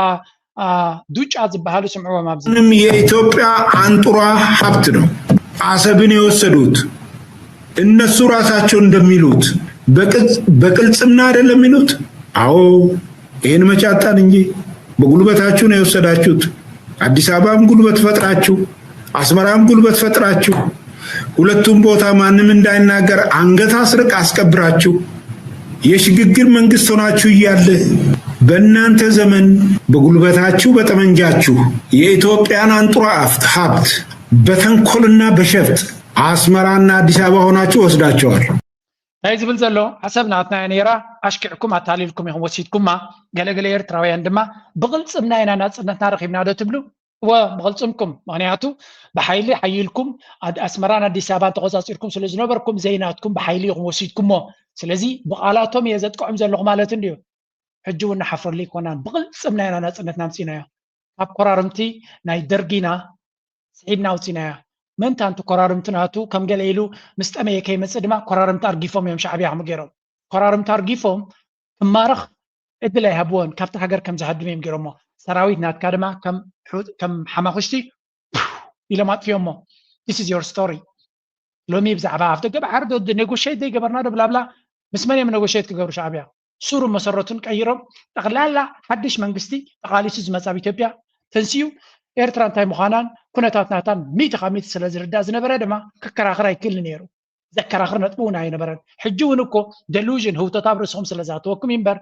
ዱጫ ዝበሃሉ ስምዕዎም ኣብዚ ምንም የኢትዮጵያ አንጡራ ሀብት ነው አሰብን የወሰዱት እነሱ ራሳቸው እንደሚሉት በቅልጽምና አይደለም የሚሉት አዎ ይሄን መጫጣን እንጂ በጉልበታችሁ ነው የወሰዳችሁት አዲስ አበባም ጉልበት ፈጥራችሁ አስመራም ጉልበት ፈጥራችሁ ሁለቱም ቦታ ማንንም እንዳይናገር አንገት አስርቅ አስቀብራችሁ የሽግግር መንግስት ሆናችሁ ይያለ በእናንተ ዘመን በጉልበታችሁ በጠመንጃችሁ የኢትዮጵያን አንጡራ ሀብት በተንኮልና በሸፍጥ አስመራና አዲስ አበባ ሆናችሁ ወስዳችኋል هاي زبل زلو حسبنا نيرا أشكعكم أتعليلكم يهم وسيدكم ما قال إيرتراويان دما بغلصمنا إنا ناصرنا رخيبنا دو تبلو وبغلصمكم معناتو بحيلي حيلكم أسمران أدي سابان تغزاصيركم سلازي نبركم زيناتكم بحيلي يهم وسيدكم مو سلازي بقالاتهم يزدكم زلو مالتن ديو حجونا حفر ليك ونان بغلصمنا إنا ناصرنا نامسينا أب قرارمتي ناي درقينا سعيدنا وسينا من تانتو قرارمتناتو كم قاليلو مستأمي كي مسدما قرارمت أرقيفهم يوم شعبي عم جيرهم قرارمت أرقيفهم مارخ إدلي هبون كافت حجر كم زهد ميم جيرهم سراويت نات كادما كم حماخشتي إلى ما في يومه this is your story لو مي بزعبا عفتك بعرض ضد نيغوشيت دي قبرنا بلا بلا مسماني من نيغوشيت كجبر شعبيا سورو مسرتون كيرهم تغلالا حدش منغستي تقاليس زمصاب إثيوبيا تنسيو ኤርትራን ታይ ምዃናን ኩነታት ናታን ሚት ኻሚት ስለ ዝርዳ ዝነበረ ድማ ከከራኽራ ይክል ነይሩ ዘከራኽር ነጥቡ ናይ ነበረን ሕጂ እውን እኮ ደሉዥን ህውተት ኣብ ርእስኹም ስለ ዝኣተወኩም እምበር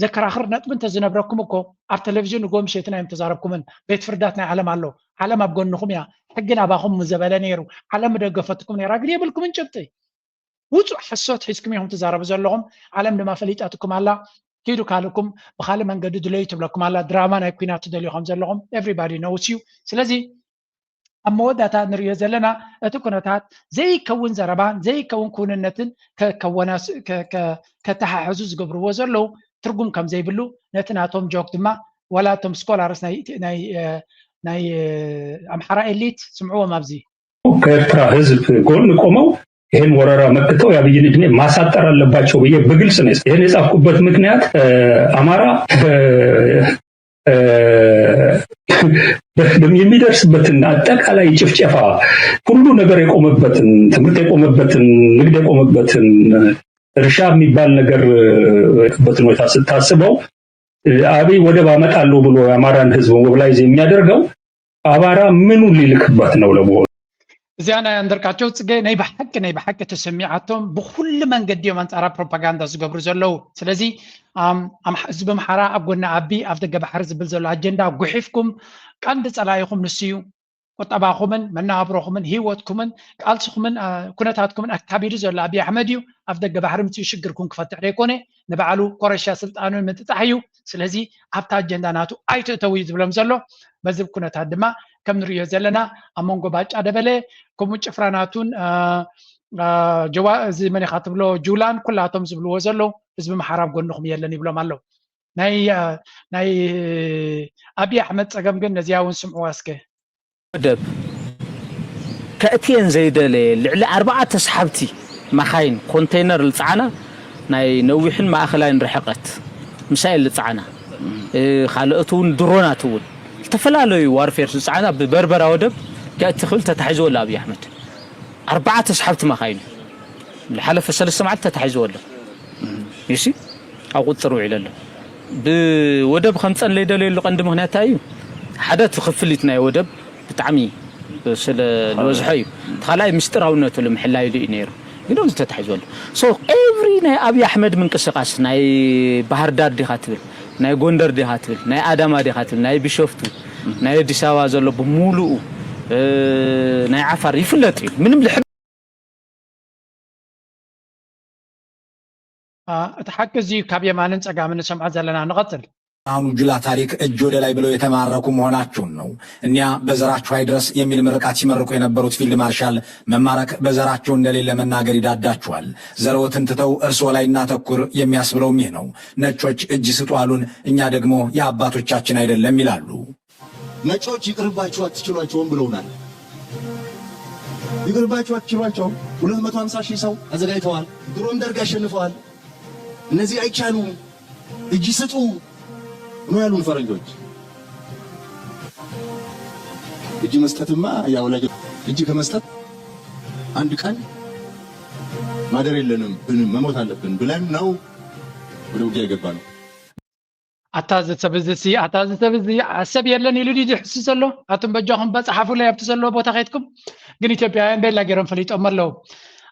ዘከራኽር ነጥብ እንተዝነበረኩም እኮ ኣብ ቴሌቭዥን ጎምሸትና እዮም ተዛረብኩምን ቤት ፍርዳት ናይ ዓለም ኣሎ ዓለም ኣብ ጎንኹም እያ ሕጊ ናባኹም ዘበለ ነይሩ ዓለም ደገፈትኩም ነይራ ግን የብልኩምን ጭብጢ ውፁእ ሕሶት ሒዝኩም እዮም ተዛረቡ ዘለኹም ዓለም ድማ ፈሊጣትኩም ኣላ كيدو كالكم بخالي من قد دلي تبلكم على دراما نايكوينا تدلي خمسة لهم everybody knows you سلازي أما وداتا نريد زلنا أتكونتات زي كون زربان زي كون كون النتن كوناس كتححزوز قبر وزرلو ترقم كم زي بلو نتنا توم جوك دما ولا توم سكولارس ناي أمحرا إليت سمعوه مابزي كيرترا هزب قول نقومو ይሄን ወረራ መክተው ያብይን እድሜ ማሳጠር አለባቸው ብዬ በግልጽ ነው ይሄን የጻፍኩበት ምክንያት አማራ የሚደርስበትን አጠቃላይ ጭፍጨፋ ሁሉ ነገር የቆመበትን ትምህርት የቆመበትን ንግድ የቆመበትን እርሻ የሚባል ነገር በትን ሁኔታ ስታስበው አብይ ወደብ አመጣለሁ ብሎ የአማራን ህዝብ ሞቢላይዝ የሚያደርገው አማራ ምኑን ሊልክበት ነው ለቦ زيانا اندركاتو صغي ناي بحق تسميعاتهم بكل من قديو منصارا بروباغندا زغبر زلو سلازي ام حزب محرا ابغنا ابي افدغ بحر زبل زلو اجندا غحيفكم قند صلايكم نسيو قطباكم منابركم هيوتكم قالسكم كنتاتكم اكابير زلو ابي احمديو افدغ بحر متي شغركم كفتح ريكوني نبعلو قرشا سلطانو متتحيو سلازي ابتا اجندا ناتو ايتو تويز بلم زلو بزب كنتات دما كم نريو زلنا امونغو باጭ አደበለ كموچ فراناتون جوا زي من خاطبلو جولان كلاتهم زبلو وزلو حزب محراب غنخم يلن يبلو مالو ناي ابي احمد صقم ግን ነዚያውን ስምዑ አስከ ደብ ከእቲን ዘይደለ ልዕሊ 4 ተስሓብቲ መኻይን ኮንቴይነር ልጻዕና ናይ ነዊሕን ማእኸላይን ርሕቀት ምሳይል ልጻዕና ካልኦቱን ድሮናቱን ተፈላለዩ ዋርፌር ልጻዕና በበርበራ ወደብ كأتخل تتحيزوا ولا أبي أحمد 4 تسحبت مخاين الحلف الثلاث معت تتحيزوا ولا يسي أو قطروا على له بودب 5 اللي دليل قندم هنا تايو حدث خفلتنا ودب بتعمي سل الوزحي تخلاي مستراونته المحلاي لي نيرو يدوم تتحيزوا ولا سو every ناي أبي أحمد من قصقاس ناي بحر دار دي خاتل ناي غوندر دي خاتل ناي آدم دي خاتل ناي بيشوفتو ናይ አዲስ አበባ ዘሎ በሙሉኡ ናይ ዓፋር ይፍለጥ እዩ ምንም ልሕብ ተሐቀዚ ካብ የማንን ጸጋምን ሰምዓ ዘለና ንቀጥል አሁን ጅላ ታሪክ እጅ ወደ ላይ ብለው የተማረኩ መሆናቸውን ነው። እኒያ በዘራቸው አይድረስ የሚል ምርቃት ሲመርቁ የነበሩት ፊልድ ማርሻል መማረክ በዘራቸው እንደሌለ መናገር ይዳዳቸዋል። ዘረወትን ትተው እርስዎ ላይ እናተኩር የሚያስብለውም ይህ ነው። ነጮች እጅ ስጡ አሉን፣ እኛ ደግሞ የአባቶቻችን አይደለም ይላሉ። ነጮች ይቅርባቸው አትችሏቸውም ብለውናል። ይቅርባቸው አትችሏቸውም 250 ሺህ ሰው አዘጋጅተዋል። ድሮም ደርግ አሸንፈዋል። እነዚህ አይቻሉም እጅ ስጡ ነው ያሉን ፈረንጆች። እጅ መስጠትማ ያው ላይ እጅ ከመስጠት አንድ ቀን ማደር የለንም መሞት አለብን ብለን ነው ወደ ውጊያ የገባነው። አታዘተብዚ አሰብ የለን ይሉ ይሕስ ዘሎ አቱም በጃኹም በጽሐፉ ላይ ኣብቲ ዘሎ ቦታ ኸይትኩም ግን ኢትዮጵያውያን ቤላ ገይሮም ፈሊጦም ኣለው።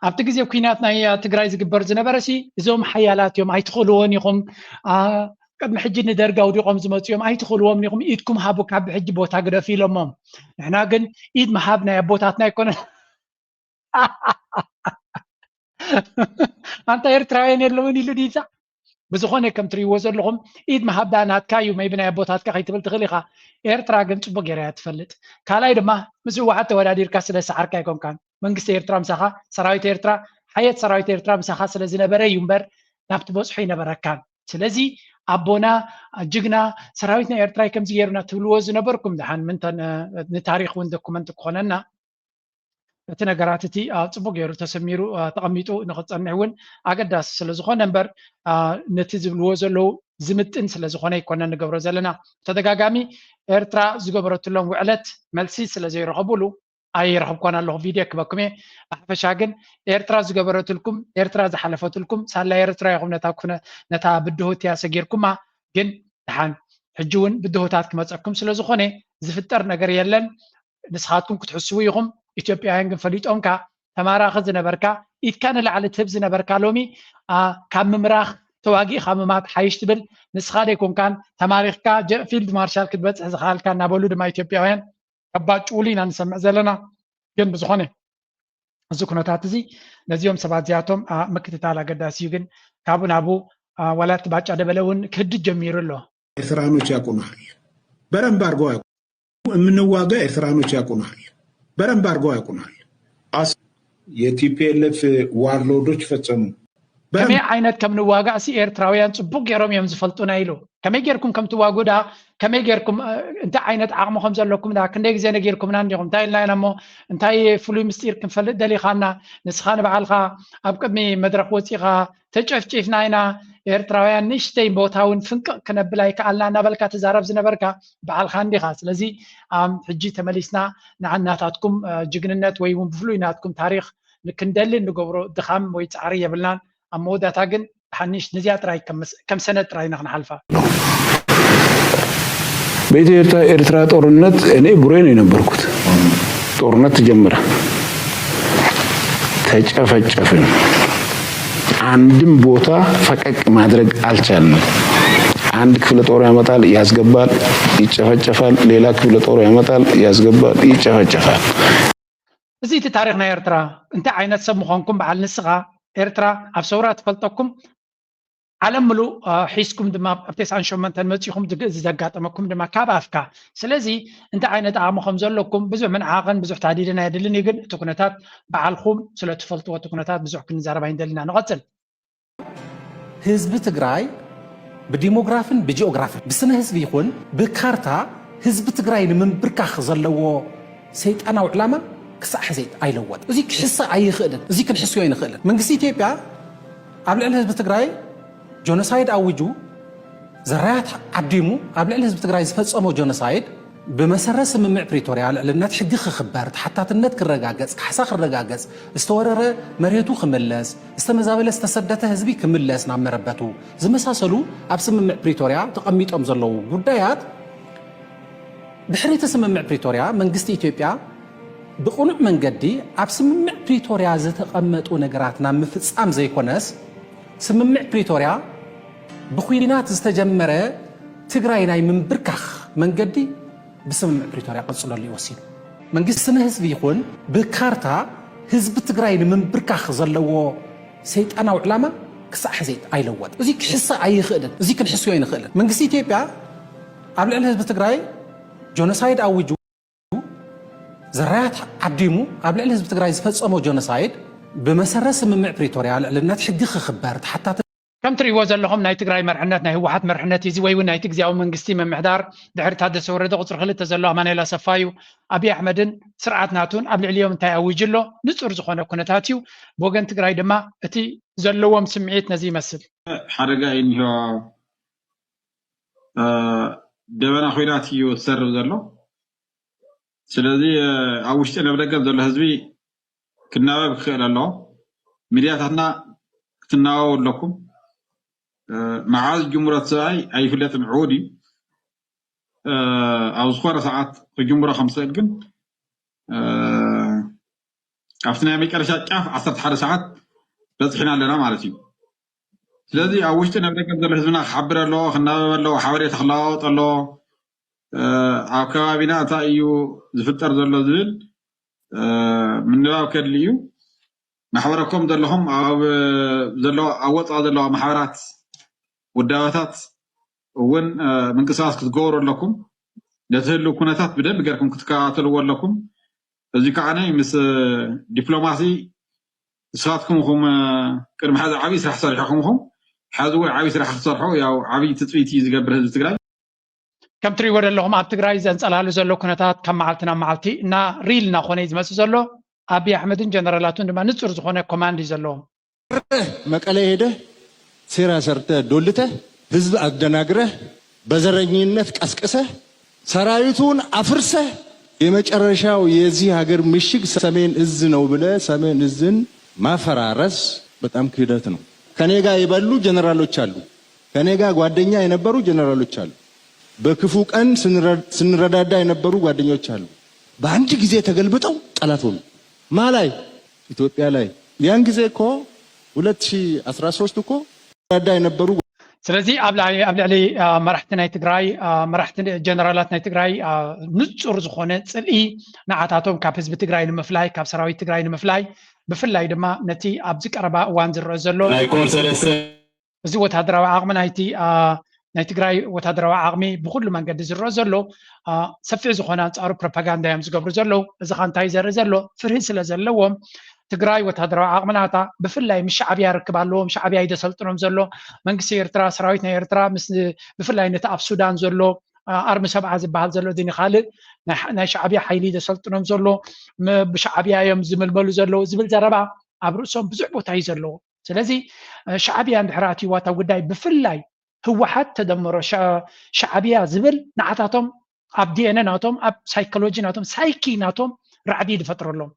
ኣብቲ ግዜ ኩናት ናይ ትግራይ ዝግበር ዝነበረሲ እዞም ሓያላት እዮም ኣይትኽእልዎን ኢኹም ቅድሚ ሕጂ ንደርጋ ውዲቖም ዝመፁ እዮም ኣይትኽእልዎም ኢኹም ኢድኩም ሃቡ ካብ ሕጂ ቦታ ግደፍ ኢሎሞም። ንሕና ግን ኢድ መሃብ ናይ ኣቦታትና ኣይኮነን። ኣንታ ኤርትራውያን የለውን ኢሉ ዲዛ ብዝኾነ ከም ትሪእዎ ዘለኹም ኢድ መሃብ ናትካ እዩ መይቢ ናይ ኣቦታትካ ከይትብል ትኽእል ኢኻ። ኤርትራ ግን ፅቡቅ ጌራ እያ ትፈልጥ። ካልኣይ ድማ ምስ ህወሓት ተወዳዲርካ ስለ ሰዓርካ ኣይኮንካን። መንግስቲ ኤርትራ ምሳኻ ሰራዊት ኤርትራ ሓየት ሰራዊት ኤርትራ ምሳኻ ስለ ዝነበረ እዩ እምበር ናብቲ በፅሑ ይነበረካን። ስለዚ ኣቦና ጅግና ሰራዊት ናይ ኤርትራ ከምዚ ጌርና ትብልዎ ዝነበርኩም ድሓን ምንተን ንታሪክ እውን ዶኩመንት ክኾነና እቲ ነገራት እቲ ፅቡቅ ገይሩ ተሰሚሩ ተቐሚጡ ንኽፀንሕ እውን ኣገዳሲ ስለ ዝኾነ እምበር ነቲ ዝብልዎ ዘለው ዝምጥን ስለ ዝኾነ ይኮነ ንገብሮ ዘለና። ተደጋጋሚ ኤርትራ ዝገበረትሎም ውዕለት መልሲ ስለ ዘይረኸብሉ ኣይረኸብኳን ኣለኹ ቪድዮ ክበኩም እየ። ብሓፈሻ ግን ኤርትራ ዝገበረትልኩም ኤርትራ ዝሓለፈትልኩም ሳላ ኤርትራ ይኹም ነታ ብድሆት እያ ሰጊርኩማ ግን ድሓን ሕጂ እውን ብድሆታት ክመፀኩም ስለ ዝኾነ ዝፍጠር ነገር የለን። ንስኻትኩም ክትሕስቡ ኢኹም። ኢትዮጵያውያን ግን ፈሊጦምካ ተማራኺ ዝነበርካ ኢድካ ንላዕሊ ትህብ ዝነበርካ ሎሚ ካብ ምምራኽ ተዋጊእኻ ምማት ሓይሽ ትብል ንስኻ ደይኮንካን ተማሪኽካ ፊልድ ማርሻል ክትበፅሕ ዝኽኣልካ እናበሉ ድማ ኢትዮጵያውያን ከባድ ጭውሉ ኢና ንሰምዕ ዘለና። ግን ብዝኾነ እዚ ኩነታት እዚ ነዚኦም ሰባት እዚኣቶም ምክትታል ኣገዳሲ እዩ። ግን ካብኡ ናብኡ ወላቲ ባጫ ደበለ እውን ክህድድ ጀሚሩ ኣሎ። ኤርትራኖች ያውቁናል በደንብ አድርገው የምንዋጋ ኤርትራኖች ያውቁናል በደንብ አድርገው ያውቁናል። የቲፒኤልኤፍ ዋርሎዶች ፈጸሙ ከመይ ዓይነት ከም ንዋጋእ ሲ ኤርትራውያን ፅቡቅ ገይሮም እዮም ዝፈልጡና ኢሉ ከመይ ጌርኩም ከም ትዋጉ ዳ ከመይ ጌርኩም እንታይ ዓይነት ዓቕሚ ከም ዘለኩም ዳ ክንደይ ግዜ ነጌርኩምና እንዲኹም እንታይ ኢልና ኢና እሞ እንታይ ፍሉይ ምስጢር ክንፈልጥ ደሊኻና ንስኻ ንበዓልኻ ኣብ ቅድሚ መድረክ ወፂኻ ተጨፍጪፍና ኢና ኤርትራውያን ንእሽተይ ቦታ እውን ፍንቅቕ ክነብል ኣይከኣልና እናበልካ ትዛረብ ዝነበርካ በዓልካ እንዲኻ። ስለዚ ሕጂ ተመሊስና ንዓናታትኩም ጅግንነት ወይ እውን ብፍሉይ ናትኩም ታሪክ ክንደሊ ንገብሮ ድኻም ወይ ፃዕሪ የብልናን። ኣብ መወዳእታ ግን ሓኒሽ ነዚያ ጥራይ ከም ሰነድ ጥራይ ኢና ክንሓልፋ። በኢትዮ ኤርትራ ጦርነት እኔ ቡሬ ነው የነበርኩት። ጦርነት ተጀመረ፣ ተጨፈጨፍን። አንድም ቦታ ፈቀቅ ማድረግ አልቻልንም። አንድ ክፍለ ጦር ያመጣል ያስገባል፣ ይጨፈጨፋል። ሌላ ክፍለ ጦር ያመጣል ያስገባል፣ ይጨፈጨፋል። እዚ እቲ ታሪክ ናይ ኤርትራ እንታይ ዓይነት ሰብ ምዃንኩም በዓል ንስኻ ኤርትራ ኣብ ሰውራ ትፈልጠኩም ዓለም ሙሉእ ሒዝኩም ድማ ኣብ 98 መፂኹም ዘጋጠመኩም ድማ ካብ ኣፍካ። ስለዚ እንታይ ዓይነት ዓቕሚ ከም ዘለኩም ብዙሕ ምንዓቕን ብዙሕ ታዲድን ኣይደልን። ግን እቲ ኩነታት በዓልኩም ስለ ትፈልጥዎ እቲ ኩነታት ብዙሕ ክንዛረብ ኣይንደልና። ንቐፅል። ህዝቢ ትግራይ ብዲሞግራፍን ብጂኦግራፍን ብስነ ህዝቢ ይኹን ብካርታ ህዝቢ ትግራይ ንምንብርካኽ ዘለዎ ሰይጣናዊ ዕላማ ክሳዕ ሕዚ ኣይለወጥ። እዚ ክሕሰ ኣይኽእልን፣ እዚ ክንሕስዮ ኣይንኽእልን። መንግስቲ ኢትዮጵያ ኣብ ልዕሊ ህዝቢ ትግራይ ጆኖሳይድ ኣውጁ ዘራያት ዓዲሙ ኣብ ልዕሊ ህዝቢ ትግራይ ዝፈፀሞ ጆኖሳይድ ብመሰረት ስምምዕ ፕሪቶርያ ልዕልነት ሕጊ ክኽበር፣ ተሓታትነት ክረጋገፅ፣ ካሕሳ ክረጋገፅ፣ ዝተወረረ መሬቱ ክምለስ፣ ዝተመዛበለ ዝተሰደተ ህዝቢ ክምለስ ናብ መረበቱ ዝመሳሰሉ ኣብ ስምምዕ ፕሪቶርያ ተቐሚጦም ዘለዉ ጉዳያት ድሕሪ እቲ ስምምዕ ፕሪቶርያ መንግስቲ ኢትዮጵያ ብቁኑዕ መንገዲ ኣብ ስምምዕ ፕሪቶርያ ዝተቐመጡ ነገራት ናብ ምፍፃም ዘይኮነስ ስምምዕ ፕሪቶርያ ብኩናት ዝተጀመረ ትግራይ ናይ ምንብርካኽ መንገዲ بسمع بريتوريا قصلوا اللي وسيله መንግስቲ ስነ ህዝቢ ይኹን ብካርታ ህዝቢ ትግራይ ንምንብርካኽ ዘለዎ ሰይጣናዊ ዕላማ ክሳዕ ሕዘይት ኣይለወጥ እዚ ክሕሳ ኣይኽእልን እዚ ክንሕስዮ ይንኽእልን መንግስቲ ኢትዮጵያ ኣብ ልዕሊ ህዝቢ ትግራይ ጆኖሳይድ ኣውጁ ዘራያት ዓዲሙ ኣብ ልዕሊ ህዝቢ ትግራይ ዝፈጸሞ ጆኖሳይድ ብመሰረት ስምምዕ ፕሪቶሪያ ልዕልነት ሕጊ ክኽበር ተሓታተ كم تريوا زلهم ناي تግራይ مرحنات ناي هوحات مرحنات يزي وي ناي تግዚያው መንግስቲ መምሕዳር ድሕሪ ታደሰ ወረደ ቁፅሪ 2 ዘሎ ማንያላ ሰፋዩ አብይ አሕመድን ስርዓትናቱን ኣብ ልዕሊዮም እንታይ ኣውጅሎ ንጹር ዝኾነ ኩነታት እዩ ብወገን ትግራይ ድማ እቲ ዘለዎም ስምዒት ነዚ ይመስል ሓደጋ እንሂ ደበና ኮይናት እዩ ተሰርብ ዘሎ ስለዚ ኣብ ውሽጢ ነብደገም ዘሎ ህዝቢ ክናበብ ክኽእል ኣሎ ሚድያታትና ክትናበቡ ኣለኩም معاذ جمهورة ساي أي فلات عودي أو صخرة ساعات في جمهورة 5 لكن عرفتنا ميك أرشاد كاف 10 ساعات بس حنا لنا مالتي الذي أوجتنا بدك نقدر حزبنا خبر الله خنا الله حاول يتخلاط الله عكابنا تأيو زفتر ذل ذل من نوع كرليو محوركم ذلهم أو ذلوا أوت ذلوا محورات وداواتات وين من قصاص كتقور لكم نتهلو كناتات بدل بقاركم كتكاتلوا لكم ذيك عني مس دبلوماسي صاتكم هم كرم هذا عبيس راح صالحكم هم هذا عبيس راح تصالحوا يا عبي تطفيتي زقبر هذا تقراي كم تري ورد لهم اب تقراي زنصلالو زلو كناتات كم معلتنا معلتي نا ريلنا خوني زمس زلو ابي احمد جنرالاتون دما نصر زخونه كوماند زلوهم مقاله هده سيرا سرته دولته ህዝብ አደናግረህ በዘረኝነት ቀስቀሰህ ሰራዊቱን አፍርሰህ የመጨረሻው የዚህ ሀገር ምሽግ ሰሜን እዝ ነው ብለህ ሰሜን እዝን ማፈራረስ በጣም ክህደት ነው። ከኔ ጋር የበሉ ጀነራሎች አሉ፣ ከኔ ጋር ጓደኛ የነበሩ ጀነራሎች አሉ፣ በክፉ ቀን ስንረዳዳ የነበሩ ጓደኞች አሉ። በአንድ ጊዜ ተገልብጠው ጠላት ሆኑ። ማላይ ኢትዮጵያ ላይ ያን ጊዜ እኮ 2013 እኮ ረዳ የነበሩ ስለዚህ ኣብ ልዕሊ መራሕቲ ናይ ትግራይ መራሕቲ ጀነራላት ናይ ትግራይ ንጹር ዝኾነ ጽልኢ ንዓታቶም ካብ ህዝቢ ትግራይ ንምፍላይ ካብ ሰራዊት ትግራይ ንምፍላይ ብፍላይ ድማ ነቲ ኣብዚ ቀረባ እዋን ዝረአ ዘሎ እዚ ወታደራዊ ዓቕሚ ናይ ትግራይ ወታደራዊ ዓቕሚ ብኩሉ መንገዲ ዝረአ ዘሎ ሰፊሕ ዝኾነ አንጻሩ ፕሮፓጋንዳ እዮም ዝገብሩ ዘለው እዚ ኸ እንታይ ዘርኢ ዘሎ ፍርሂ ስለ ዘለዎም ትግራይ ወታደራዊ ዓቕምናታ ብፍላይ ምስ ሻዕብያ ርክብ ኣለዎም ሻዕብያ ይደሰልጥኖም ዘሎ መንግስቲ ኤርትራ ሰራዊት ናይ ኤርትራ ምስ ብፍላይ ነቲ ኣብ ሱዳን ዘሎ ኣርሚ ሰብዓ ዝበሃል ዘሎ ዲኒ ካልእ ናይ ሻዕብያ ሓይሊ ይደሰልጥኖም ዘሎ ብሻዕብያ እዮም ዝምልመሉ ዘለው ዝብል ዘረባ ኣብ ርእሶም ብዙሕ ቦታ እዩ ዘለዎ ስለዚ ሻዕብያ እንድሕር ኣትይዋ እታ ጉዳይ ብፍላይ ህወሓት ተደምሮ ሻዕብያ ዝብል ንዓታቶም ኣብ ዲኤንኤ ናቶም ኣብ ሳይኮሎጂ ናቶም ሳይኪ ናቶም ራዕዲ ይፈጥረሎም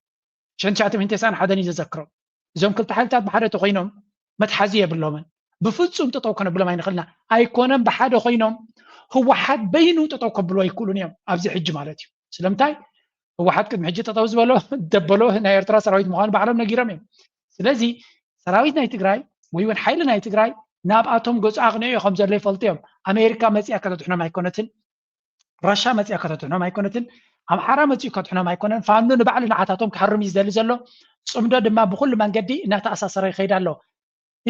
شنشات من تسان حدا يذكرهم زوم كل تحالتات بحدا خوينهم متحازيه باللومن بفصوم تطوكن بلا ما ينخلنا ايكونن بحدا خوينهم هو حد بينو تطوكن بلا يقولون يوم ابزي حج مالتي سلامتاي هو حد قد حج تطوز بلو دبلو هنا يرترا سراويت مخان بعلم نغيرم سلازي سراويت ناي تግራይ ويون حيل ناي تግራይ ناباتهم غص اغنيو خم زلي فلطيم امريكا مصيا كتحنا ما يكونتن راشا مصيا كتحنا ما يكونتن أم حرام تيجي كتحنا ما يكونن فانو نبعل نعاتهم كحرم يزدل زلوا صمدا دما بكل من جدي إنها تأسس رأي خير الله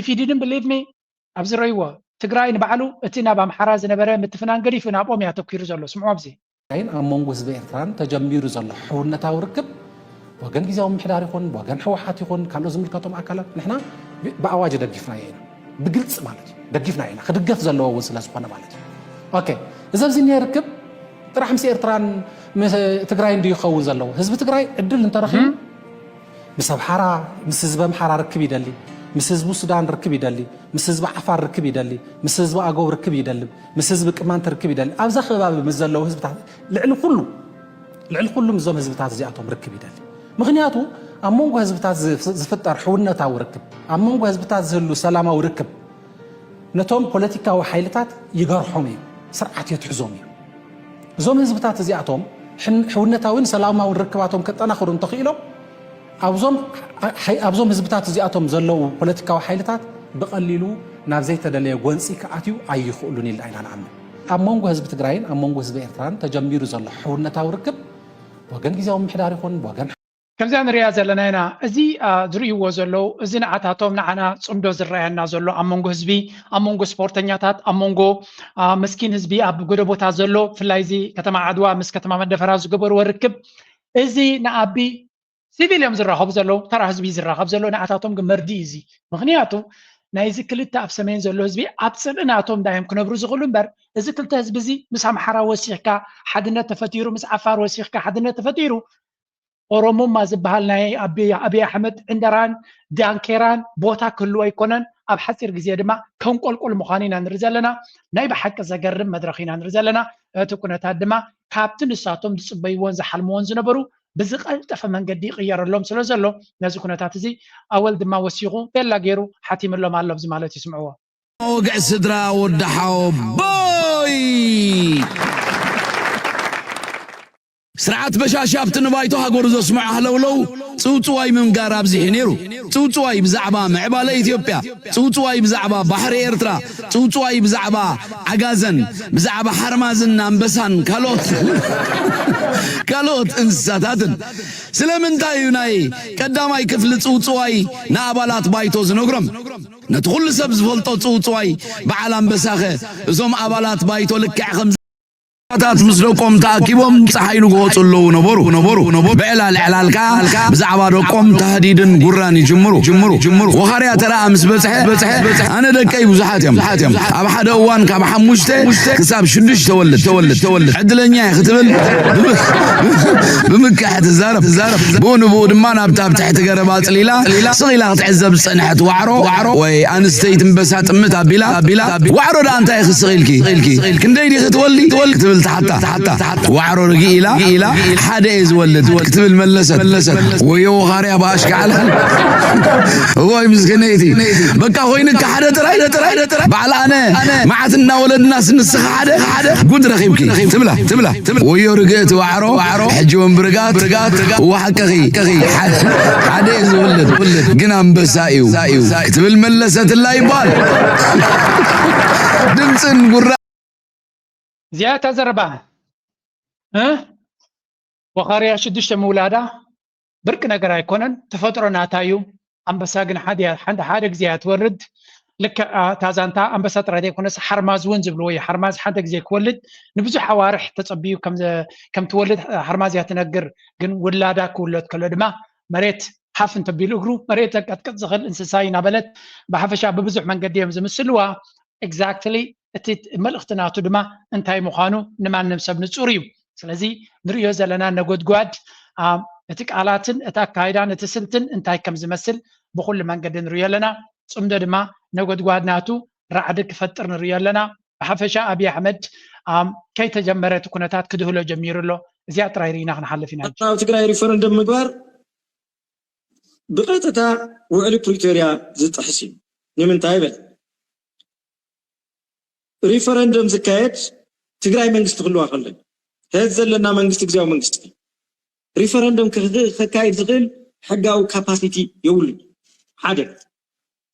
if you didn't believe me أبزر رأيوا تقرأي نبعلو أتينا بام حراز نبرة متفنان قريف ونابو ميا تفكير زلوا سمعوا بزي كاين أمون وز بإيرتران تجمير زلوا حولنا تاوركب وجن جزاهم محدار يكون وجن حوحات يكون كانوا زملكاتهم أكلا نحنا بأواجد دقيفنا هنا بقلت مالتي دقيفنا هنا خدقف زلوا وصل سبحانه مالتي أوكي إذا بزين يركب ترى حمسي إيرتران تقرأي ندي يخوز الله حزب تقرأي الدل انت رخيم بسبب حارة مسز بمحارة ركب يدلي مسز بوسودان ركب يدلي مسز بعفار ركب يدلي مسز بعجو ركب يدلي مسز بكمان تركب يدلي أبزخ باب مزل الله حزب تاع العل كله مزوم حزب تاع زياتهم ركب يدلي مغنياتو أمونغو حزب تاع زفتر حولنا تاع وركب أمونغو حزب تاع زلو سلامة وركب نتوم بوليتيكا وحيلتات يجرحومي سرعة يتحزومي زوم حزب تاع زياتهم حونتاوين سلامة وركباتهم كتناخرون تخيلهم أبزوم حزبتات زياتهم زلوا بوليتيكا وحيلتات بقللوا نافزي تدلي غونسي كاتيو اي يخولوني العين عامه ኣብ መንጎ ህዝቢ ትግራይን ኣብ መንጎ ህዝቢ ኤርትራን ተጀሚሩ ዘሎ ሕውነታዊ ርክብ ወገን ግዚያዊ ምሕዳር ይኹን ወገን ከምዚ ንሪያ ዘለና ኢና እዚ ዝርእይዎ ዘለው እዚ ንዓታቶም ንዓና ፅምዶ ዝረአየና ዘሎ ኣብ መንጎ ህዝቢ ኣብ መንጎ ስፖርተኛታት ኣብ መንጎ መስኪን ህዝቢ ኣብ ጎደቦታት ዘሎ ብፍላይ እዚ ከተማ ዓድዋ ምስ ከተማ መደፈራ ዝገበርዎ ርክብ እዚ ንኣቢ ሲቪልዮም ዝራኸቡ ዘለው ተራ ህዝቢ ዝራኸብ ዘሎ ንዓታቶም ግን መርዲ እዚ ምክንያቱ ናይዚ ክልተ ኣብ ሰሜን ዘሎ ህዝቢ ኣብ ፅልእናቶም ዳዮም ክነብሩ ዝኽእሉ እምበር እዚ ክልተ ህዝቢ እዚ ምስ ኣምሓራ ወሲኽካ ሓድነት ተፈጢሩ ምስ ዓፋር ወሲኽካ ሓድነት ተፈጢሩ ኦሮሞማ ዝበሃል ናይ ኣብይ ኣሕመድ ዕንደራን ዳንኬራን ቦታ ክህልዎ ኣይኮነን ኣብ ሓፂር ግዜ ድማ ከንቆልቆል ምዃኑ ኢና ንርኢ ዘለና ናይ ብሓቂ ዘገርም መድረኽ ኢና ንርኢ ዘለና እቲ ኩነታት ድማ ካብቲ ንሳቶም ዝፅበይዎን ዝሓልምዎን ዝነበሩ ብዝቐልጠፈ መንገዲ ይቕየረሎም ስለ ዘሎ ነዚ ኩነታት እዚ ኣወል ድማ ወሲኹ ቤላ ገይሩ ሓቲምሎም ኣሎ ብዚ ማለት ይስምዕዎ ወግዕ ስድራ ወዳሓው ቦይ ስርዓት በሻሻብቲ ንባይቶ ሃገሩ ዘስምዑ ኣለውለው ፅውፅዋይ ምንጋር ኣብዚሒ ነይሩ ፅውፅዋይ ብዛዕባ ምዕባለ ኢትዮጵያ ፅውፅዋይ ብዛዕባ ባሕሪ ኤርትራ ፅውፅዋይ ብዛዕባ ዓጋዘን ብዛዕባ ሓርማዝን ኣንበሳን ካልኦት እንስሳታትን ስለምንታይ እዩ ናይ ቀዳማይ ክፍሊ ፅውፅዋይ ንኣባላት ባይቶ ዝነግሮም ነቲ ኩሉ ሰብ ዝፈልጦ ፅውፅዋይ በዓል ኣንበሳኸ እዞም ኣባላት ባይቶ ልክዕ ከም ታት ምስደቆም ተኣኪቦም ፀሓይ ንጎወፁ ኣለዉ ነበሩ ብዕላል ዕላልካ ብዛዕባ ደቆም ተህዲድን ጉራን ይጅምሩ ወኻርያ ተረኣ ምስ በፅሐ ኣነ ደቀይ ብዙሓት እዮም ኣብ ሓደ እዋን ካብ 5 ክሳብ 6 ተወልድ ዕድለኛ ክትብል ብምክሕ ትዛረብ ብኡ ድማ ናብታ ኣብ ትሕቲ ገረባ ፅሊላ ስኺላ ክትዕዘብ ዝፀንሐት ዋዕሮ ወይ ኣንስተይቲ እምበሳ ጥምት ኣቢላ ዋዕሮ ዳ እንታይ ክስኺልኪ ክንደይ ዲ ክትወልዲ ክትብል تحت وعرو رقيلا حدا يزولد كتب الملست ويو غاريا باشك على هو مسكنيتي بقى وينك حدا ترى بعلا انا معتنا ولد الناس نسخ حدا قد رخيبكي تبلا ويو رقيت وعرو حجون برقات وحكخي حدا يزولد قنام بسايو كتب الملست الله يبال دمسن قرا زيادة زربا وخاريا شدشت مولادا برك نقر يكونن تفطرنا تايو أمبساقن حادق زيادة ورد لك تازانتا أمبسات رادي يكونس حرماز ونزبلوي حرماز حادق زي كولد نبزو حوارح تصبيو كم تولد حرماز يتنقر قن ولادا كولد كلدما مريت حافن تبيلو غرو مريت قد زغل انسساي نابلت بحفشا ببزح من قديم زمسلوا exactly እቲ መልእኽትናቱ ድማ እንታይ ምዃኑ ንማንም ሰብ ንጹር እዩ ስለዚ ንሪኦ ዘለና ነጎድጓድ እቲ ቃላትን እቲ ኣካይዳን እቲ ስልትን እንታይ ከም ዝመስል ብኩሉ መንገዲ ንሪኦ ኣለና ጽምዶ ድማ ነጎድጓድናቱ ራዕዲ ክፈጥር ንሪኦ ኣለና ብሓፈሻ ኣብይ ኣሕመድ ከይተጀመረ እቲ ኩነታት ክድህሎ ጀሚሩ ኣሎ እዚኣ ጥራይ ርኢና ክንሓልፍ ኢና ኣብ ትግራይ ሪፈረንደም ምግባር ብቐጥታ ውዕሊ ፕሪቶሪያ ዝጥሕስ እዩ ንምንታይ በል ريفرندم زكايت تقرأي منجست خلوها خلي هذا لنا منجست جزاو منجست ريفرندم كايت زغل حقاو كاباسيتي يولد حاجة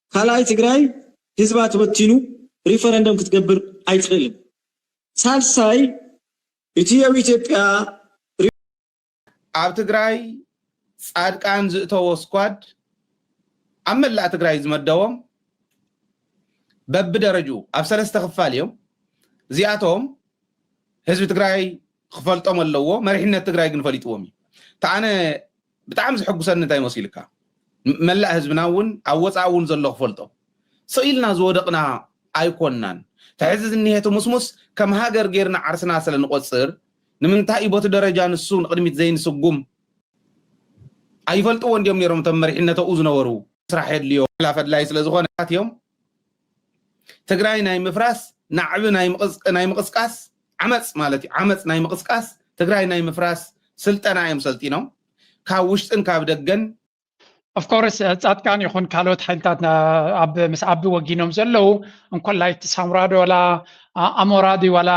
خلاي تقرأي حزبات وتينو ريفرندم كتقبر أي تغلب سالساي إتيا ويتبقى عب تقرأي سعاد كان زئتو سكواد عمل لا تقرأي زمدوم بب درجو أب سلسة خفال يوم زياتهم حزب تقرأي خفالتهم اللوو مريحنا تقرأي قنفاليتومي تعانا بتعامز حقو سنة تاي موسيلكا ملا حزبناون أوز عاون زلو خفالتهم سئلنا زودقنا أيقونان تعزز النهاية مسموس كم هاجر غيرنا عرسنا سلا نقصر نمنتها إبوت درجة نسون قدمت زين سقوم أيفالتوان ديوم نيرم تمريحنا تأوزنا ورو سراح يدليو لا فدلاي سلازغونا يوم تقرأي ناي مفراس نعب ناي مقسقاس عمص ناي مقسقاس تقرأي ناي مفراس سلطنا ايم سلطينو كاوشتن كابدغن of course ጻድቃን ይኹን ካልኦት ሓይልታት ኣብ ምስ ዓቢ ወጊኖም ዘለዉ እንኮላይ ተሳምራዶ ወላ ኣሞራዲ ወላ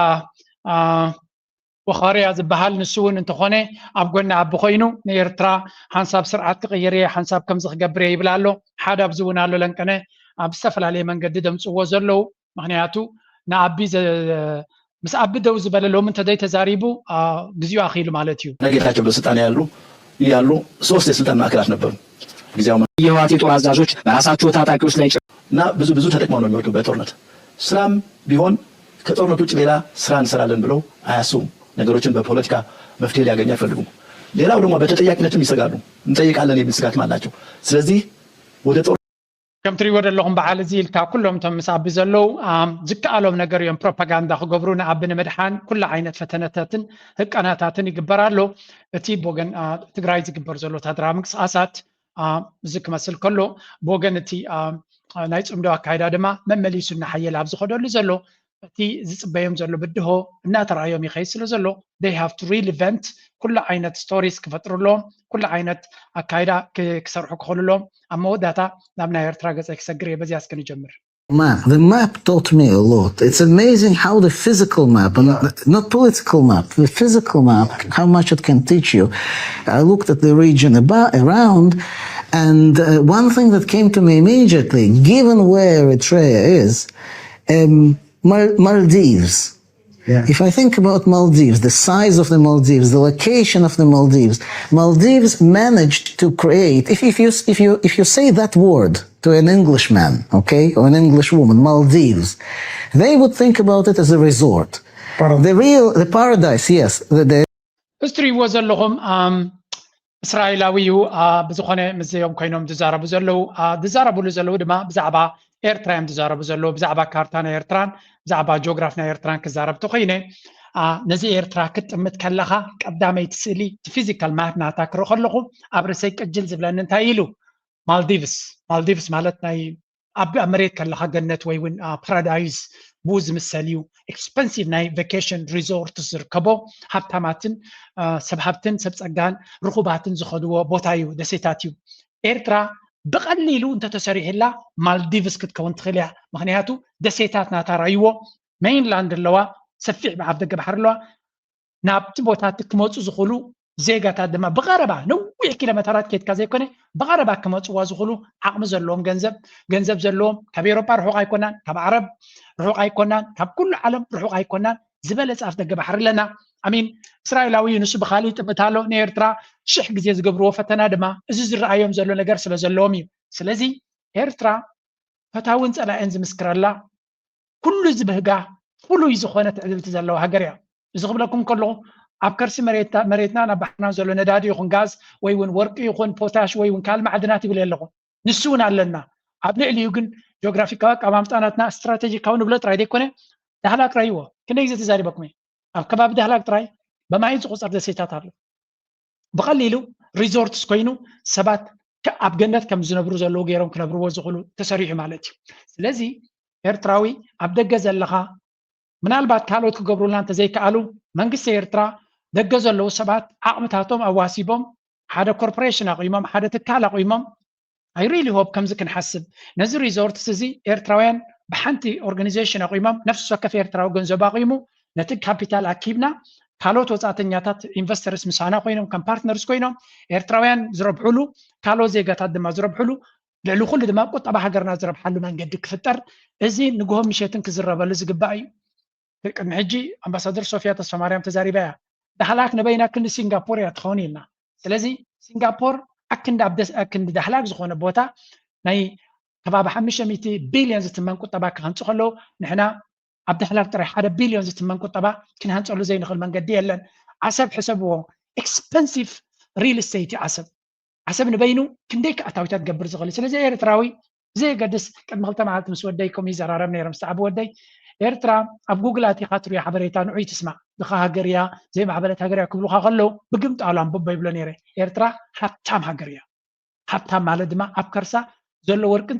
ወኻርያ ዝበሃል ንሱ እውን እንተኾነ ኣብ ጎና ዓቢ ኮይኑ ንኤርትራ ሓንሳብ ስርዓት ክቕይር እየ ሓንሳብ ከምዚ ክገብር እየ ይብላ ኣሎ ሓደ ኣብዚ እውን ኣሎ ለንቀነ ኣብ ዝተፈላለየ መንገዲ ደምፅዎ ዘለዉ ምክንያቱ ንዓቢ ምስ ኣብደው ዝበለሎም እንተደይ ተዛሪቡ ግዚኡ አኺሉ ማለት እዩ ነገታቸው በስልጣን ያሉ ሶስት የስልጣን ማዕከላት ነበሩ ጊዜው የህወሓት የጦር አዛዦች በራሳቸው ታጣቂዎች ላይ እና ብዙ ተጠቅመው ነው የሚወጡ በጦርነት ስራም ቢሆን ከጦርነት ውጭ ሌላ ስራ እንሰራለን ብለው አያስቡም ነገሮችን በፖለቲካ መፍትሄ ሊያገኙ አይፈልጉም ሌላው ደግሞ በተጠያቂነትም ይሰጋሉ እንጠይቃለን የሚል ስጋትም አላቸው ስለዚህ ወደ ጦር ከም ትሪእዎ ዘለኹም በዓል እዚ ኢልካ ኩሎም ቶም ምስ ኣብ ዘለው ዝከኣሎም ነገር እዮም ፕሮፓጋንዳ ክገብሩ ንኣብ ንምድሓን ኩሉ ዓይነት ፈተነታትን ህቀናታትን ይግበራሎ እቲ ብወገን ትግራይ ዝግበር ዘሎ ወታደራዊ ምንቅስቃሳት እዚ ክመስል ከሎ ብወገን እቲ ናይ ፅምዶ ኣካይዳ ድማ መመሊሱ እናሓየለ ኣብ ዝኸደሉ ዘሎ እቲ ዝፅበዮም ዘሎ ብድሆ እናተረኣዮም ይኸይድ ስለ ዘሎ they have to really vent ኩሉ ዓይነት ስቶሪስ ክፈጥሩሎም ኩሉ ዓይነት ኣካይዳ ክሰርሑ ክኽእሉሎም ኣብ መወዳእታ ናብ ናይ ኤርትራ ገፀ ክሰግር እየ በዚያ እስከ ንጀምር The map taught me a lot. It's amazing how the physical map, not political map, the physical map, how much it can teach you. I looked at the region around, and one thing that came to me immediately, given where Eritrea is, Maldives. Yeah. If I think about Maldives, the size of the Maldives, the location of the Maldives managed to create. If you say that word to an Englishman, okay, or an English woman, Maldives, they would think about it as a resort. The paradise, yes. History was a locum. እስራኤላዊው ብዝኾነ ምዝዮም ኮይኖም ዝዛረቡ ዘለው ዝዛረቡሉ ዘለው ድማ ብዛዕባ ኤርትራ እዮም ዝዛረቡ ዘለው ብዛዕባ ካርታ ናይ ኤርትራን ብዛዕባ ጂኦግራፊ ናይ ኤርትራን ክዛረብ ተኮይነ ነዚ ኤርትራ ክትጥምት ከለኻ ቀዳመይቲ ስእሊ ፊዚካል ማፕ ናታ ክርኢ ከለኹ ኣብ ርእሰይ ቅጅል ዝብለኒ እንታይ ኢሉ ማልዲቭስ ማለት ናይ ኣብ መሬት ከለኻ ገነት ወይ እውን ፓራዳይዝ ብኡ ዝምሰል እዩ ኤክስፐንሲቭ ናይ ቫኬሽን ሪዞርት ዝርከቦ ሃብታማትን ሰብ ሃብትን ሰብ ፀጋን ርኹባትን ዝኸድዎ ቦታ እዩ ደሴታት እዩ ኤርትራ ብቐሊሉ እንተተሰሪሕላ ማልዲቭስ ክትከውን ትኽእል እያ ምክንያቱ ደሴታት ናታ ራይዎ ሜይንላንድ ኣለዋ ሰፊሕ ኣብ ደገ ባሕሪ ኣለዋ ናብቲ ቦታት ክመፁ ዝኽእሉ ዜጋታት ድማ ብቐረባ ነዊሕ ኪሎሜትራት ከይድካ ዘይኮነ ብቐረባ ክመፅዋ ዝኽእሉ ዓቕሚ ዘለዎም ገንዘብ ዘለዎም ካብ ኤሮጳ ርሑቕ ኣይኮናን ካብ ዓረብ ርሑቕ ኣይኮናን ካብ ኩሉ ዓለም ርሑቕ ኣይኮናን ዝበለፀ ኣፍ ደገ ባሕሪ ኣለና ኣሚን እስራኤላዊ ንሱ ብኻሊእ ጥምታሎ ንኤርትራ 1000 ግዜ ዝገብርዎ ፈተና ድማ እዚ ዝረኣዮም ዘሎ ነገር ስለ ዘለዎም እዩ ስለዚ ኤርትራ ፈታውን ፀላእን ዝምስክረላ ኩሉ ዝብህጋ ፍሉይ ዝኾነ ትዕብልቲ ዘለዋ ሃገር እያ እዚ ክብለኩም ከለኹ ኣብ ከርሲ መሬትና ናብ ባሕርና ዘሎ ነዳዲ ይኹን ጋዝ ወይ እውን ወርቂ ይኹን ፖታሽ ወይ እውን ካልእ ማዕድናት ይብል ኣለኹ ንሱ እውን ኣለና ኣብ ልዕሊኡ ግን ጂኦግራፊካዊ ኣቀማምጣናትና ስትራቴጂካዊ ንብሎ ጥራይ ዘይኮነ ዳህላክ ራይዎ ክንደይ ግዜ ተዛሪበኩም እየ ኣብ ከባቢ ዳህላክ ጥራይ በማይ ዝቁፀር ደሴታት ኣሎ ብቐሊሉ ሪዞርትስ ኮይኑ ሰባት ኣብ ገነት ከም ዝነብሩ ዘለዉ ገይሮም ክነብርዎ ዝኽእሉ ተሰሪሑ ማለት እዩ ስለዚ ኤርትራዊ ኣብ ደገ ዘለኻ ምናልባት ካልኦት ክገብሩልና እንተዘይከኣሉ መንግስቲ ኤርትራ ደገ ዘለዉ ሰባት ዓቕምታቶም ኣዋሲቦም ሓደ ኮርፖሬሽን ኣቑሞም ሓደ ትካል ኣቑሞም I really hope ከምዚ ክንሓስብ ነዚ ሪዞርትስ እዚ ኤርትራውያን ብሓንቲ ኦርጋናይዜሽን ኣቑሞም ነፍሲ ወከፍ ኤርትራዊ ገንዘብ ኣቑሙ ነቲ ካፒታል ኣኪብና ካልኦት ወፃእተኛታት ኢንቨስተርስ ምሳና ኮይኖም ከም ፓርትነርስ ኮይኖም ኤርትራውያን ዝረብሕሉ ካልኦት ዜጋታት ድማ ዝረብሕሉ ልዕሊ ኩሉ ድማ ቁጠባ ሃገርና ዝረብሓሉ መንገዲ ክፍጠር እዚ ንግሆም ምሸትን ክዝረበሉ ዝግባእ እዩ ቅድሚ ሕጂ ኣምባሳደር ሶፊያ ተስፋ ማርያም ተዛሪባ እያ ዳህላክ ንበይና ክንዲ ሲንጋፖር እያ ትኸውን ኢልና ስለዚ ሲንጋፖር ኣክንዲ ዳህላክ ዝኾነ ቦታ ናይ ከባቢ 500 ቢልዮን ዝትመን ቁጠባ ክሃንፁ ከለዉ ንሕና ኣብ ዳህላክ ጥራይ 1 ቢልዮን ዝትመን ቁጠባ ክንሃንፀሉ ዘይንኽእል መንገዲ የለን ዓሰብ ሕሰብዎ ኤክስፐንሲቭ ሪል ስቴት ዓሰብ ንበይኑ ክንደይ ከኣታዊታት ገብር ዝኽእል ስለዚ ኤርትራዊ ዘየገድስ ቅድሚ 2 መዓልቲ ምስ ወደይኩም ይዘራረብ ነይሮም ዝተዓቢ ወደይ ኤርትራ ኣብ ጉግል ኣቲኻ ትሪኦ ሓበሬታ ንዑይ ትስማዕ ድኻ ሃገር እያ ዘይማዕበለት ሃገር እያ ክብሉካ ከለዉ ብግምጣሉ ኣንብቦ ይብሎ ነይረ ኤርትራ ሃብታም ሃገር እያ ሃብታም ማለት ድማ ኣብ ከርሳ ዘሎ ወርቅን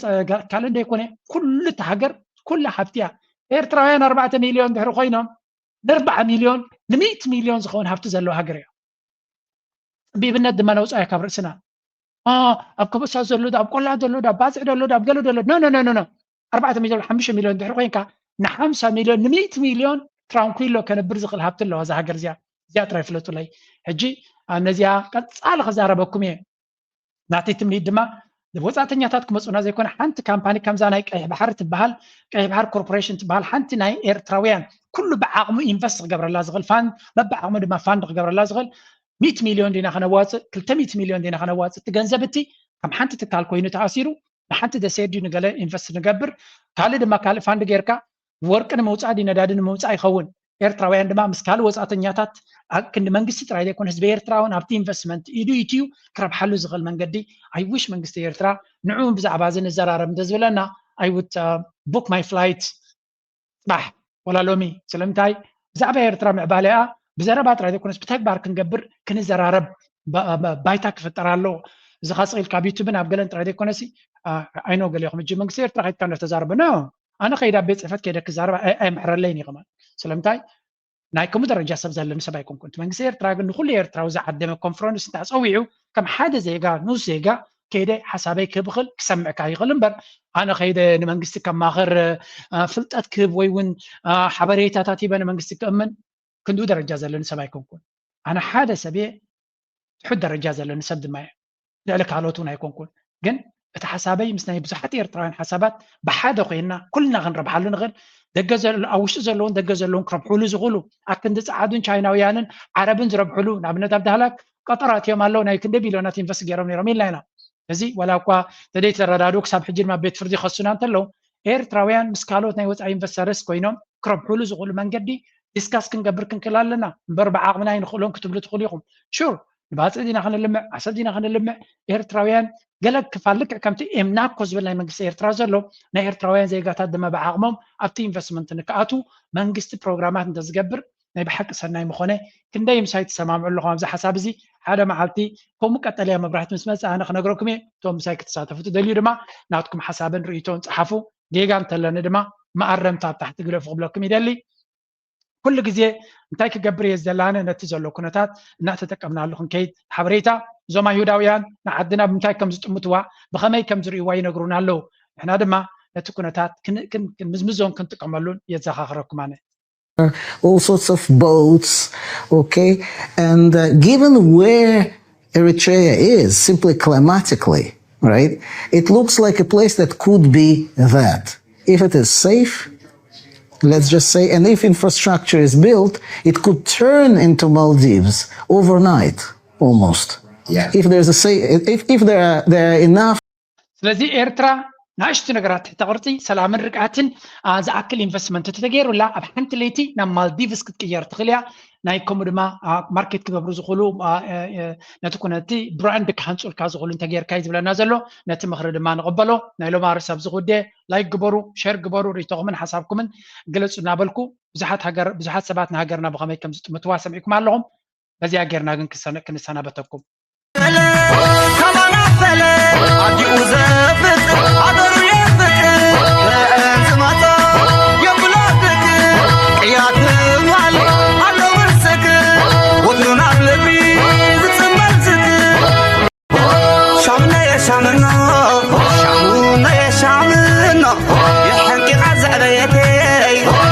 ካልእ እንደይኮነ ኩሉ እቲ ሃገር ኩላ ሃብቲ እያ ኤርትራውያን 4 ሚልዮን ድሕሪ ኮይኖም ን4 ሚልዮን ን100 ሚልዮን ዝኸውን ሃብቲ ዘለዎ ሃገር እያ ቢብነት ድማ ነውፃያ ካብ ርእስና ኣብ ከበሳ ዘሎ ኣብ ቆላ ዘሎ ኣብ ባፅዕ ዘሎ ኣብ ገለ ዘሎ ኖ 4 ሚልዮን 5 ሚልዮን ድሕሪ ኮይንካ ن50 مليون ن100 مليون ترانكويلو كنبر زغل هابت له ዛ ሃገር እዚያ ጥራይ ፍለጡለይ ሕጂ እነዚያ ቀፃሊ ክዛረበኩም እየ ናተይ ትምኒት ድማ ወጻተኛታት ክመጹና ዘይኮነ ሓንቲ ካምፓኒ ከምዛ ናይ ቀይሕ ባሕር ትበሃል ቀይሕ ባሕር ኮርፖሬሽን ትበሃል ሓንቲ ናይ ኤርትራውያን ኩሉ ብዓቕሙ ኢንቨስት ክገብረላ ዝኽእል ፋንድ በብዓቕሙ ድማ ፋንድ ክገብረላ ዝኽእል 100 ሚልዮን ዲና ከነዋፅእ 200 ሚልዮን ዲና ከነዋፅእ እቲ ገንዘብ እቲ ከም ሓንቲ ትካል ኮይኑ ተኣሲሩ ንሓንቲ ደሴዲ ንገለ ኢንቨስት ንገብር ካልእ ድማ ካልእ ፋንድ ጌርካ ወርቂ ንምውፃእ ነዳዲ ንምውፃእ ይኸውን ኤርትራውያን ድማ ምስ ካልእ ወጻተኛታት ክንዲ መንግስቲ ጥራይ ዘይኮነ ህዝቢ ኤርትራ እውን ኣብቲ ኢንቨስትመንት ኢዱ ኢትዩ ክረብሓሉ ዝኽእል መንገዲ ኣይ ዊሽ መንግስቲ ኤርትራ ንዑ ብዛዕባ እዚ ንዘራረብ እንተዝብለና ኣይ ውድ ቡክ ማይ ፍላይት ፅባሕ ወላ ሎሚ ስለምንታይ ብዛዕባ ኤርትራ ምዕባለኣ ብዘረባ ጥራይ ዘይኮነስ ብተግባር ክንገብር ክንዘራረብ ባይታ ክፍጠር ኣሎ እዚ ካስቂል ካብ ዩቱብን ኣብ ገለን ጥራይ ዘይኮነሲ ኣይኖ ገሊኹም እጂ መንግስቲ ኤርትራ ከይድካ እንዳተዛረበ ነው ኣነ ከይዳ ቤት ፅሕፈት ከይደ ክዛረብ ኣይምሕረለይን ይኸማል ስለምንታይ ናይ ከምኡ ደረጃ ሰብ ዘለኒ ሰብ ኣይኮንኩን መንግስቲ ኤርትራ ግን ንኩሉ ኤርትራዊ ዝዓደመ ኮንፈረንስ እንተፀዊዑ ከም ሓደ ዜጋ ንኡስ ዜጋ ከይደ ሓሳበይ ክብኽል ክሰምዕካ ይኽእል እምበር ኣነ ከይደ ንመንግስቲ ከማኽር ፍልጠት ክህብ ወይ እውን ሓበሬታታት ሂበ ንመንግስቲ ክእምን ክንድኡ ደረጃ ዘለኒ ሰብ ኣይኮንኩን ኣነ ሓደ ሰብየ ትሑት ደረጃ ዘለኒ ሰብ ድማ እየ ልዕሊ ካልኦት እውን ኣይኮንኩን ግን እቲ ሓሳበይ ምስ ናይ ብዙሓት ኤርትራውያን ሓሳባት ብሓደ ኮይና ኩልና ክንረብሓሉ ንኽእል ደገ ኣብ ውሽጢ ዘለውን ደገ ዘለውን ክረብሕሉ ዝኽእሉ ኣብ ክንዲ ፀዓዱን ቻይናውያንን ዓረብን ዝረብሕሉ ንኣብነት ኣብ ዳህላክ ቀጠራት እዮም ኣለው ናይ ክንደ ቢልዮናት ኢንቨስት ገይሮም ነይሮም ኢልና ኢና እዚ ወላ እኳ ተደይ ተረዳድኡ ክሳብ ሕጂ ድማ ቤት ፍርዲ ይኸሱና እንተለው ኤርትራውያን ምስ ካልኦት ናይ ወፃኢ ኢንቨስተርስ ኮይኖም ክረብሕሉ ዝኽእሉ መንገዲ ዲስካስ ክንገብር ክንክእል ኣለና እምበር ብዓቕምና ይንኽእሎም ክትብሉ ትኽእሉ ኢኹም ሹር ንባፅእ ዲና ክንልምዕ ዓሰብ ዲና ክንልምዕ ኤርትራውያን ገለ ክፋል ልክዕ ከምቲ ኤምናኮ ዝብል ናይ መንግስቲ ኤርትራ ዘሎ ናይ ኤርትራውያን ዜጋታት ድማ ብዓቕሞም ኣብቲ ኢንቨስትመንት ንክኣቱ መንግስቲ ፕሮግራማት እንተዝገብር ናይ ብሓቂ ሰናይ ምኾነ ክንደይ ምሳይ ትሰማምዑ ኣለኹም ኣብዚ ሓሳብ እዚ ሓደ መዓልቲ ከምኡ ቀጠልያ መብራህቲ ምስ መፅእ ኣነ ክነግረኩም እየ እቶም ምሳይ ክትሳተፉ ትደልዩ ድማ ናትኩም ሓሳብን ርእቶን ፀሓፉ ጌጋ እንተለኒ ድማ ማኣረምታ ኣብ ታሕቲ ግለፉ ክብለኩም ይደሊ ኩሉ ግዜ እንታይ ክገብር እየ ዘለና ነቲ ዘሎ ኩነታት እናተጠቀምናሉ ክንከይድ ሓበሬታ እዞም ኣይሁዳውያን ንዓድና ብምንታይ ከም ዝጥምትዋ ብኸመይ ከም ዝርእይዋ ይነግሩና ኣለዉ ንሕና ድማ ነቲ ኩነታት ምዝምዞም ክንጥቀመሉን የዘኻኽረኩም ኣነ all sorts of boats, okay? And given where Eritrea is, simply climatically, right? It looks like a place that could be that. If it is safe, let's just say, and if infrastructure is built, it could turn into Maldives overnight, almost. Yeah. If there's a if there are enough. ስለዚህ ኤርትራ ናሽቲ ነገራት ተቕርፂ ሰላምን ርግኣትን ዝኣክል ኢንቨስትመንት ተገይሩላ ኣብ ሓንቲ ለይቲ ናብ ማልዲቭስ ክትቅየር ትኽእል እያ ናይ ከምኡ ድማ ማርኬት ክገብሩ ዝኽእሉ ነቲ ኩነቲ ብራንድ ክሃንፁልካ ዝኽእሉ እንተጌርካ እዩ ዝብለና ዘሎ ነቲ ምኽሪ ድማ ንቕበሎ ናይ ሎማ ርሳብ ዝጉዳይ ላይክ ግበሩ ሸር ግበሩ ርእቶኹምን ሓሳብኩምን ገለፁ እናበልኩ ብዙሓት ሰባት ንሃገርና ብኸመይ ከም ዝጥምትዋ ሰሚዕኩም ኣለኹም በዚያ ጌርና ግን ክንሰናበተኩም شامنا يا شامنا يحنكي غزة بيتي